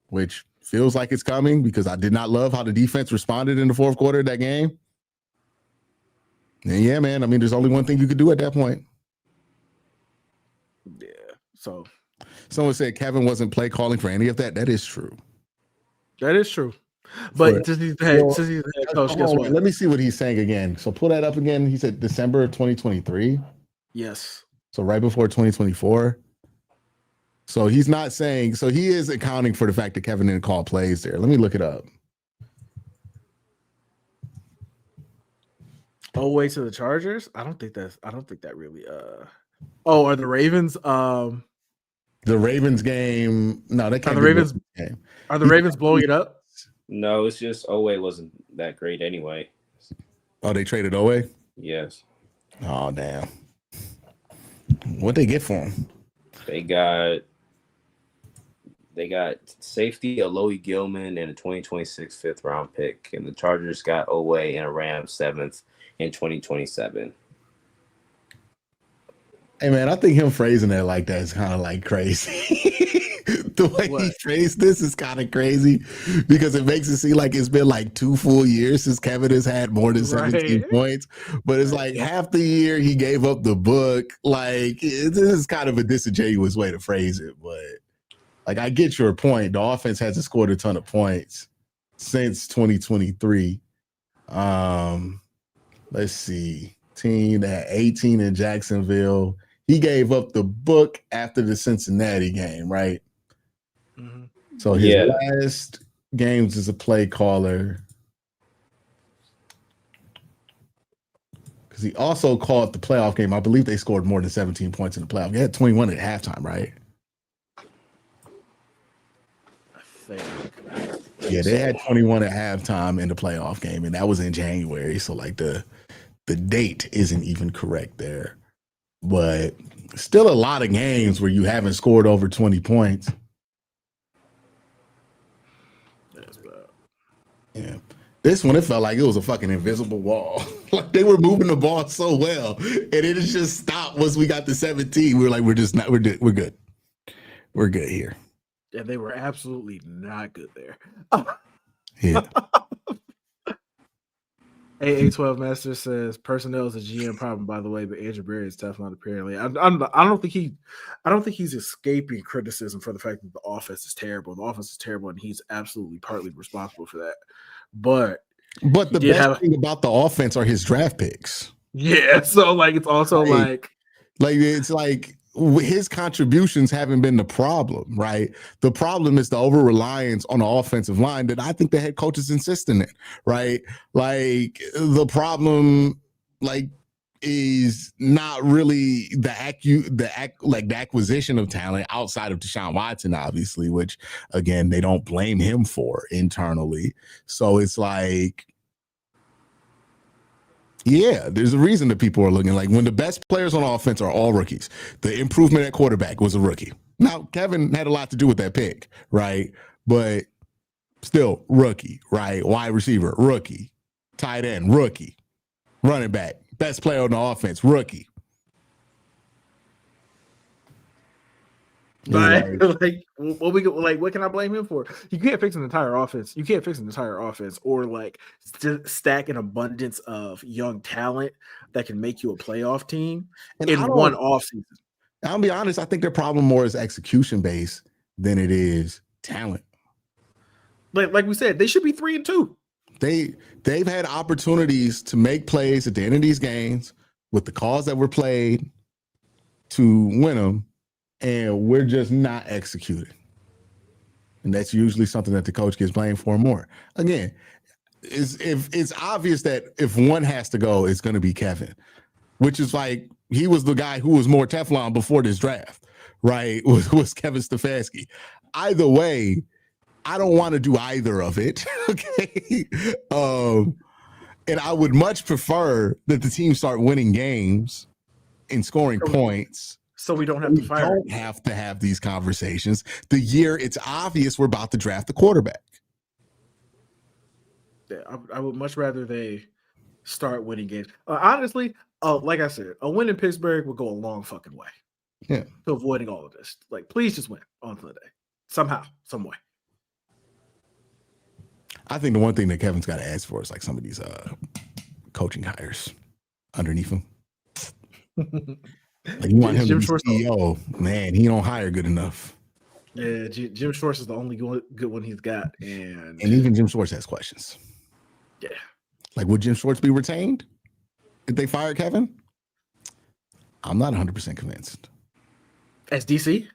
which feels like it's coming because I did not love how the defense responded in the fourth quarter of that game. And yeah, man, I mean, there's only one thing you could do at that point. Yeah. So someone said Kevin wasn't play calling for any of that. That is true. That is true. But since he's the head coach, guess what? Let me see what he's saying again. So pull that up again. He said December 2023. Yes. So right before 2024. So he's not saying, so he is accounting for the fact that Kevin didn't call plays there. Let me look it up. Oh, wait, to the Chargers? I don't think that really Oh, are the Ravens the Ravens game? No, they can't. Are the Ravens game. Are the Ravens blowing it up? No, it's just Owe wasn't that great anyway. Oh, they traded Owe? Yes. Oh, damn. What'd they get for him? They got safety Aloy Gilman and a 2026 fifth round pick, and the Chargers got Owe and a Rams 7th in 2027. Hey man, I think him phrasing it like that is kind of like crazy. The way he phrased this is kind of crazy because it makes it seem like it's been like 2 full years since Kevin has had more than 17 points. But it's like half the year he gave up the book. Like, this is kind of a disingenuous way to phrase it. But, like, I get your point. The offense hasn't scored a ton of points since 2023. Let's see. Team that 18 in Jacksonville. He gave up the book after the Cincinnati game, right? Mm-hmm. So his last games as a play caller. Because he also called the playoff game. I believe they scored more than 17 points in the playoff. They had 21 at halftime, right? I think. Yeah, they had 21 at halftime in the playoff game, and that was in January. So, like, the date isn't even correct there. But still a lot of games where you haven't scored over 20 points. That's bad. Yeah. This one, it felt like it was a fucking invisible wall. Like they were moving the ball so well, and it just stopped once we got to 17. We were like, we're good. We're good here. Yeah, they were absolutely not good there. Yeah. AA12 Master says personnel is a GM problem, by the way, but Andrew Berry is Teflon apparently. I don't think he's escaping criticism for the fact that the offense is terrible. The offense is terrible, and he's absolutely partly responsible for that. But the best thing about the offense are his draft picks. Yeah, so like it's also like it's like his contributions haven't been the problem, right? The problem is the over reliance on the offensive line that I think the head coach is insisting in, right? Like the problem, is not really the acquisition of talent outside of Deshaun Watson, obviously, which again they don't blame him for internally. So it's like, yeah, there's a reason that people are looking like when the best players on offense are all rookies. The improvement at quarterback was a rookie. Now, Kevin had a lot to do with that pick, right? But still rookie, right? Wide receiver, rookie. Tight end, rookie. Running back, best player on the offense, rookie. What can I blame him for? You can't fix an entire offense. You can't fix an entire offense or stack an abundance of young talent that can make you a playoff team in one offseason. I'll be honest, I think their problem more is execution based than it is talent. Like we said, they should be 3-2. They've had opportunities to make plays at the end of these games with the calls that were played to win them, and we're just not executing. And that's usually something that the coach gets blamed for more. Again, it's obvious that if one has to go, it's going to be Kevin, which is like he was the guy who was more Teflon before this draft, right? Was Kevin Stefanski. Either way, I don't want to do either of it. Okay. And I would much prefer that the team start winning games and scoring points. So we don't have to fire. We don't have to have these conversations the year it's obvious we're about to draft the quarterback. Yeah, I would much rather they start winning games. Honestly, like I said, a win in Pittsburgh would go a long fucking way. Yeah. To avoiding all of this. Like, please just win on Sunday. Somehow, some way. I think the one thing that Kevin's got to ask for is like some of these coaching hires underneath him. Like you want him to be CEO, man, he don't hire good enough. Yeah, Jim Schwartz is the only good one he's got. And even Jim Schwartz has questions. Yeah. Like, would Jim Schwartz be retained if they fired Kevin? I'm not 100% convinced. As DC?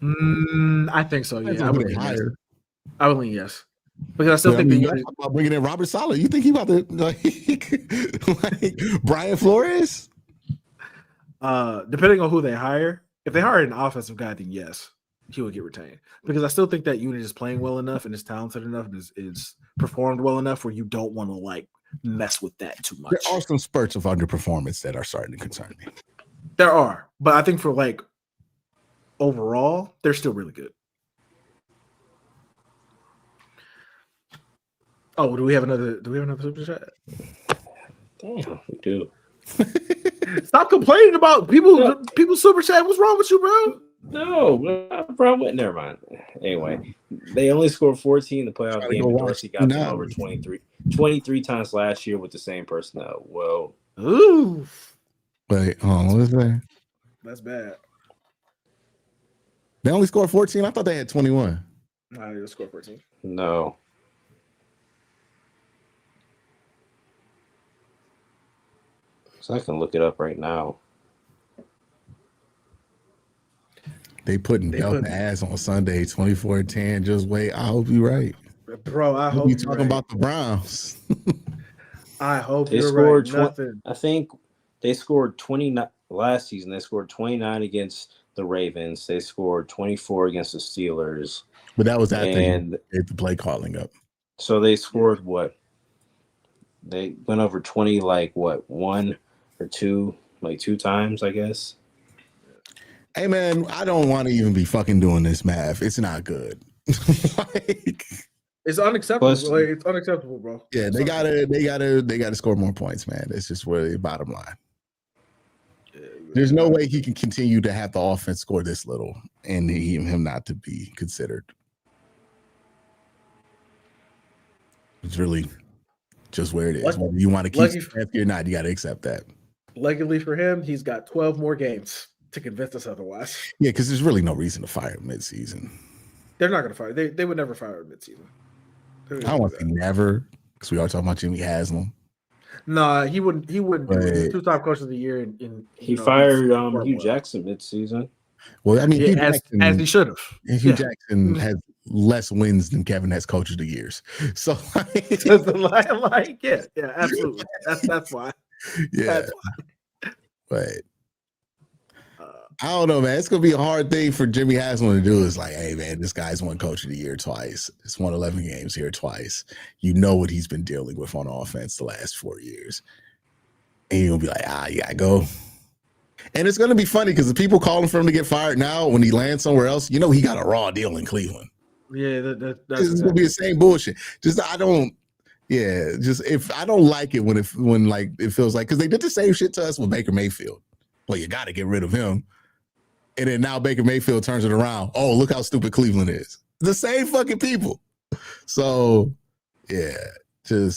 I think so, yeah. I would lean yes. Because I still think that about bringing in Robert Saleh. You think he about to like Brian Flores? Depending on who they hire, if they hire an offensive guy, then yes, he would get retained. Because I still think that unit is playing well enough and is talented enough and is performed well enough where you don't want to like mess with that too much. There are some spurts of underperformance that are starting to concern me. There are, but I think for like overall, they're still really good. Oh, do we have another super chat? Damn, we do. Stop complaining about people super chat. What's wrong with you, bro? No, bro. Never mind. Anyway, they only scored 14 in the playoff game, and Dorsey got them over 23 times last year with the same personnel. Well, Ooh, Wait, what is that? that's bad. They only scored 14. I thought they had 21. Nah, they scored 14. no. So I can look it up right now. They putting belt ass on Sunday, 24-10. Just wait. I hope you're right. Bro, I hope you you're talking right. about the Browns. I hope They you're scored right. Nothing. I think they scored 29 last season. They scored 29 against the Ravens. They scored 24 against the Steelers. But that was after he gave the play calling up. So they scored what? They went over 20 one or two, two times, I guess. Hey man, I don't want to even be fucking doing this math. It's not good. It's unacceptable. It's unacceptable, bro. Yeah, they gotta score more points, man. It's just really the bottom line. There's no way he can continue to have the offense score this little and him not to be considered. It's really just where it is. Whether you want to keep Stefanski or not, you got to accept that. Luckily for him, he's got 12 more games to convince us otherwise. Yeah, because there's really no reason to fire him midseason. They're not going to fire. They would never fire him midseason. I don't want to say never, because we are talking about Jimmy Haslam. Nah, he wouldn't. He wouldn't. He's two-time coach of the year. He fired Hugh Jackson midseason. Well, I mean, as he should have. Hugh Jackson has less wins than Kevin has coach of the years. So, yeah, absolutely. That's why. Yeah, that's why. But I don't know, man. It's gonna be a hard thing for Jimmy Haslam to do. Is like, hey, man, this guy's won coach of the year twice. He's won 11 games here twice. You know what he's been dealing with on offense the last 4 years, and you're gonna be like, you gotta go. And it's gonna be funny because the people calling for him to get fired now, when he lands somewhere else, he got a raw deal in Cleveland. Yeah, that's gonna be the same bullshit. Just if I don't like it when it feels like, because they did the same shit to us with Baker Mayfield. Well, you got to get rid of him. And then now Baker Mayfield turns it around. Oh, look how stupid Cleveland is. The same fucking people. So, yeah, I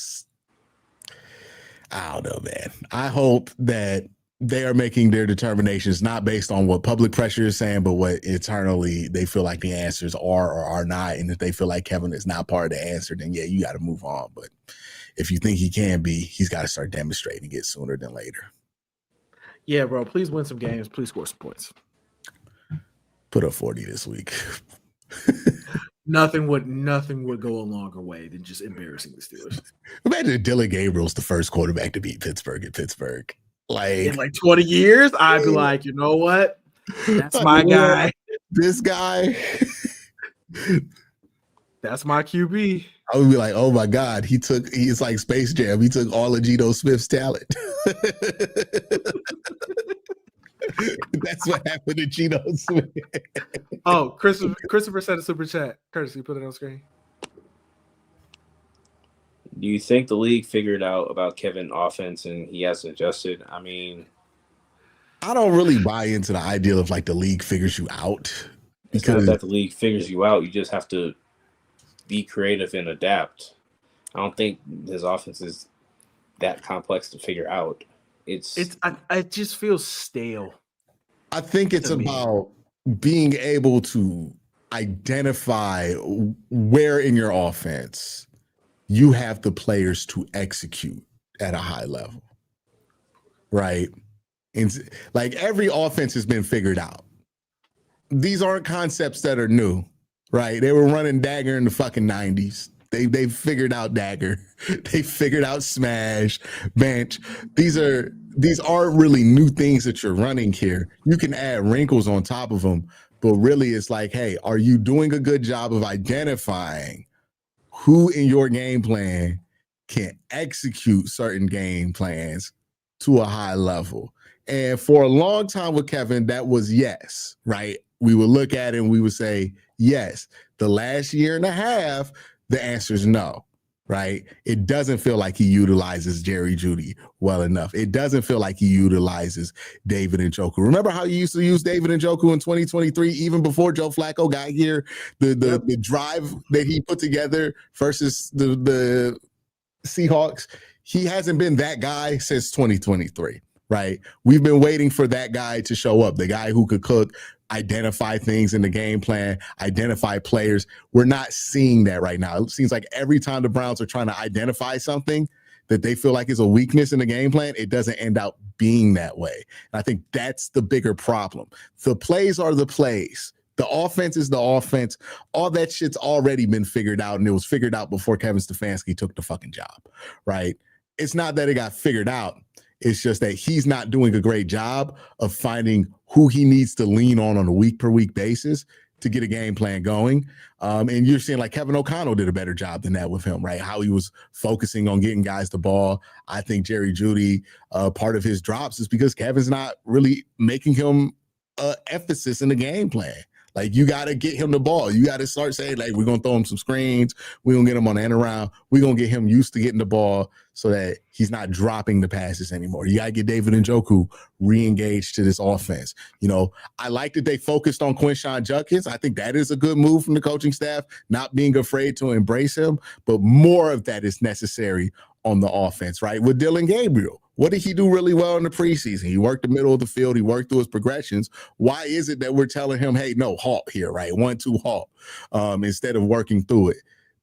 don't know, man. I hope that they are making their determinations not based on what public pressure is saying, but what internally they feel like the answers are or are not. And if they feel like Kevin is not part of the answer, then yeah, you got to move on. But if you think he can be, he's got to start demonstrating it sooner than later. Yeah, bro. Please win some games. Please score some points. Put up 40 this week. Nothing would go a longer way than just embarrassing the Steelers. Imagine Dylan Gabriel's the first quarterback to beat Pittsburgh at Pittsburgh. In 20 years, I'd be like, you know what? That's my guy. This guy. That's my QB. I would be like, oh my God, he's like Space Jam. He took all of Geno Smith's talent. That's what happened to Geno Smith. Oh, Christopher said a super chat. Curtis, you put it on screen. Do you think the league figured out about Kevin offense and he hasn't adjusted? I mean, I don't really buy into the idea of the league figures you out. It's not that the league figures you out. You just have to be creative and adapt. I don't think his offense is that complex to figure out. I just feel stale. I think it's about being able to identify where in your offense you have the players to execute at a high level, right? And every offense has been figured out. These aren't concepts that are new, right? They were running dagger in the fucking 90s. They figured out dagger. They figured out smash, bench. These aren't really new things that you're running here. You can add wrinkles on top of them, but really it's like, hey, are you doing a good job of identifying who in your game plan can execute certain game plans to a high level? And for a long time with Kevin, that was yes, right? We would look at it and we would say, yes. The last year and a half, the answer is no. right? It doesn't feel like he utilizes Jerry Jeudy well enough. It doesn't feel like he utilizes David Njoku. Remember how you used to use David Njoku in 2023, even before Joe Flacco got here? The drive that he put together versus the Seahawks, he hasn't been that guy since 2023, right? We've been waiting for that guy to show up, the guy who could cook, identify things in the game plan, identify players. We're not seeing that right now. It seems like every time the Browns are trying to identify something that they feel like is a weakness in the game plan, it doesn't end up being that way. And I think that's the bigger problem. The plays are the plays. The offense is the offense. All that shit's already been figured out, and it was figured out before Kevin Stefanski took the fucking job, right? It's not that it got figured out. It's just that he's not doing a great job of finding who he needs to lean on a week-per-week basis to get a game plan going. And you're seeing like Kevin O'Connell did a better job than that with him, right? How he was focusing on getting guys the ball. I think Jerry Jeudy, part of his drops is because Kevin's not really making him emphasis in the game plan. Like, you got to get him the ball. You got to start saying, like, we're going to throw him some screens. We're going to get him on the end around. We're going to get him used to getting the ball so that he's not dropping the passes anymore. You got to get David Njoku re-engaged to this offense. You know, I like that they focused on Quinshon Judkins. I think that is a good move from the coaching staff, not being afraid to embrace him. But more of that is necessary on the offense, right? With Dylan Gabriel. What did he do really well in the preseason? He worked the middle of the field. He worked through his progressions. Why is it that we're telling him, hey, no, halt here, right? 1-2 halt, instead of working through it?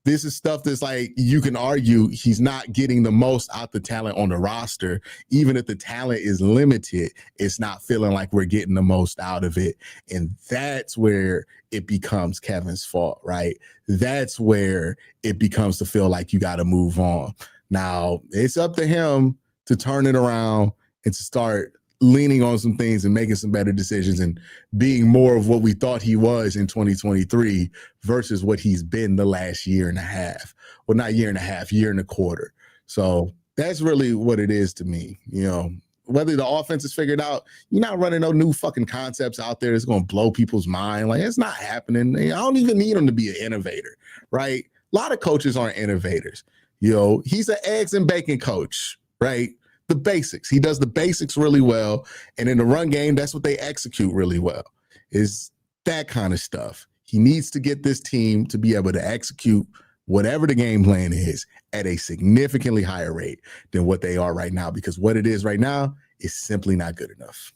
This is stuff that's like, you can argue he's not getting the most out the talent on the roster. Even if the talent is limited, it's not feeling like we're getting the most out of it. And that's where it becomes Kevin's fault, right? That's where it becomes to feel like you got to move on. Now, it's up to him to turn it around and to start leaning on some things and making some better decisions and being more of what we thought he was in 2023 versus what he's been the last year and a half. Well, not year and a half, year and a quarter. So that's really what it is to me. You know, whether the offense is figured out, you're not running no new fucking concepts out there that's going to blow people's mind. Like, it's not happening. I don't even need him to be an innovator, right? A lot of coaches aren't innovators. You know, he's an eggs and bacon coach, right? The basics. He does the basics really well. And in the run game, that's what they execute really well, is that kind of stuff. He needs to get this team to be able to execute whatever the game plan is at a significantly higher rate than what they are right now, because what it is right now is simply not good enough.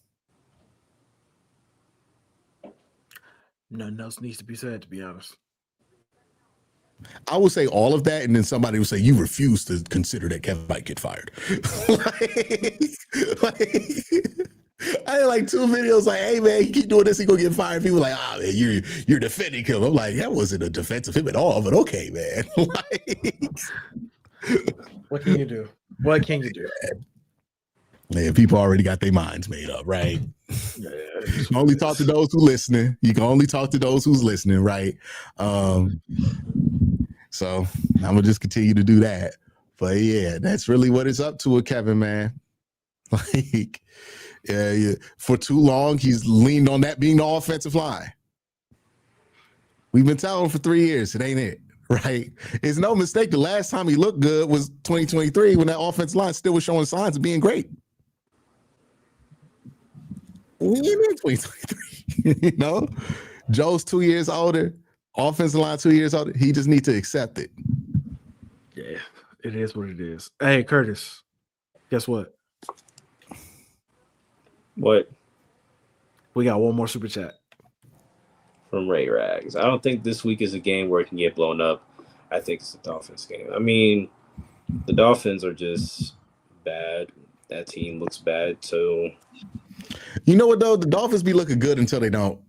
Nothing else needs to be said, to be honest. I would say all of that, and then somebody would say, you refuse to consider that Kevin might get fired. I had like 2 videos like, hey, man, you keep doing this, he gonna get fired. People like, man, you're defending him. I'm like, that wasn't a defense of him at all, but okay, man. What can you do? What can you do? Man, people already got their minds made up, right? Yeah, you can only talk to those who listening. You can only talk to those who's listening, right? So I'm gonna just continue to do that. But yeah, that's really what it's up to with Kevin, man. Like, yeah, for too long, he's leaned on that being the offensive line. We've been telling him for 3 years, it ain't it, right? It's no mistake. The last time he looked good was 2023 when that offensive line still was showing signs of being great. We ain't in 2023, you know? Joe's 2 years older, offensive line 2 years older. He just needs to accept it. Yeah, it is what it is. Hey, Curtis, guess what? What? We got one more super chat. From Ray Rags. I don't think this week is a game where it can get blown up. I think it's a Dolphins game. I mean, the Dolphins are just bad. That team looks bad too. You know what, though? The Dolphins be looking good until they don't.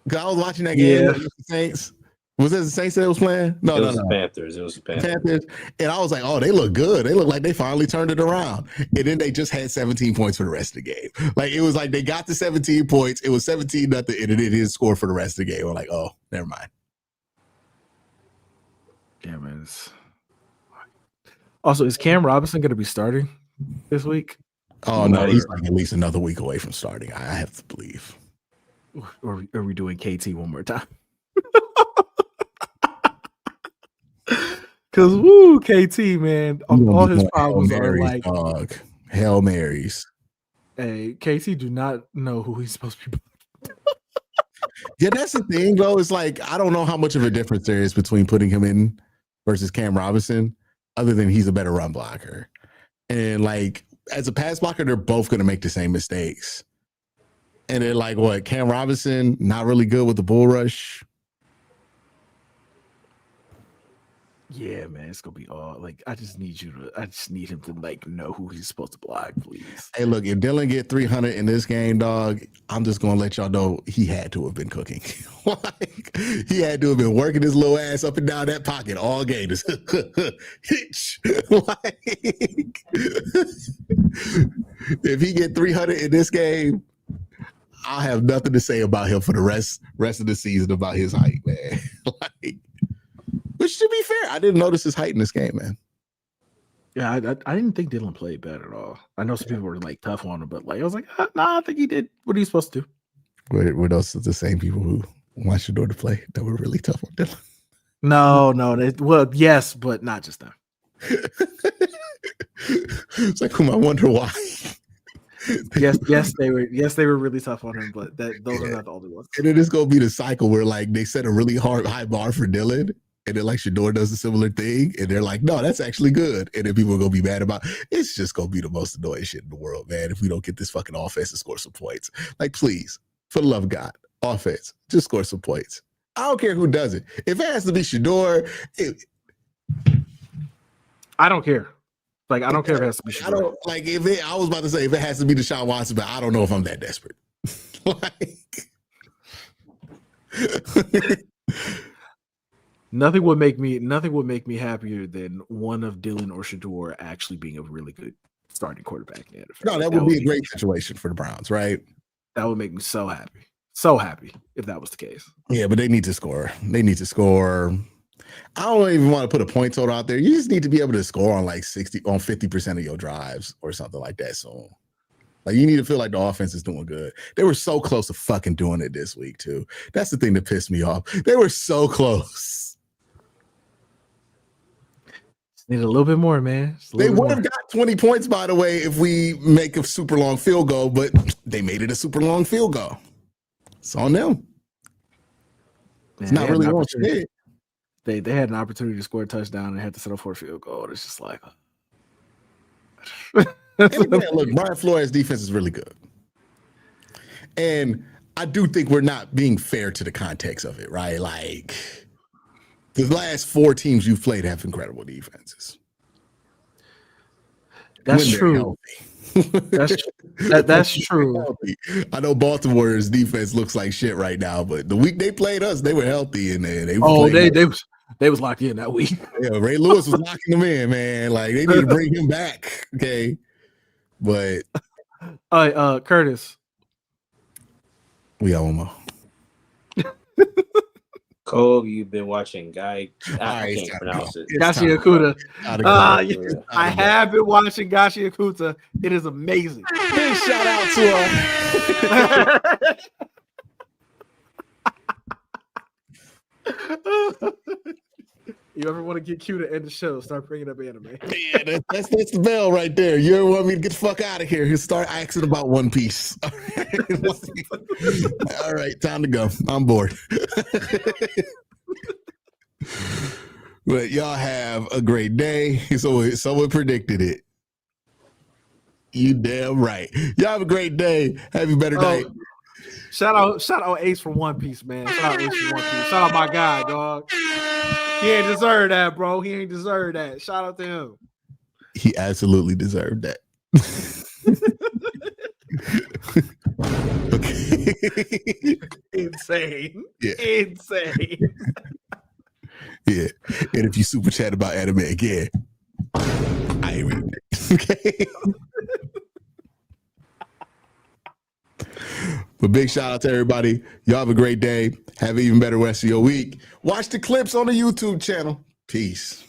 Because I was watching that game with the Saints. Was it the Saints that was playing? No. The Panthers. It was the Panthers. And I was like, oh, they look good. They look like they finally turned it around. And then they just had 17 points for the rest of the game. Like, it was like they got the 17 points. It was 17-0, and it didn't score for the rest of the game. I'm like, oh, never mind. Yeah, man. Also, is Cam Robinson going to be starting this week? Oh, no, he's like at least another week away from starting, I have to believe. Or are we doing KT one more time? Because woo, KT, man, all his Hail problems are Marys, like, dog. Hail Marys. hey, KT do not know who he's supposed to be. Yeah, that's the thing, though. It's like I don't know how much of a difference there is between putting him in versus Cam Robinson, other than he's a better run blocker. And like as a pass blocker, they're both going to make the same mistakes. And they're like, what? Cam Robinson not really good with the bull rush. Yeah, man, it's gonna be all like I just need him to like know who he's supposed to block, please. Hey, look, if Dylan get 300 in this game, dog, I'm just gonna let y'all know he had to have been cooking. Like, he had to have been working his little ass up and down that pocket all game. Just like, if he get 300 in this game, I'll have nothing to say about him for the rest of the season about his height, man. Like, which, to be fair, I didn't notice his height in this game, man. Yeah, I didn't think Dylan played bad at all. I know some people were like tough on him, but like I was like, nah, I think he did what he's supposed to. Were those the same people who want Shador to play that were really tough on Dylan? No, well, yes, but not just them. It's like, I wonder why. Yes, they were really tough on him, but those are not the only ones. And it is gonna be the cycle where like they set a really high bar for Dylan, and then like Shador does a similar thing, and they're like, no, that's actually good. And then people are gonna be mad about it. It's just gonna be the most annoying shit in the world, man, if we don't get this fucking offense to score some points. Like, please, for the love of God, offense, just score some points. I don't care who does it. If it has to be Shador, I don't care. Like, I don't care if it has to be Shador. I don't like I was about to say if it has to be Deshaun Watson, but I don't know if I'm that desperate. Like, Nothing would make me happier than one of Dylan or Shador actually being a really good starting quarterback in the NFL. no, that would be a great situation for the Browns, right? That would make me so happy. So happy if that was the case. Yeah, but they need to score. I don't even want to put a point total out there. You just need to be able to score on like 50% of your drives or something like that soon. Like, you need to feel like the offense is doing good. They were so close to fucking doing it this week too. That's the thing that pissed me off. They were so close. Just need a little bit more, man. They would have got 20 points, by the way, if we make a super long field goal, but they made it a super long field goal. It's on them. Man, it's not really on shit. They had an opportunity to score a touchdown and had to settle for a field goal. It's just like, look, Brian Flores' defense is really good, and I do think we're not being fair to the context of it, right? Like, the last 4 teams you've played have incredible defenses. That's true. That's true. Healthy. I know Baltimore's defense looks like shit right now, but the week they played us, they were healthy and they was locked in that week. Yeah, Ray Lewis was locking them in, man. Like, they need to bring him back. Okay. But Curtis. We got one more. Cole, you've been watching I can't pronounce it. Gashi Akuta. I have been watching Gashi Akuta. It is amazing. Big shout out to him. You ever want to get Q to end the show? Start bringing up anime. Yeah, that's the bell right there. You ever want me to get the fuck out of here? Start asking about One Piece. All right, time to go. I'm bored. But y'all have a great day. So someone predicted it. You damn right. Y'all have a great day. Have a better day. Shout out Ace from One Piece, man. Shout out Ace from One Piece. Shout out my guy, dog. He ain't deserve that, bro. He ain't deserve that. Shout out to him. He absolutely deserved that. Okay. Insane. Yeah. Insane. Yeah. And if you super chat about anime again, I ain't reading it. Okay. But big shout out to everybody. Y'all have a great day. Have an even better rest of your week. Watch the clips on the YouTube channel. Peace.